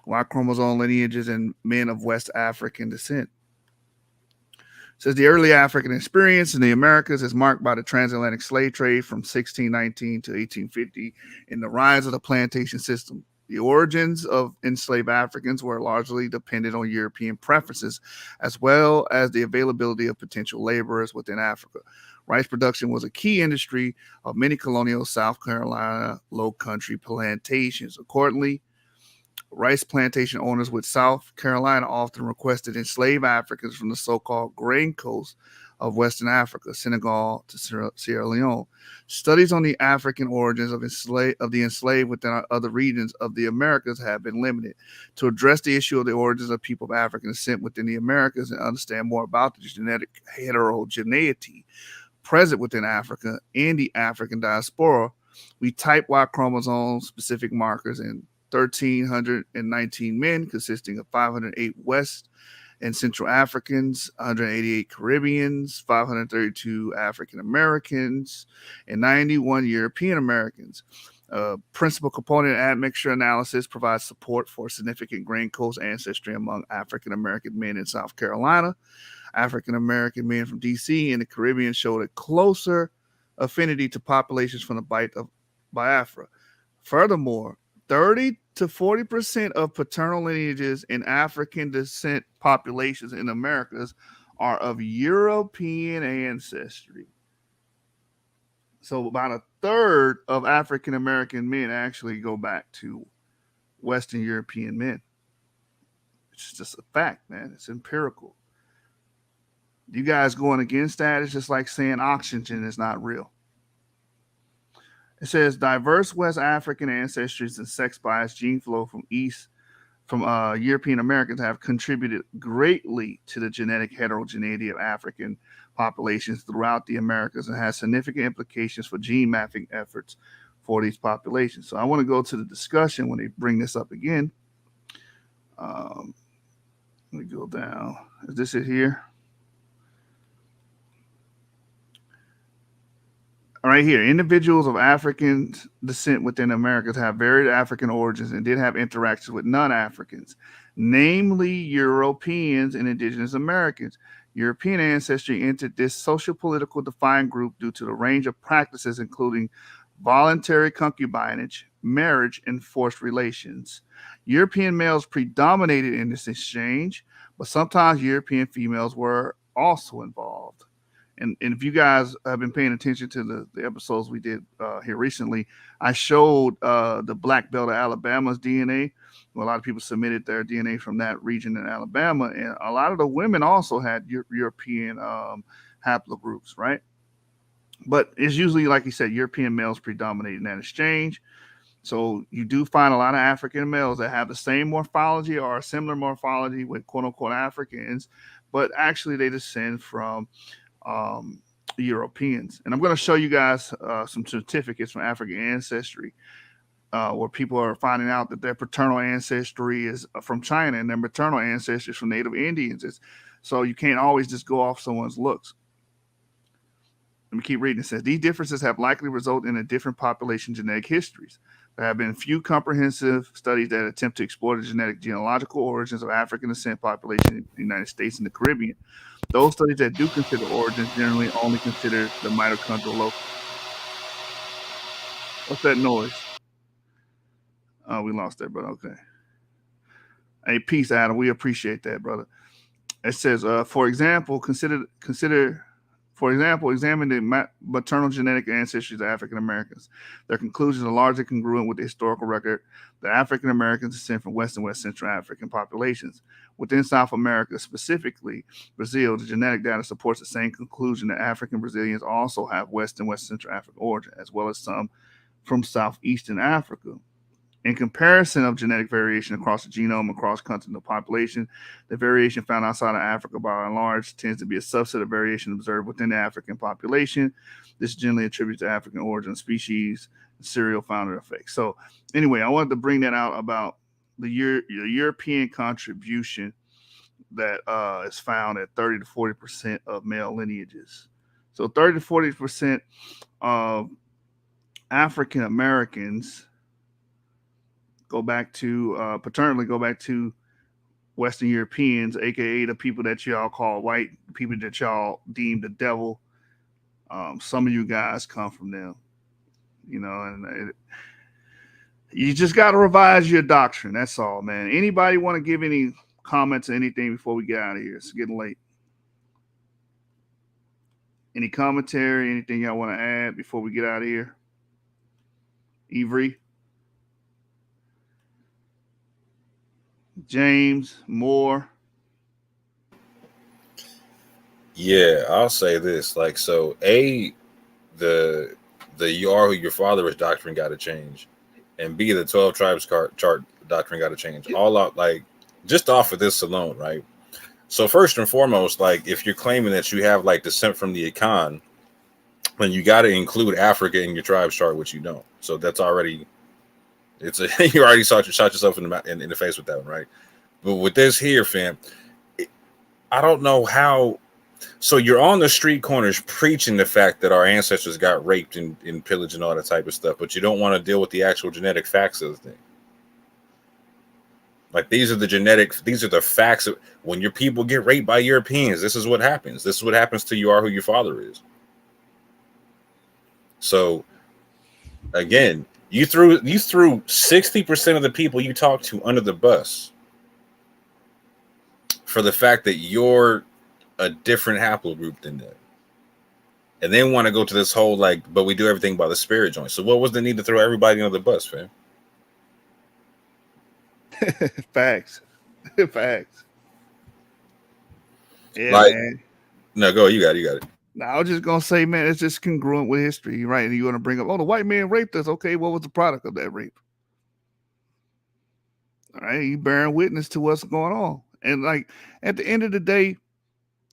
Y chromosome lineages in men of West African descent. It says the early African experience in the Americas is marked by the transatlantic slave trade from 1619 to 1850 and the rise of the plantation system. The origins of enslaved Africans were largely dependent on European preferences, as well as the availability of potential laborers within Africa. Rice production was a key industry of many colonial South Carolina low country plantations. Accordingly, rice plantation owners with South Carolina often requested enslaved Africans from the so-called grain coast of Western Africa, Senegal to Sierra Leone. Studies on the African origins of the enslaved within other regions of the Americas have been limited. To address the issue of the origins of people of African descent within the Americas and understand more about the genetic heterogeneity present within Africa and the African diaspora, we type Y chromosome specific markers in 1,319 men, consisting of 508 West and Central Africans, 188 Caribbeans, 532 African Americans, and 91 European Americans. Principal component admixture analysis provides support for significant grain coast ancestry among African American men in South Carolina. African American men from DC and the Caribbean showed a closer affinity to populations from the Bight of Biafra. Furthermore, 30 to 40% of paternal lineages in African descent populations in Americas are of European ancestry. So about a third of African American men actually go back to Western European men. It's just a fact, man. It's empirical. You guys going against that, it's just like saying oxygen is not real. It says diverse West African ancestries and sex bias gene flow from European Americans have contributed greatly to the genetic heterogeneity of African populations throughout the Americas and has significant implications for gene mapping efforts for these populations. So I want to go to the discussion when they bring this up again. Let me go down. Is this it here? Right here, individuals of African descent within Americas have varied African origins and did have interactions with non-Africans, namely Europeans and indigenous Americans. European ancestry entered this social-political defined group due to the range of practices, including voluntary concubinage, marriage, and forced relations. European males predominated in this exchange, but sometimes European females were also involved. And if you guys have been paying attention to the episodes we did here recently, I showed the black belt of Alabama's DNA. Well, a lot of people submitted their DNA from that region in Alabama, and a lot of the women also had European haplogroups, right? But it's usually, like you said, European males predominate in that exchange. So you do find a lot of African males that have the same morphology or a similar morphology with quote-unquote Africans, but actually they descend from Europeans. And I'm going to show you guys some certificates from African ancestry where people are finding out that their paternal ancestry is from China and their maternal ancestry is from Native Indians. So you can't always just go off someone's looks. Let me keep reading. It says, these differences have likely resulted in a different population genetic histories. There have been few comprehensive studies that attempt to explore the genealogical origins of African descent population in the United States and the Caribbean. Those studies that do consider origins generally only consider the mitochondrial locus. What's that noise? Oh, we lost that, brother. Okay. Hey, peace, Adam. We appreciate that, brother. It says, for example, examine the maternal genetic ancestries of African Americans. Their conclusions are largely congruent with the historical record that African Americans descend from West and West Central African populations. Within South America, specifically Brazil, the genetic data supports the same conclusion that African Brazilians also have West and West Central African origin, as well as some from Southeastern Africa. In comparison of genetic variation across the genome across continental population, the variation found outside of Africa by and large tends to be a subset of variation observed within the African population. This is generally attributed to African origin species, serial founder effect. So anyway, I wanted to bring that out about the European contribution that is found at 30 to 40% of male lineages. So 30 to 40% of African Americans paternally go back to Western Europeans, aka the people that y'all call white, people that y'all deem the devil. Some of you guys come from them, and you just got to revise your doctrine. That's all, man. Anybody want to give any comments or anything before we get out of here? It's getting late. Any commentary, anything y'all want to add before we get out of here? Avery? James Moore. Yeah, I'll say this. Like, so the you are who your father is doctrine got to change, and B, the 12 tribes chart doctrine got to change. All out, like, just off of this alone, right? So first and foremost, like, if you're claiming that you have like descent from the Akan, then you got to include Africa in your tribes chart, which you don't. So that's already It's a you already shot yourself in the face with that one, right? But with this here, fam, I don't know how. So you're on the street corners preaching the fact that our ancestors got raped and pillaged and all that type of stuff, but you don't want to deal with the actual genetic facts of the thing. Like these are the facts of when your people get raped by Europeans. This is what happens. This is what happens to you are who your father is. So again, you threw 60% of the people you talk to under the bus for the fact that you're a different haplogroup than them. And then want to go to this whole like, but we do everything by the spirit joint. So what was the need to throw everybody under the bus, fam? Facts. Facts. Yeah, like, man. No, go. You got it. Now, I was just gonna say, man, it's just congruent with history, right? And you want to bring up, oh, the white man raped us. Okay, what was the product of that rape? All right, you bearing witness to what's going on. And like at the end of the day,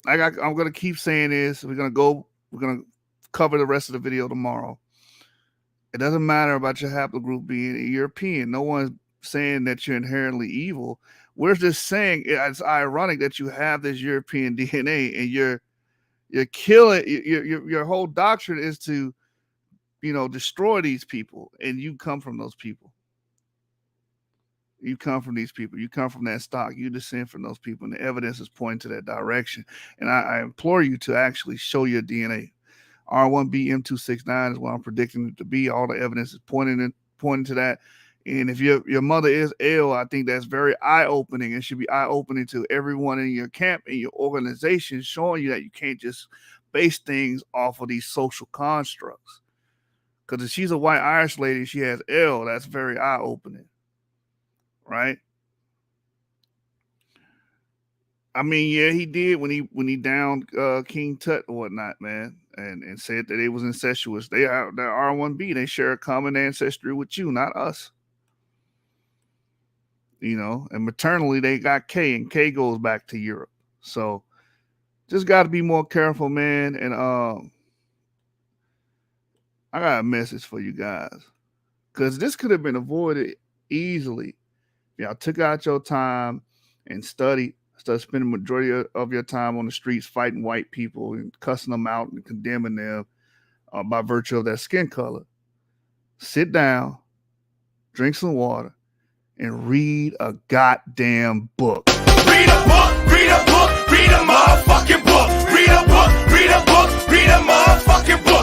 I'm gonna keep saying this. We're gonna cover the rest of the video tomorrow. It doesn't matter about your haplogroup being European. No one's saying that you're inherently evil. We're just saying it's ironic that you have this European DNA and you're killing your whole doctrine is to, destroy these people, and you come from those people. You come from these people. You come from that stock. You descend from those people, and the evidence is pointing to that direction. And I implore you to actually show your DNA. R1B M269 is what I'm predicting it to be. All the evidence is pointing to that. And if your mother is ill, I think that's very eye-opening. It should be eye-opening to everyone in your camp and your organization, showing you that you can't just base things off of these social constructs. Because if she's a white Irish lady, she has ill, that's very eye-opening. Right? I mean, yeah, he did when he downed King Tut or whatnot, man, and said that it was incestuous. They're R1B. They share a common ancestry with you, not us. And maternally they got K, and K goes back to Europe. So just got to be more careful, man. And I got a message for you guys, because this could have been avoided easily. Y'all took out your time and studied, instead of spending the majority of your time on the streets fighting white people and cussing them out and condemning them by virtue of their skin color. Sit down, drink some water, and read a goddamn book. Read a book, read a book, read a motherfucking book. Read a book, read a book, read a motherfucking book.